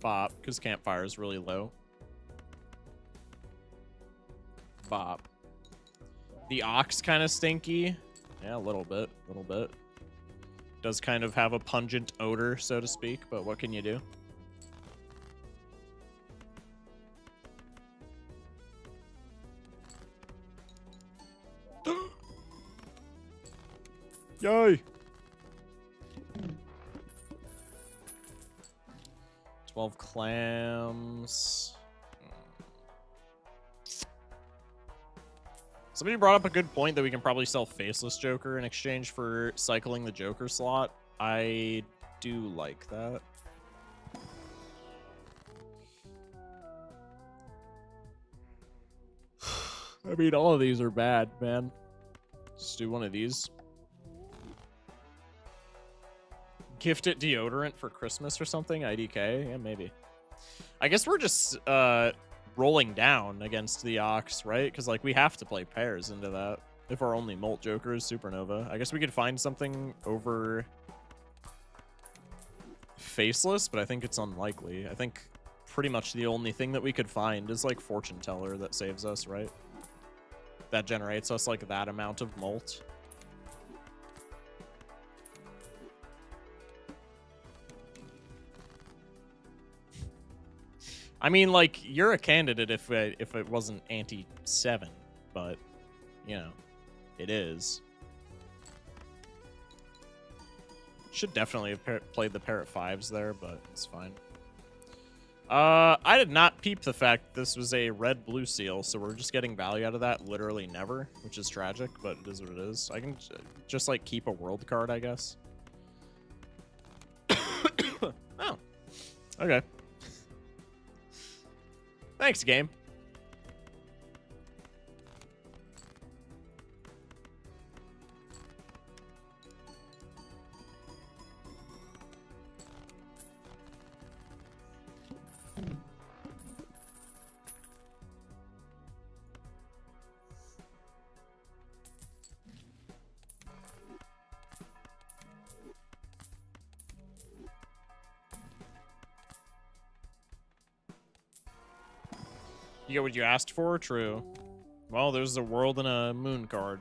Bop. Because campfire is really low. Bop. The ox kind of stinky. Yeah, a little bit. A little bit. Does kind of have a pungent odor, so to speak, but what can you do? Yay! 12 clams. Somebody brought up a good point that we can probably sell Faceless Joker in exchange for cycling the Joker slot. I do like that. I mean, all of these are bad, man. Just do one of these. Gift it deodorant for Christmas or something? IDK? Yeah, maybe. I guess we're just rolling down against the Ox, right? Because like we have to play pairs into that. If our only Molt Joker is Supernova. I guess we could find something over Faceless, but I think it's unlikely. I think pretty much the only thing that we could find is like Fortune Teller that saves us, right? That generates us like that amount of Molt. I mean, like, you're a candidate if it wasn't anti-7, but, you know, it is. Should definitely have played the pair of 5s there, but it's fine. I did not peep the fact this was a red-blue seal, so we're just getting value out of that literally never, which is tragic, but it is what it is. I can just, like, keep a world card, I guess. Oh. Okay. Thanks, game. You get what you asked for? True. Well, there's a world and a moon card.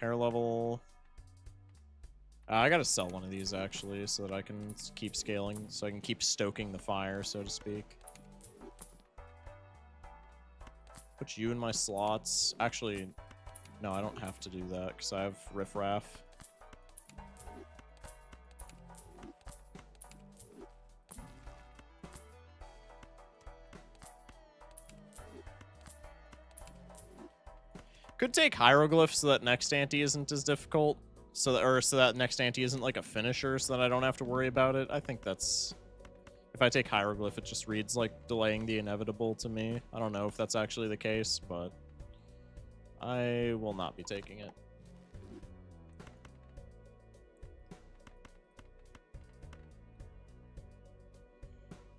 Pair level. I gotta sell one of these, actually, so that I can keep scaling, so I can keep stoking the fire, so to speak. Put you in my slots. Actually, no, I don't have to do that, because I have Riff Raff. Could take Hieroglyph so that next ante isn't as difficult. So that next ante isn't like a finisher so that I don't have to worry about it. I think that's... If I take Hieroglyph, it just reads like delaying the inevitable to me. I don't know if that's actually the case, but I will not be taking it.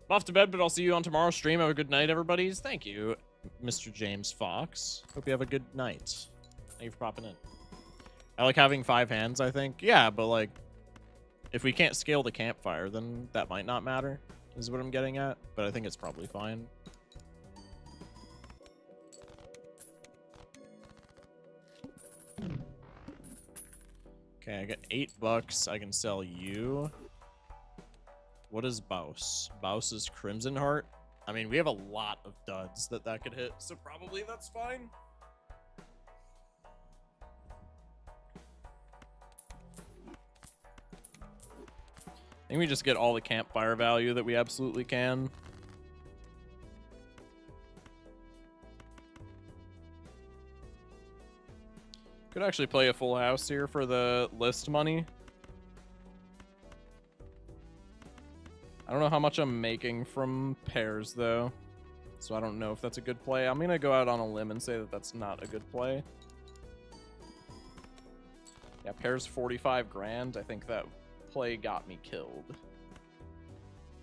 I'm off to bed, but I'll see you on tomorrow's stream. Have a good night, everybody. Thank you, Mr. James Fox. Hope you have a good night. Thank you for popping in. I like having 5 hands, I think. Yeah, but like, if we can't scale the campfire, then that might not matter, is what I'm getting at. But I think it's probably fine. Okay, I got $8. I can sell you. What is Baus? Baus is Crimson Heart. I mean, we have a lot of duds that could hit, so probably that's fine. I think we just get all the campfire value that we absolutely can. Could actually play a full house here for the list money. I don't know how much I'm making from pairs, though. So I don't know if that's a good play. I'm going to go out on a limb and say that that's not a good play. Yeah, pairs 45 grand. I think that play got me killed.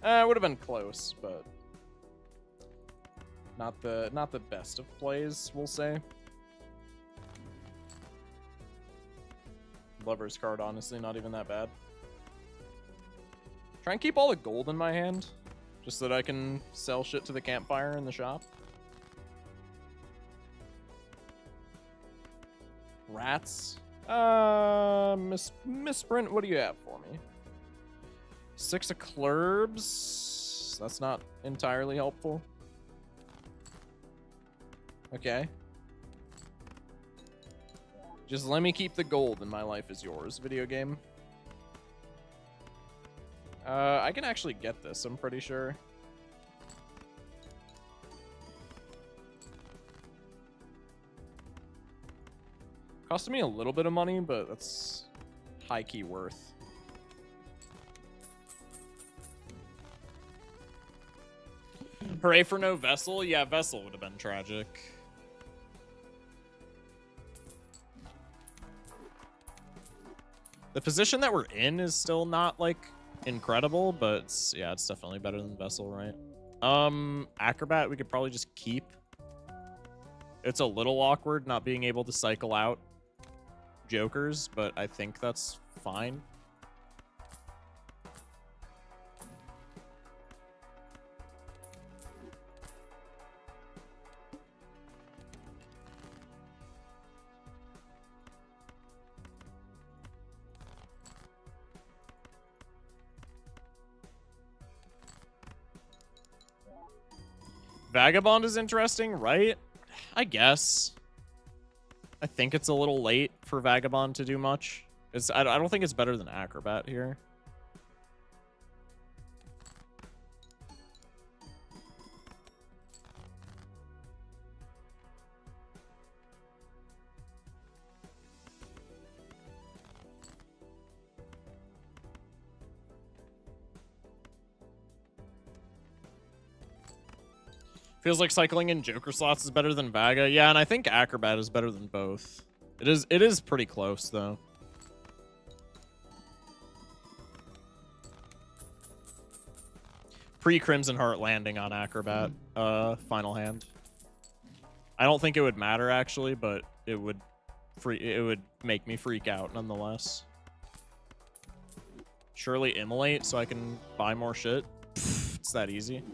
It would have been close, but not the best of plays, we'll say. Lover's card, honestly, not even that bad. Try and keep all the gold in my hand, just so that I can sell shit to the campfire in the shop. Rats. Misprint, what do you have for me? 6 of clurbs. That's not entirely helpful. Okay. Just let me keep the gold and my life is yours, video game. I can actually get this, I'm pretty sure. Costing me a little bit of money, but that's high-key worth. Hooray for no Vessel? Yeah, Vessel would have been tragic. The position that we're in is still not, like, incredible, but it's, yeah, it's definitely better than Vessel, right? Acrobat, we could probably just keep. It's a little awkward not being able to cycle out jokers, but I think that's fine. Vagabond is interesting, right? I guess. I think it's a little late for Vagabond to do much. I don't think it's better than Acrobat here. Feels like cycling in Joker slots is better than Vaga. Yeah, and I think Acrobat is better than both. It is pretty close, though. Pre-Crimson Heart landing on Acrobat. Final hand. I don't think it would matter, actually, but it would make me freak out, nonetheless. Surely Immolate so I can buy more shit. Pfft, it's that easy.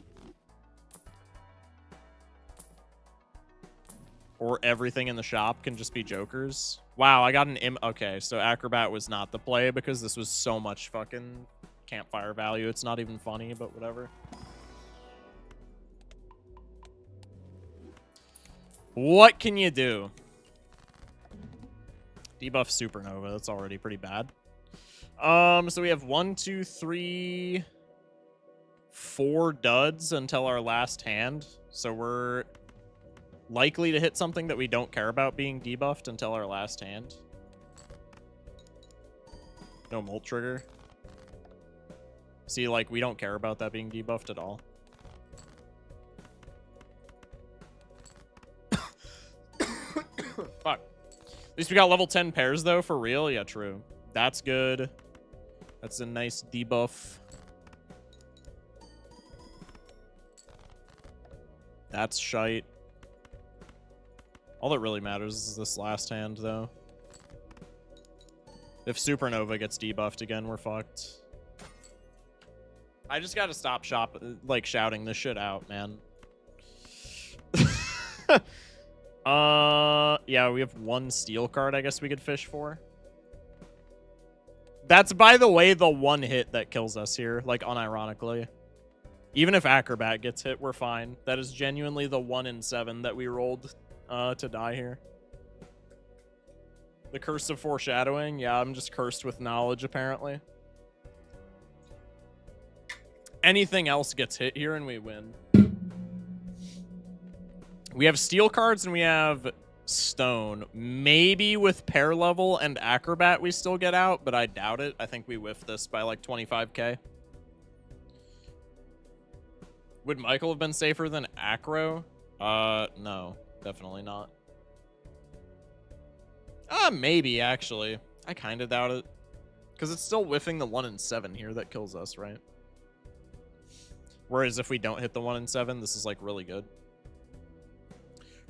Or everything in the shop can just be jokers. Wow, I got an okay, so Acrobat was not the play because this was so much fucking campfire value. It's not even funny, but whatever. What can you do? Debuff Supernova. That's already pretty bad. So we have 1, 2, 3, 4 duds until our last hand. So we're likely to hit something that we don't care about being debuffed until our last hand. No Molt Trigger. See, like, we don't care about that being debuffed at all. Fuck. At least we got level 10 pairs, though, for real. Yeah, true. That's good. That's a nice debuff. That's shite. All that really matters is this last hand, though. If Supernova gets debuffed again, we're fucked. I just gotta stop shouting this shit out, man. Yeah, we have 1 steel card I guess we could fish for. That's, by the way, the 1 hit that kills us here, like, unironically. Even if Acrobat gets hit, we're fine. That is genuinely the 1 in 7 that we rolled to die here. The Curse of Foreshadowing. Yeah, I'm just cursed with knowledge, apparently. Anything else gets hit here and we win. We have steel cards and we have stone. Maybe with pair level and Acrobat we still get out, but I doubt it. I think we whiff this by like 25k. Would Michael have been safer than Acro? No. Definitely not. Maybe, actually. I kind of doubt it. Because it's still whiffing the 1 in 7 here that kills us, right? Whereas if we don't hit the 1 in 7, this is, like, really good.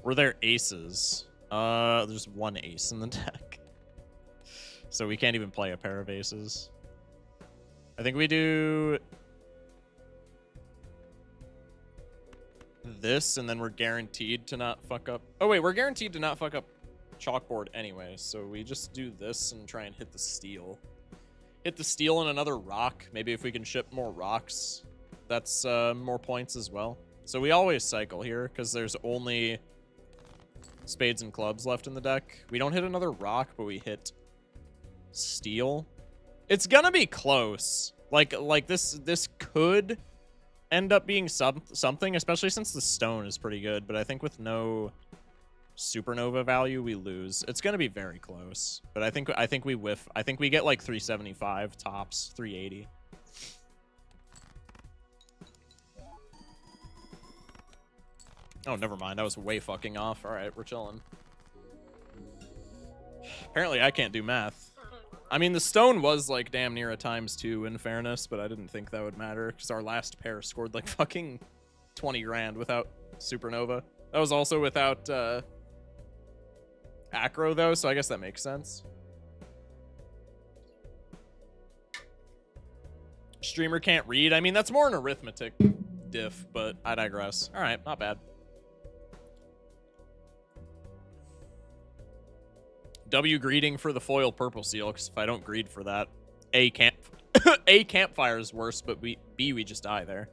Were there aces? There's 1 ace in the deck. So we can't even play a pair of aces. I think we do this, and then we're guaranteed to not fuck up. Oh, wait, we're guaranteed to not fuck up chalkboard anyway, so we just do this and try and hit the steel. Hit the steel and another rock. Maybe if we can ship more rocks, that's more points as well. So we always cycle here, because there's only spades and clubs left in the deck. We don't hit another rock, but we hit steel. It's gonna be close. Like this could end up being something, especially since the stone is pretty good, but I think with no supernova value, we lose. It's gonna be very close, but I think we whiff. I think we get like 375 tops, 380. Oh, never mind. I was way fucking off. All right, we're chilling. Apparently, I can't do math. I mean, the stone was like damn near a ×2 in fairness, but I didn't think that would matter because our last pair scored like fucking 20 grand without supernova. That was also without acro though, so I guess that makes sense. Streamer can't read. I mean, that's more an arithmetic diff, but I digress. All right, not bad. W greeting for the foil purple seal, because if I don't greed for that, A campfire is worse, but B we just die there.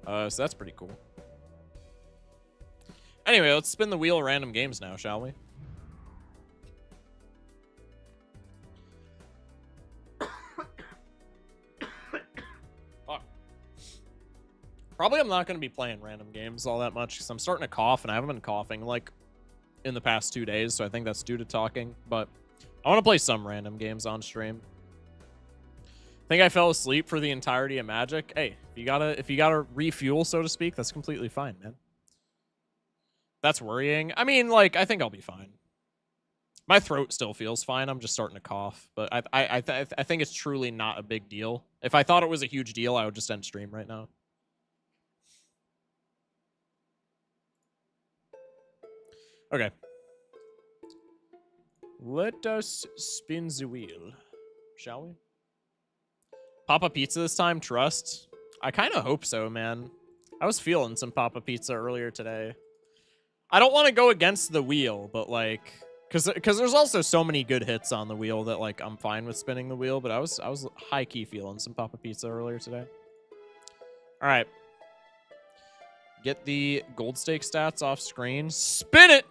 So that's pretty cool. Anyway, let's spin the wheel of random games now, shall we? Fuck. Probably I'm not going to be playing random games all that much because I'm starting to cough and I haven't been coughing like in the past 2 days, so I think that's due to talking. But I want to play some random games on stream. I think I fell asleep for the entirety of Magic. Hey, if you gotta refuel, so to speak, that's completely fine, man. That's worrying. I mean, like, I think I'll be fine. My throat still feels fine. I'm just starting to cough, but I think it's truly not a big deal. If I thought it was a huge deal, I would just end stream right now. Okay. Let us spin the wheel, shall we? Papa Pizza this time, trust? I kind of hope so, man. I was feeling some Papa Pizza earlier today. I don't want to go against the wheel, but like, because there's also so many good hits on the wheel that like I'm fine with spinning the wheel. But I was high key feeling some Papa Pizza earlier today. All right, get the gold stake stats off screen. Spin it.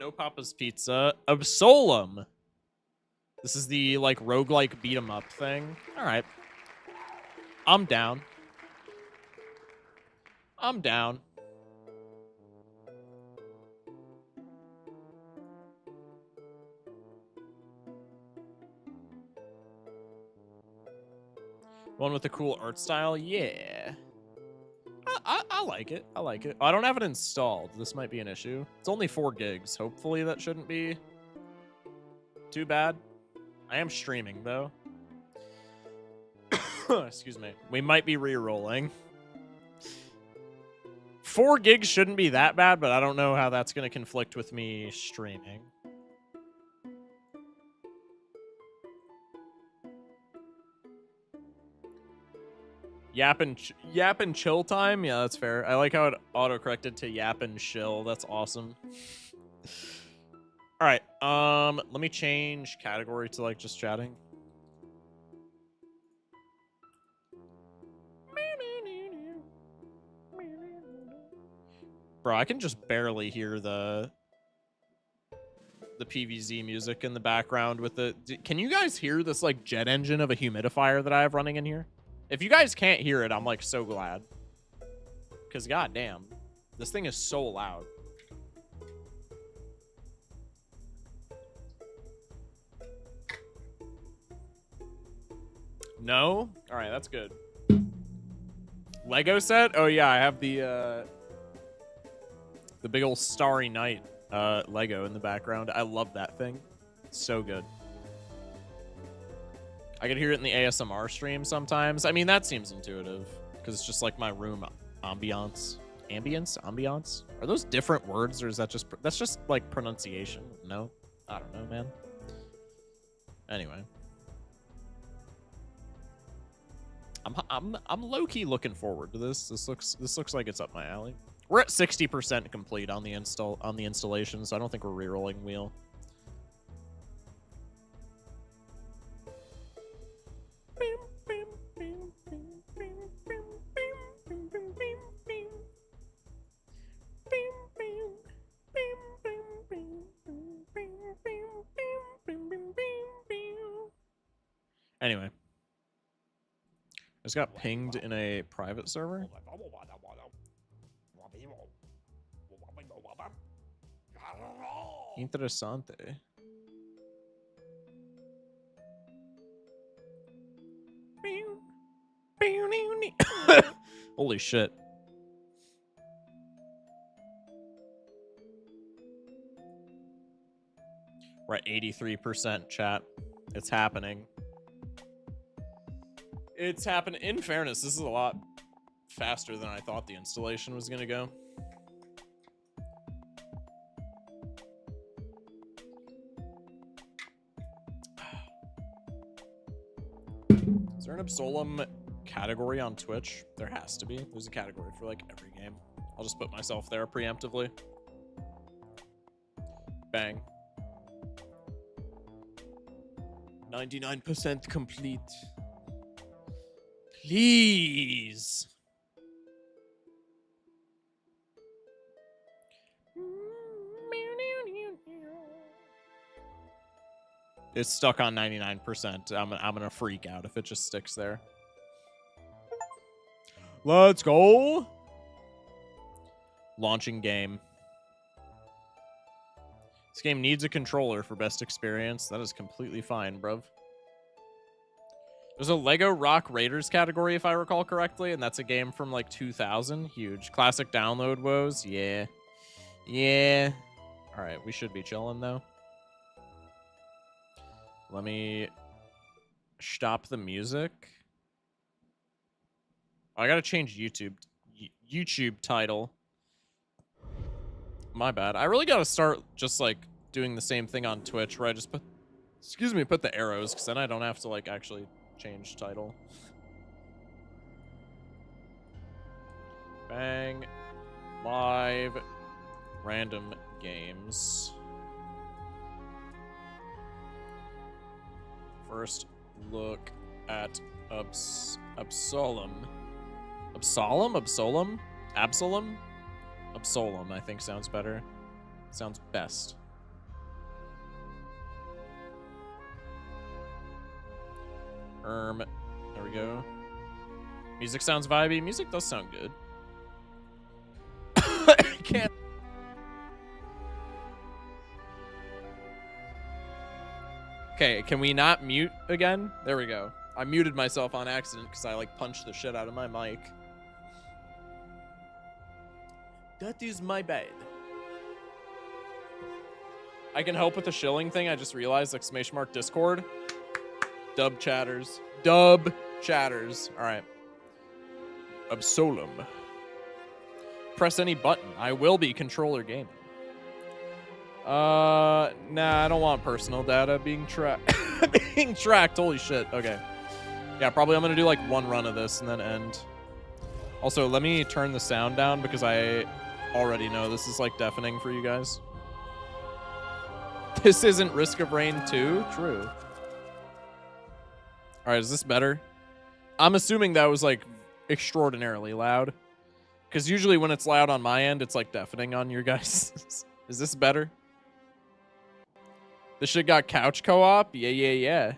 No Papa's Pizza. Absolum. This is the like roguelike beat 'em up thing. All right, I'm down. I'm down. One with the cool art style? Yeah. I like it. I like it. I don't have it installed. This might be an issue. It's only 4 gigs. Hopefully that shouldn't be too bad. I am streaming, though. Excuse me. We might be re-rolling. 4 gigs shouldn't be that bad, but I don't know how that's going to conflict with me streaming. Yap and chill time? Yeah, that's fair. I like how it auto-corrected to yap and chill. That's awesome. All right. Let me change category to like just chatting. Bro, I can just barely hear the PVZ music in the background with the... Can you guys hear this like jet engine of a humidifier that I have running in here? If you guys can't hear it, I'm like so glad. Because goddamn, this thing is so loud. No? All right, that's good. Lego set? Oh yeah, I have the big old Starry Night Lego in the background. I love that thing. It's so good. I can hear it in the ASMR stream sometimes. I mean, that seems intuitive because it's just like my room ambiance. Ambiance? Are those different words or is that just that's just like pronunciation? No, I don't know, man. Anyway, I'm low key looking forward to this. This looks like it's up my alley. We're at 60% complete on the installation, so I don't think we're rerolling wheel. Anyway, just got pinged in a private server. Interessante. Holy shit. We're at 83% chat. It's happening. It's happening. In fairness, this is a lot faster than I thought the installation was going to go. Is there an Absolum category on Twitch? There has to be. There's a category for like every game. I'll just put myself there preemptively. Bang. 99% complete. Please. It's stuck on 99%. I'm gonna freak out if it just sticks there. Let's go. Launching game. This game needs a controller for best experience. That is completely fine, bruv. There's a Lego Rock Raiders category, if I recall correctly, and that's a game from like 2000. Huge. Classic download woes. Yeah. Yeah. All right, we should be chilling, though. Let me stop the music. Oh, I gotta change YouTube title. My bad. I really gotta start just like doing the same thing on Twitch where I just put the arrows, because then I don't have to like actually change title. Bang. Live. Random games. First look at Absolum. Absolum? Absolum, I think sounds better. Sounds best. There we go. Music sounds vibey. Music does sound good. I can't. Okay, can we not mute again? There we go. I muted myself on accident because I like punched the shit out of my mic. That is my bad. I can help with the shilling thing. I just realized, exclamation mark Discord. Dub chatters. Dub chatters. All right. Absolum. Press any button. I will be controller gaming. Nah, I don't want personal data being tracked. Being tracked. Holy shit. Okay. Yeah, probably I'm gonna do like one run of this and then end. Also, let me turn the sound down because I already know this is like deafening for you guys. This isn't Risk of Rain 2. True. All right, is this better? I'm assuming that was like extraordinarily loud, because usually when it's loud on my end, it's like deafening on your guys. Is this better? This shit got couch co-op? Yeah.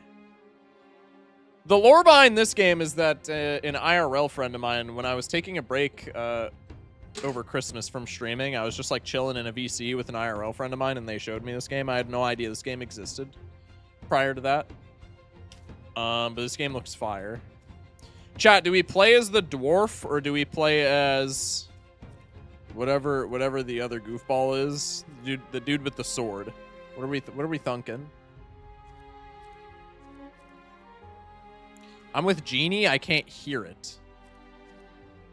The lore behind this game is that an IRL friend of mine, when I was taking a break over Christmas from streaming, I was just like chilling in a VC with an IRL friend of mine, and they showed me this game. I had no idea this game existed prior to that. But this game looks fire. Chat, do we play as the dwarf or do we play as whatever the other goofball is? The dude with the sword. What are we thinking? I'm with Genie. I can't hear it.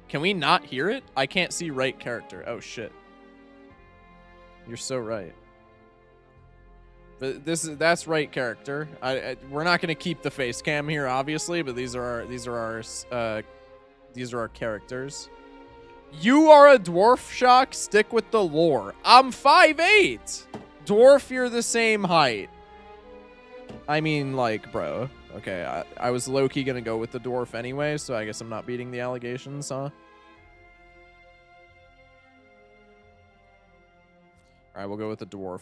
Can we not hear it? I can't see right character. Oh shit. You're so right. But that's right character. We're not gonna keep the face cam here, obviously, but these are our characters. You are a dwarf, Shock. Stick with the lore. I'm 5'8". Dwarf, you're the same height. I mean, like, bro. Okay, I was low-key gonna go with the dwarf anyway, so I guess I'm not beating the allegations, huh? Alright, we'll go with the dwarf.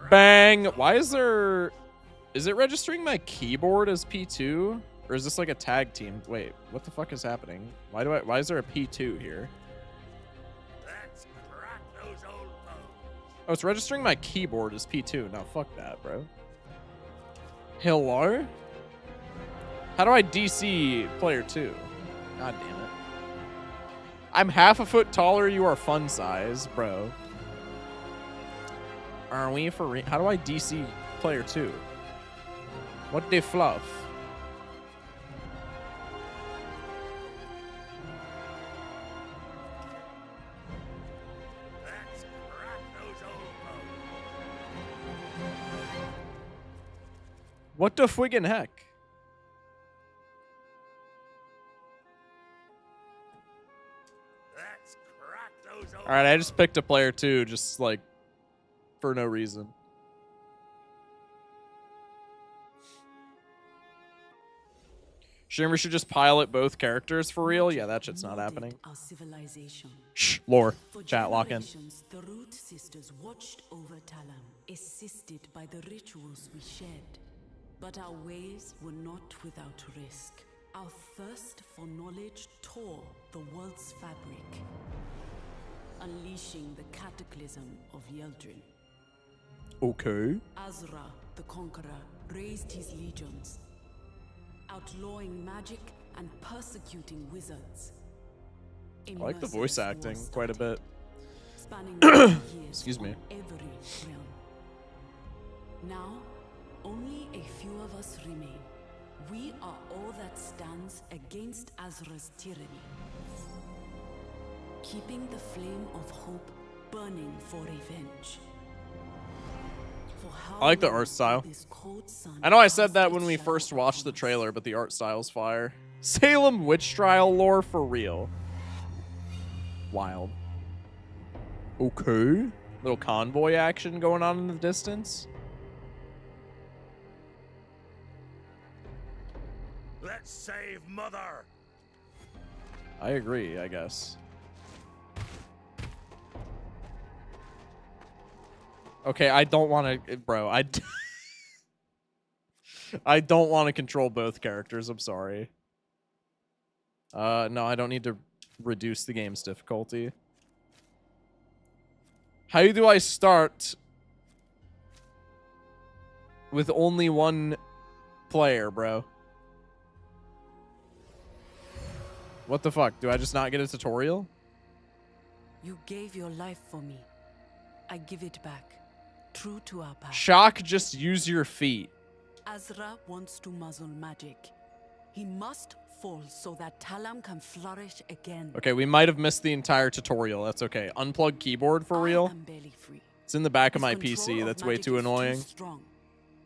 Bang! Why is there... Is it registering my keyboard as P2? Or is this like a tag team? Wait, what the fuck is happening? Why is there a P2 here? Let's crack those old bones. Oh, it's registering my keyboard as P2. No, fuck that, bro. Hello? How do I DC player 2? God damn it. I'm half a foot taller, you are fun size, bro. Are we for real? How do I DC player 2? What the fluff? Let's crack those old bones. What the friggin' heck? Let's crack those old Alright, I just picked a player 2, just like, for no reason. Shimmer should just pilot both characters for real? Yeah, that shit's not happening. Our civilization. Shh, lore. For Chat, lock in. generations, the Root Sisters watched over Talam, assisted by the rituals we shared. But our ways were not without risk. Our thirst for knowledge tore the world's fabric, unleashing the cataclysm of Yeldrin. Okay. Azra, the Conqueror, raised his legions, outlawing magic and persecuting wizards. I like the voice acting quite a bit. Spanning years Excuse me. on every realm. Now, only a few of us remain. We are all that stands against Azra's tyranny, keeping the flame of hope burning for revenge. For how I like the long art style. will this cold sun I know I said cast that its when we shadow first watched the upon us? trailer, but the art style's fire. Salem witch trial lore for real. Wild. Okay. Little convoy action going on in the distance. Let's save Mother. I agree, I guess. Okay, I don't want to, bro. I don't want to control both characters. I'm sorry. No, I don't need to reduce the game's difficulty. How do I start with only one player, bro? What the fuck? Do I just not get a tutorial? You gave your life for me. I give it back. True to our pact. Shock, just use your feet. Azra wants to muzzle magic. He must fall so that Talam can flourish again. Okay, we might have missed the entire tutorial. That's okay. Unplug keyboard for I real. am barely free. It's in the back of His my control PC. of That's way magic too is annoying. strong.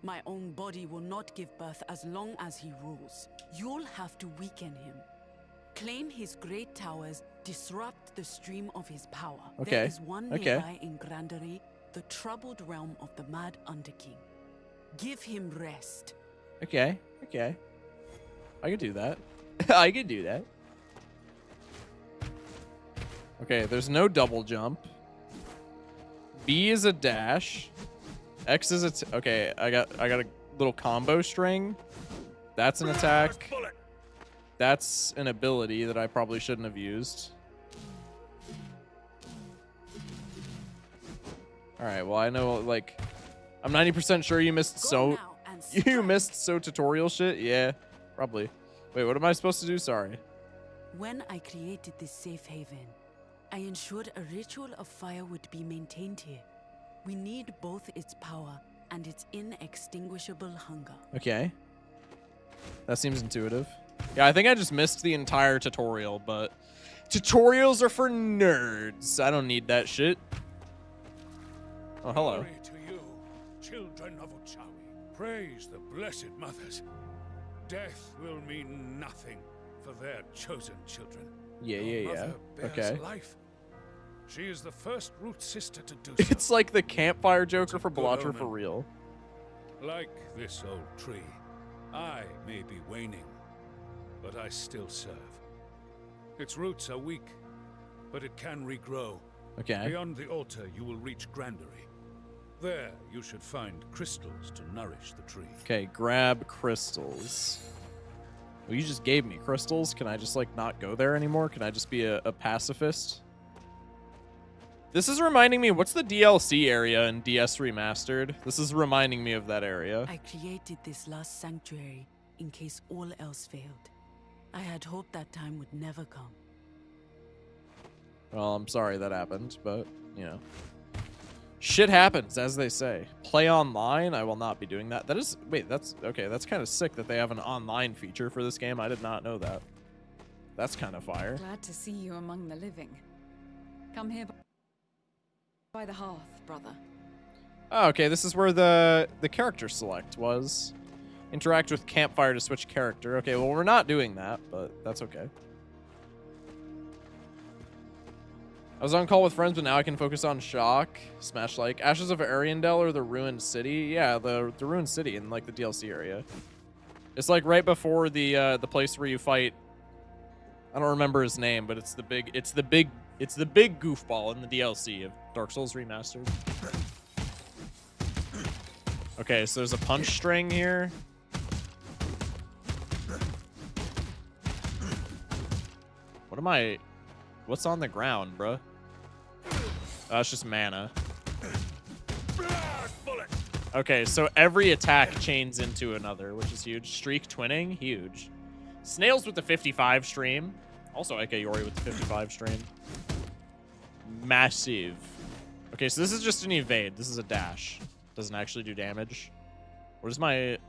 My own body will not give birth as long as he rules. You'll have to weaken him. Claim his great towers, disrupt the stream of his power. Okay, There is one okay. nearby in Grandery, the troubled realm of the Mad Underking. Give him rest. Okay, okay. I could do that. I could do that. Okay, there's no double jump. B is a dash. X is a okay, I got a little combo string. That's an attack. First bullet. That's an ability that I probably shouldn't have used. Alright, well I know like I'm 90% sure you missed Go now and you strike. missed so tutorial shit? Yeah, probably. Wait, what am I supposed to do? Sorry. When I created this safe haven, I ensured a ritual of fire would be maintained here. We need both its power and its inextinguishable hunger. Okay. That seems intuitive. Yeah, I think I just missed the entire tutorial, but tutorials are for nerds. I don't need that shit. Oh, hello. Glory to you, children of Uchawi. Praise the blessed mothers. Death will mean nothing for their chosen children. Yeah, Your yeah, yeah. mother bears Okay. life. She is the first root sister to do so. It's like the campfire Joker a for good Blotcher for omen. real. Like this old tree, I may be waning, but I still serve. Its roots are weak, but it can regrow. Okay. Beyond the altar, you will reach Grandery. There, you should find crystals to nourish the tree. Okay, grab crystals. Well, you just gave me crystals. Can I just, like, not go there anymore? Can I just be a pacifist? This is reminding me, what's the DLC area in DS Remastered? This is reminding me of that area. I created this last sanctuary in case all else failed. I had hoped that time would never come. Well, I'm sorry that happened, but, you know. Shit happens, as they say. Play online? I will not be doing that. That is... Wait, that's... Okay, that's kind of sick that they have an online feature for this game. I did not know that. That's kind of fire. Glad to see you among the living. Come here by the hearth, brother. Oh, okay, this is where the character select was. Interact with campfire to switch character. Okay, well, we're not doing that, but that's okay. I was on call with friends, but now I can focus on Shock. Smash like Ashes of Ariandel or the Ruined City. Yeah, the Ruined City in like the DLC area. It's like right before the place where you fight. I don't remember his name, but it's the big goofball in the DLC of Dark Souls Remastered. Okay, so there's a punch string here. What am I? What's on the ground, bruh? It's just mana. Okay, so every attack chains into another, which is huge. Streak twinning, huge. Snails with the 55 stream. Also Ekayori with the 55 stream. Massive. Okay, so this is just an evade. This is a dash. Doesn't actually do damage. What is my...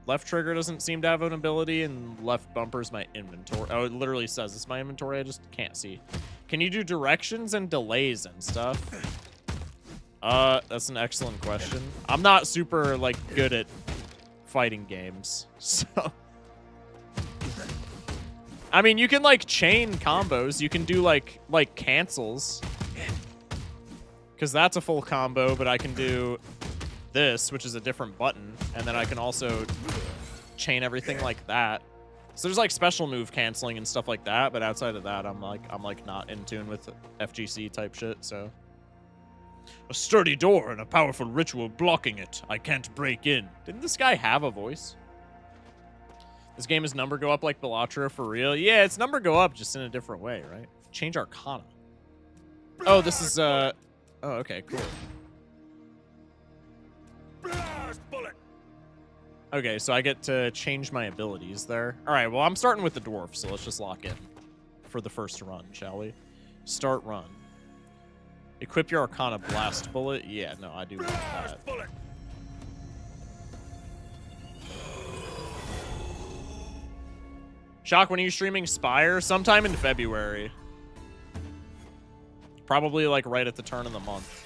Left trigger doesn't seem to have an ability, and left bumper is my inventory. Oh, it literally says it's my inventory. I just can't see. Can you do directions and delays and stuff? That's an excellent question. I'm not super, like, good at fighting games, so... I mean, you can, like, chain combos. You can do, like cancels. Because that's a full combo, but I can do... this, which is a different button, and then I can also chain everything like that. So there's like special move canceling and stuff like that, but outside of that, I'm like not in tune with FGC type shit. So a sturdy door and a powerful ritual blocking it. I can't break in. Didn't this guy have a voice? This game is number go up like Bellatra for real? Yeah, it's number go up just in a different way, right? Change Arcana. Oh, this is oh, okay, cool. Okay, so I get to change my abilities there. All right, well, I'm starting with the dwarf, so let's just lock in for the first run, shall we? Start run. Equip your Arcana Blast Bullet. Yeah, no, I do want that. Shock, when are you streaming Spire? Sometime in February. Probably, like, right at the turn of the month.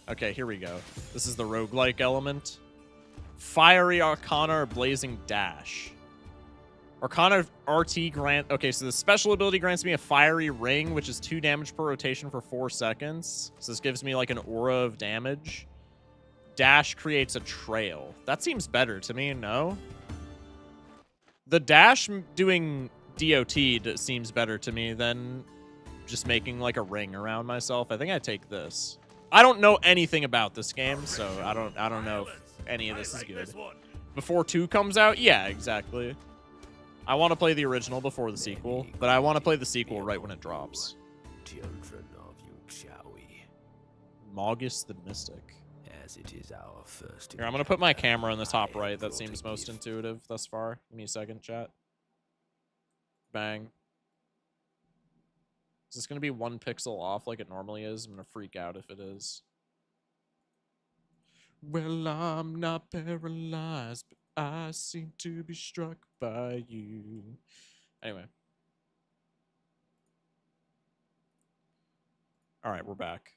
Okay, here we go. This is the roguelike element. Fiery Arcana or Blazing Dash. Arcana RT grant... Okay, so the special ability grants me a Fiery Ring, which is 2 damage per rotation for 4 seconds. So this gives me like an aura of damage. Dash creates a trail. That seems better to me, no? The dash doing DOT seems better to me than just making like a ring around myself. I think I take this. I don't know anything about this game, so I don't know if any of this is good. Before 2 comes out? Yeah, exactly. I want to play the original before the sequel, but I want to play the sequel right when it drops. Children of Yukshawi, Magus the Mystic. as it is our first. Here, I'm going to put my camera in the top right. That seems most intuitive thus far. Give me a second, chat. Bang. Is this going to be 1 pixel off like it normally is? I'm going to freak out if it is. Well, I'm not paralyzed, but I seem to be struck by you. Anyway. All right, we're back.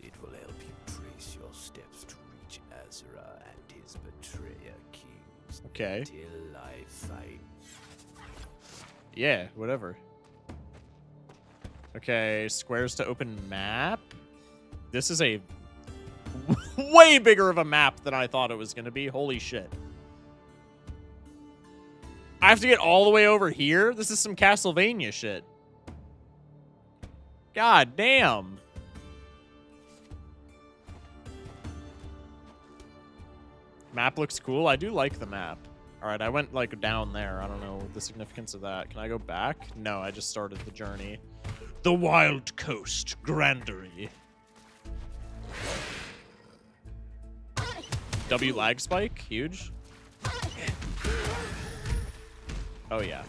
It will help you trace your steps to reach Azra and his betrayer kings. Okay. Till I find. Yeah, whatever. Okay, squares to open map. This is a way bigger of a map than I thought it was going to be. Holy shit. I have to get all the way over here? This is some Castlevania shit. God damn. Map looks cool. I do like the map. All right, I went like down there. I don't know the significance of that. Can I go back? No, I just started the journey. The Wild Coast Grandery. W lag spike, huge. Oh yeah.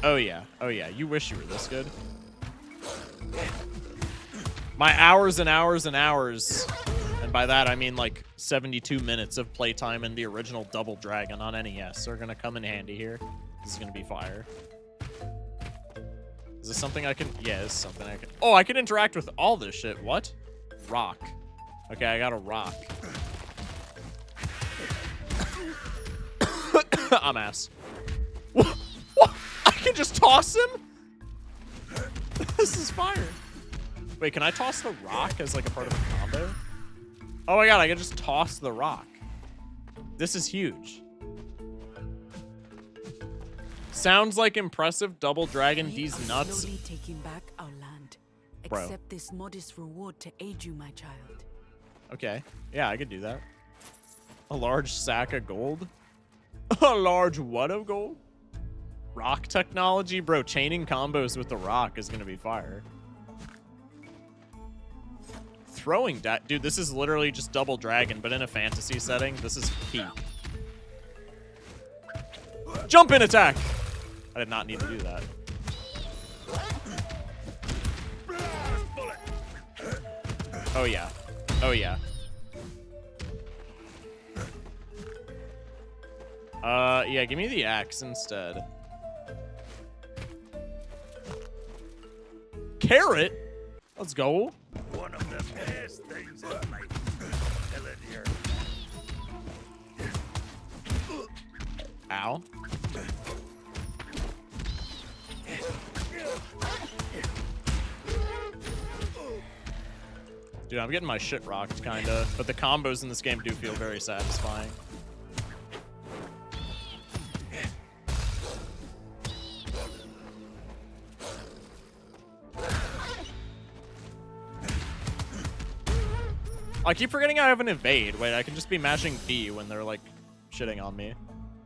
Oh yeah. Oh yeah. You wish you were this good. My hours and hours and hours, and by that I mean like 72 minutes of playtime in the original Double Dragon on NES are gonna come in handy here. This is gonna be fire. Is this something I can? Yeah, this is something I can. Oh, I can interact with all this shit. What? Rock. Okay, I got a rock. I'm ass. What? I can just toss him? This is fire. Wait, can I toss the rock as like a part of a combo? Oh my god, I can just toss the rock. This is huge. Sounds like impressive Double Dragon. These nuts. Slowly taking back our land. Bro. Accept this modest reward to aid you, my child. Okay. Yeah, I could do that. A large sack of gold? A large what of gold? Rock technology? Bro, chaining combos with the rock is going to be fire. Throwing dude, this is literally just Double Dragon, but in a fantasy setting. This is peak. Jump in attack! I did not need to do that. Oh yeah. Oh yeah. Yeah, give me the axe instead. Carrot? Let's go. One of the best things in life. Tell it here. Ow. Dude, I'm getting my shit rocked, kinda. But the combos in this game do feel very satisfying. I keep forgetting I have an evade. Wait, I can just be mashing B when they're, like, shitting on me.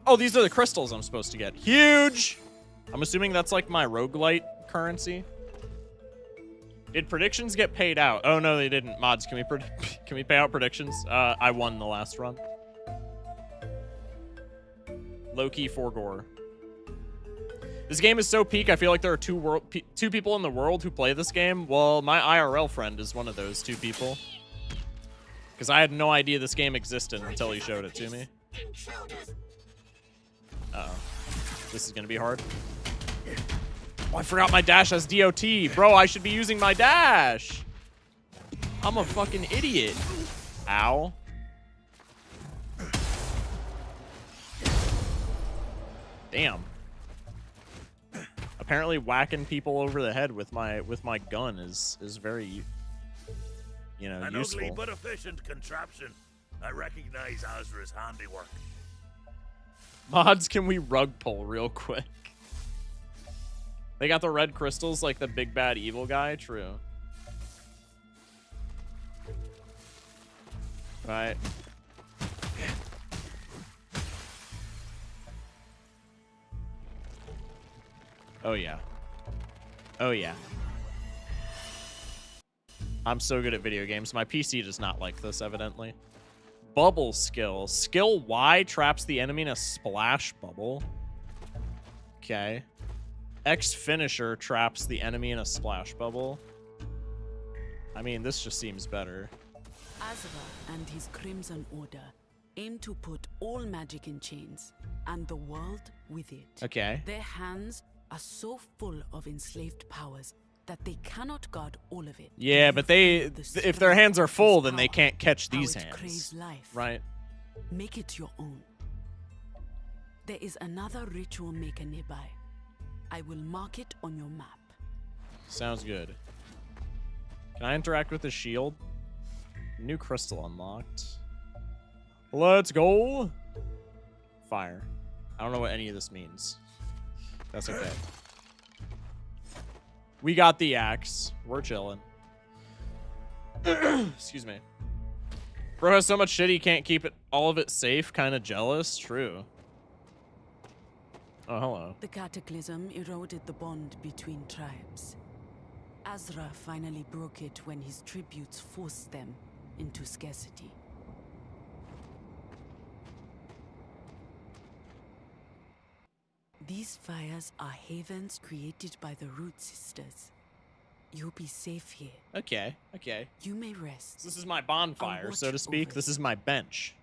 Oh, these are the crystals I'm supposed to get. Huge! I'm assuming that's, like, my roguelite currency. Did predictions get paid out? Oh, no, they didn't. Mods, can we pay out predictions? I won the last run. Low-key for gore. This game is so peak, I feel like there are two people in the world who play this game. Well, my IRL friend is one of those two people. Because I had no idea this game existed until he showed it to me. Uh-oh. This is going to be hard. Oh, I forgot my dash has DOT. Bro, I should be using my dash. I'm a fucking idiot. Ow. Damn. Apparently whacking people over the head with my gun is very, you know, An useful. ugly but efficient contraption. I recognize Azra's handiwork. Mods, can we rug pull real quick? They got the red crystals like the big bad evil guy. True. Right. Oh yeah. Oh yeah. I'm so good at video games. My PC does not like this, evidently. Bubble skill. Skill Y traps the enemy in a splash bubble. Okay. X finisher traps the enemy in a splash bubble. I mean, this just seems better. Azra and his Crimson Order aim to put all magic in chains, and the world with it. Okay. Their hands are so full of enslaved powers that they cannot guard all of it. Yeah, but if their hands are full, then they can't catch these hands. Craves life. Right. Make it your own. There is another ritual maker nearby. I will mark it on your map. Sounds good. Can I interact with the shield? New crystal unlocked. Let's go. Fire. I don't know what any of this means. That's okay. We got the axe. We're chilling. Excuse me. Bro has so much shit he can't keep all of it safe. Kind of jealous. True. Oh, hello. The cataclysm eroded the bond between tribes. Azra finally broke it when his tributes forced them into scarcity. These fires are havens created by the Root Sisters. You'll be safe here. Okay, okay. You may rest. This is my bonfire, so to speak. This is my bench.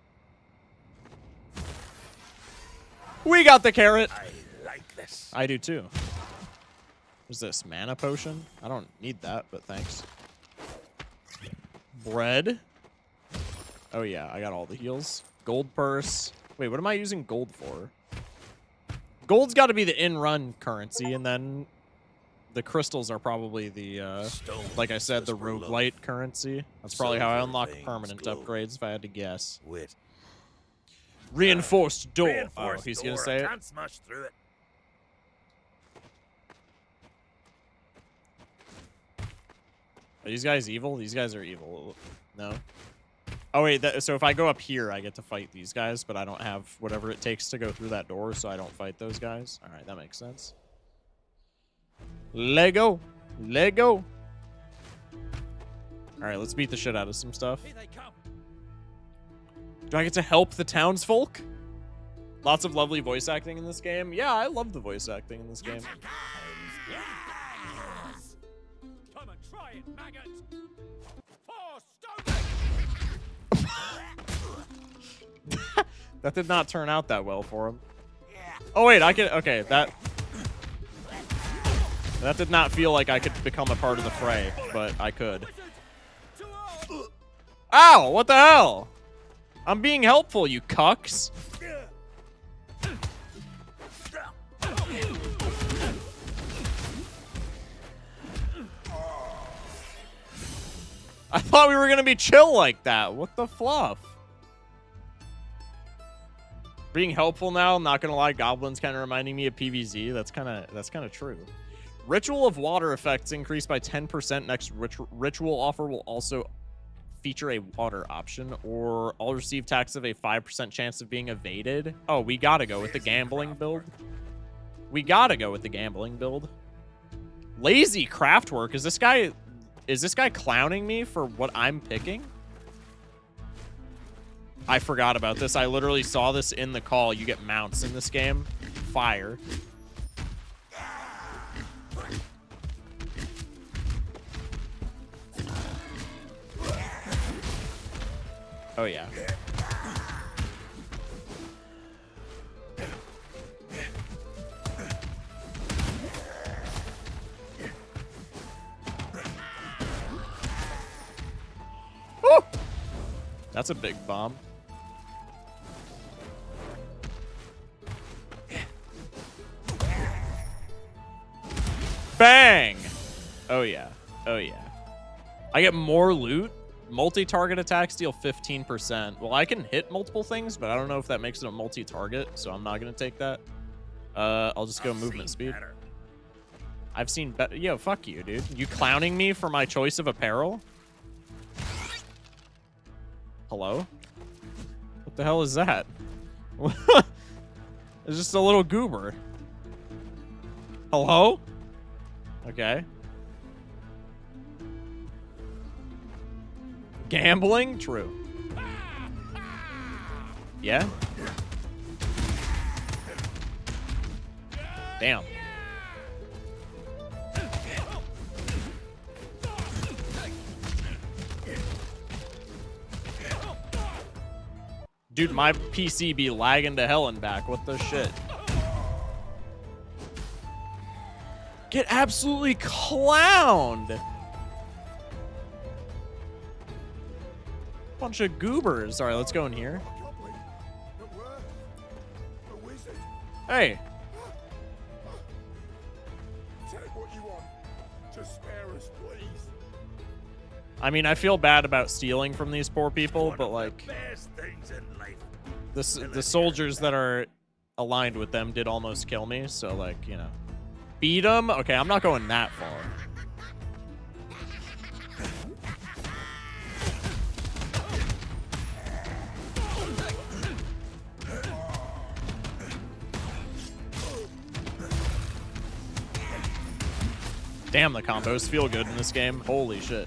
We got the carrot. I like this. I do too. What's this? Mana potion? I don't need that, but thanks. Bread. Oh yeah, I got all the heals. Gold purse. Wait, what am I using gold for? Gold's got to be the in-run currency, and then the crystals are probably the, like I said, the roguelite currency. That's probably how I unlock permanent upgrades, if I had to guess. Wit. Reinforced door. Reinforced Oh, he's door. gonna say it. Can't smash through it. Are these guys evil? These guys are evil. No? Oh, wait. So if I go up here, I get to fight these guys, but I don't have whatever it takes to go through that door, so I don't fight those guys. All right, that makes sense. Lego. Lego. All right, let's beat the shit out of some stuff. Here they come. Do I get to help the townsfolk? Lots of lovely voice acting in this game. Yeah, I love the voice acting in this game. Come and try it, maggot. 4 stone. That did not turn out that well for him. Oh, wait, I could... Okay, that did not feel like I could become a part of the fray, but I could. Ow! What the hell? I'm being helpful, you cucks. I thought we were gonna be chill like that. What the fluff? Being helpful now, I'm not gonna lie, goblins kind of reminding me of PvZ. That's kind of true. Ritual of water effects increased by 10%. Next ritual offer will also feature a water option, or I'll receive tax of a 5% chance of being evaded. Oh, we gotta go with the gambling build. We gotta go with the gambling build. Lazy craftwork. Is this guy clowning me for what I'm picking? I forgot about this. I literally saw this in the call. You get mounts in this game. Fire. Oh, yeah. Woo! That's a big bomb. Bang! Oh, yeah. Oh, yeah. I get more loot. Multi-target attacks deal 15%. Well, I can hit multiple things, but I don't know if that makes it a multi-target, so I'm not going to take that. I'll just go movement speed. Better. I've seen better. Yo, fuck you, dude. You clowning me for my choice of apparel? Hello? What the hell is that? It's just a little goober. Hello? Okay. Gambling? True. Yeah? Damn. Dude, my PC be lagging to hell and back. What the shit? Get absolutely clowned. Bunch of goobers. All right, let's go in here. Hey. Take what you want. Just spare us, please. I mean, I feel bad about stealing from these poor people, but like Best things in life. the soldiers that are aligned with them did almost kill me, so like, you know. Beat them? Okay, I'm not going that far. Damn, the combos feel good in this game. Holy shit.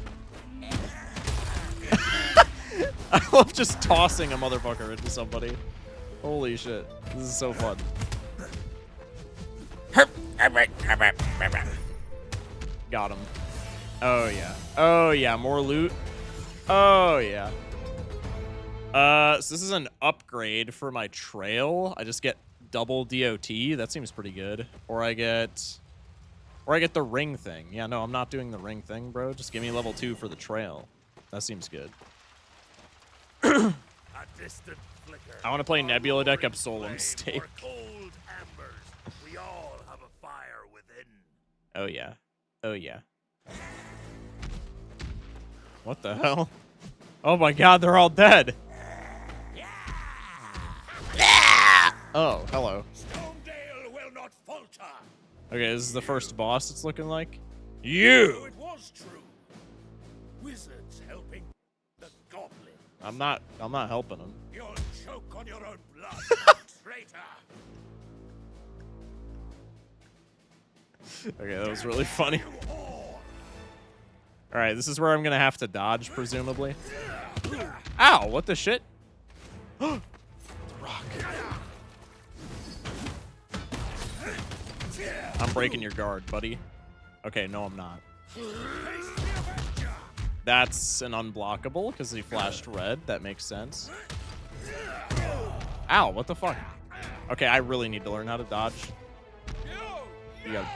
I love just tossing a motherfucker into somebody. Holy shit. This is so fun. Got him. Oh, yeah. Oh, yeah. More loot. Oh, yeah. So this is an upgrade for my trail. I just get double DOT. That seems pretty good. Or I get the ring thing. Yeah, no, I'm not doing the ring thing, bro. Just give me level 2 for the trail. That seems good. I want to play Nebula deck Absolum Stake. We all have a fire within. Oh, yeah. Oh, yeah. What the hell? Oh, my God, they're all dead. Oh, hello. Stonedale will not falter. Okay, this is the first boss it's looking like. You! It was true. Wizards helping the goblin. I'm not helping him. You'll choke on your own blood, traitor. Okay, that was really funny. Alright, this is where I'm gonna have to dodge, presumably. Ow, what the shit? Rock. I'm breaking your guard, buddy. Okay, no, I'm not. That's an unblockable because he flashed red. That makes sense. Ow, what the fuck? Okay, I really need to learn how to dodge. You gotta...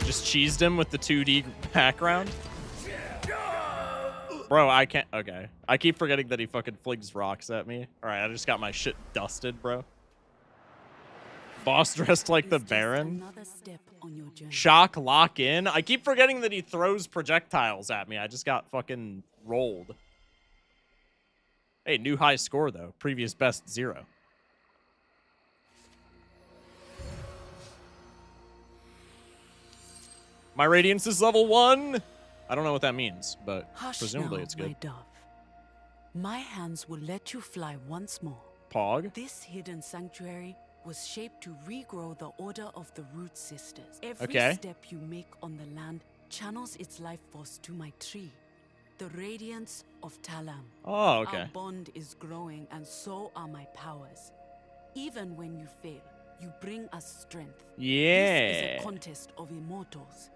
Just cheesed him with the 2D background. Bro, I can't... Okay. I keep forgetting that he fucking flings rocks at me. Alright, I just got my shit dusted, bro. Boss dressed like the Baron. Shock, lock in. I keep forgetting that he throws projectiles at me. I just got fucking rolled. Hey, new high score, though. Previous best, 0. My Radiance is level 1. I don't know what that means, but presumably now, it's good. My dove. My hands will let you fly once more. Pog. This hidden sanctuary was shaped to regrow the Order of the Root Sisters. Every step you make on the land channels its life force to my tree, the radiance of Talam. Oh, okay. Our bond is growing, and so are my powers. Even when you fail, you bring us strength. Yeah. This is a contest of immortals.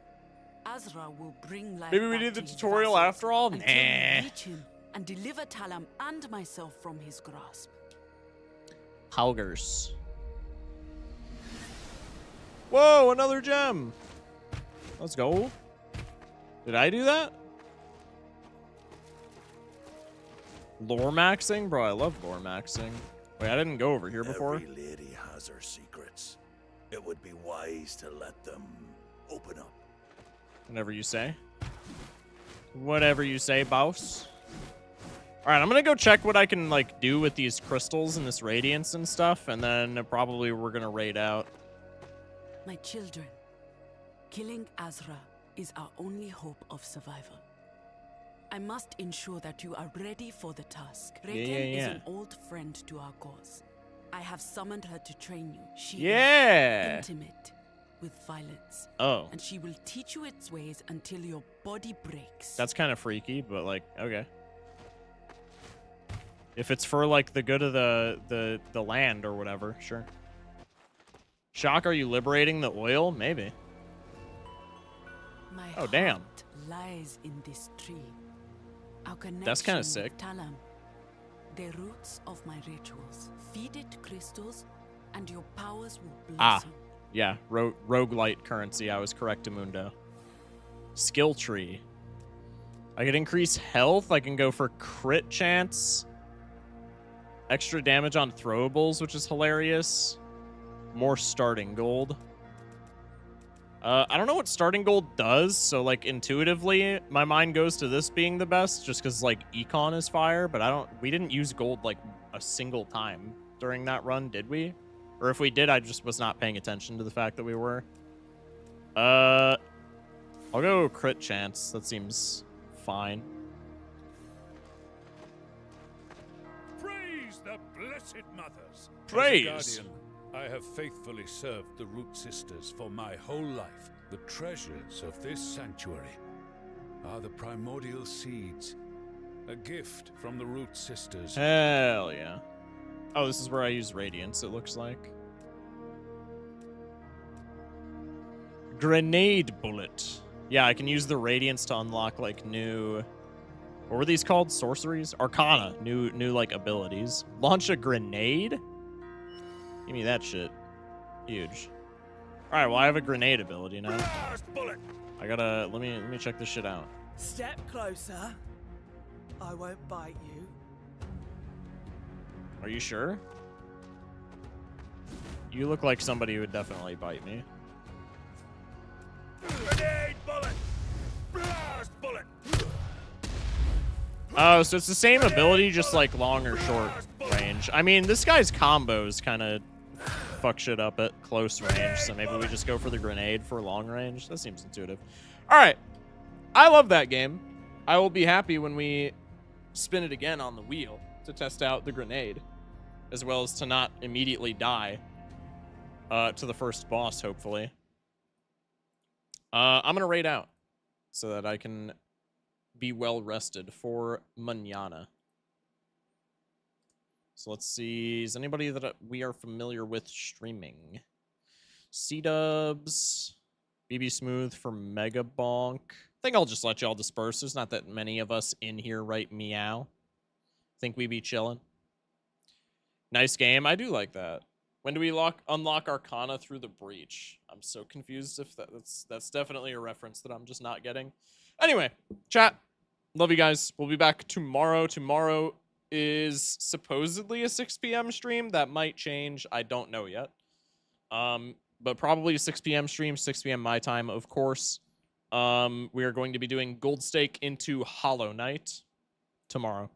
Azra will bring life. Maybe we did the tutorial after all? Nah. Reach him and deliver Talam and myself from his grasp. Halgers. Whoa, another gem. Let's go. Did I do that? Lore maxing? Bro, I love lore maxing. Wait, I didn't go over here before. Every lady has her secrets. It would be wise to let them open up. Whatever you say. Whatever you say, boss. Alright, I'm gonna go check what I can, like, do with these crystals and this radiance and stuff, and then probably we're gonna raid out. My children, killing Azra is our only hope of survival. I must ensure that you are ready for the task. Raken is an old friend to our cause. I have summoned her to train you. She is intimate with violence. Oh. And she will teach you its ways until your body breaks. That's kind of freaky, but, like, okay. If it's for, like, the good of the land or whatever, sure. Shock, are you liberating the oil? Maybe. My damn. heart lies in this tree. Our connection That's kind of sick. with Talam. The roots of my rituals. Feed it crystals, and your powers will blossom. Yeah, roguelite currency. I was correct, Amundo. Skill tree. I can increase health. I can go for crit chance. Extra damage on throwables, which is hilarious. More starting gold. I don't know what starting gold does, so, like, intuitively, my mind goes to this being the best, just because, like, econ is fire, but we didn't use gold, like, a single time during that run, did we? Or if we did, I just was not paying attention to the fact that we were. I'll go crit chance. That seems fine. Praise the blessed mothers. Praise. As a guardian, I have faithfully served the Root Sisters for my whole life. The treasures of this sanctuary are the primordial seeds, a gift from the Root Sisters. Hell yeah. Oh, this is where I use Radiance, it looks like. Grenade bullet. Yeah, I can use the Radiance to unlock, like, new... What were these called? Sorceries? Arcana. New like, abilities. Launch a grenade? Give me that shit. Huge. Alright, well, I have a grenade ability now. I gotta... Let me check this shit out. Step closer. I won't bite you. Are you sure? You look like somebody who would definitely bite me. Grenade bullet! Blast bullet! Oh, so it's the same ability, just like long or short range. I mean, this guy's combos kind of fuck shit up at close range, so maybe we just go for the grenade for long range. That seems intuitive. All right. I love that game. I will be happy when we spin it again on the wheel to test out the grenade, as well as to not immediately die to the first boss, hopefully. I'm going to raid out so that I can be well rested for mañana. So let's see. Is anybody that we are familiar with streaming? C-Dubs, BB Smooth for Mega Bonk. I think I'll just let y'all disperse. There's not that many of us in here, right? Meow. Think we be chilling. Nice game. I do like that. When do we unlock Arcana through the breach? I'm so confused if that's definitely a reference that I'm just not getting. Anyway, chat. Love you guys. We'll be back tomorrow. Tomorrow is supposedly a 6 p.m. stream. That might change. I don't know yet. But probably a 6 p.m. stream, 6 p.m. my time, of course. We are going to be doing Gold Stake into Hollow Knight tomorrow.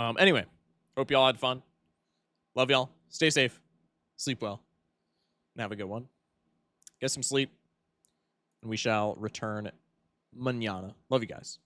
Anyway, hope y'all had fun. Love y'all. Stay safe. Sleep well. And have a good one. Get some sleep. And we shall return mañana. Love you guys.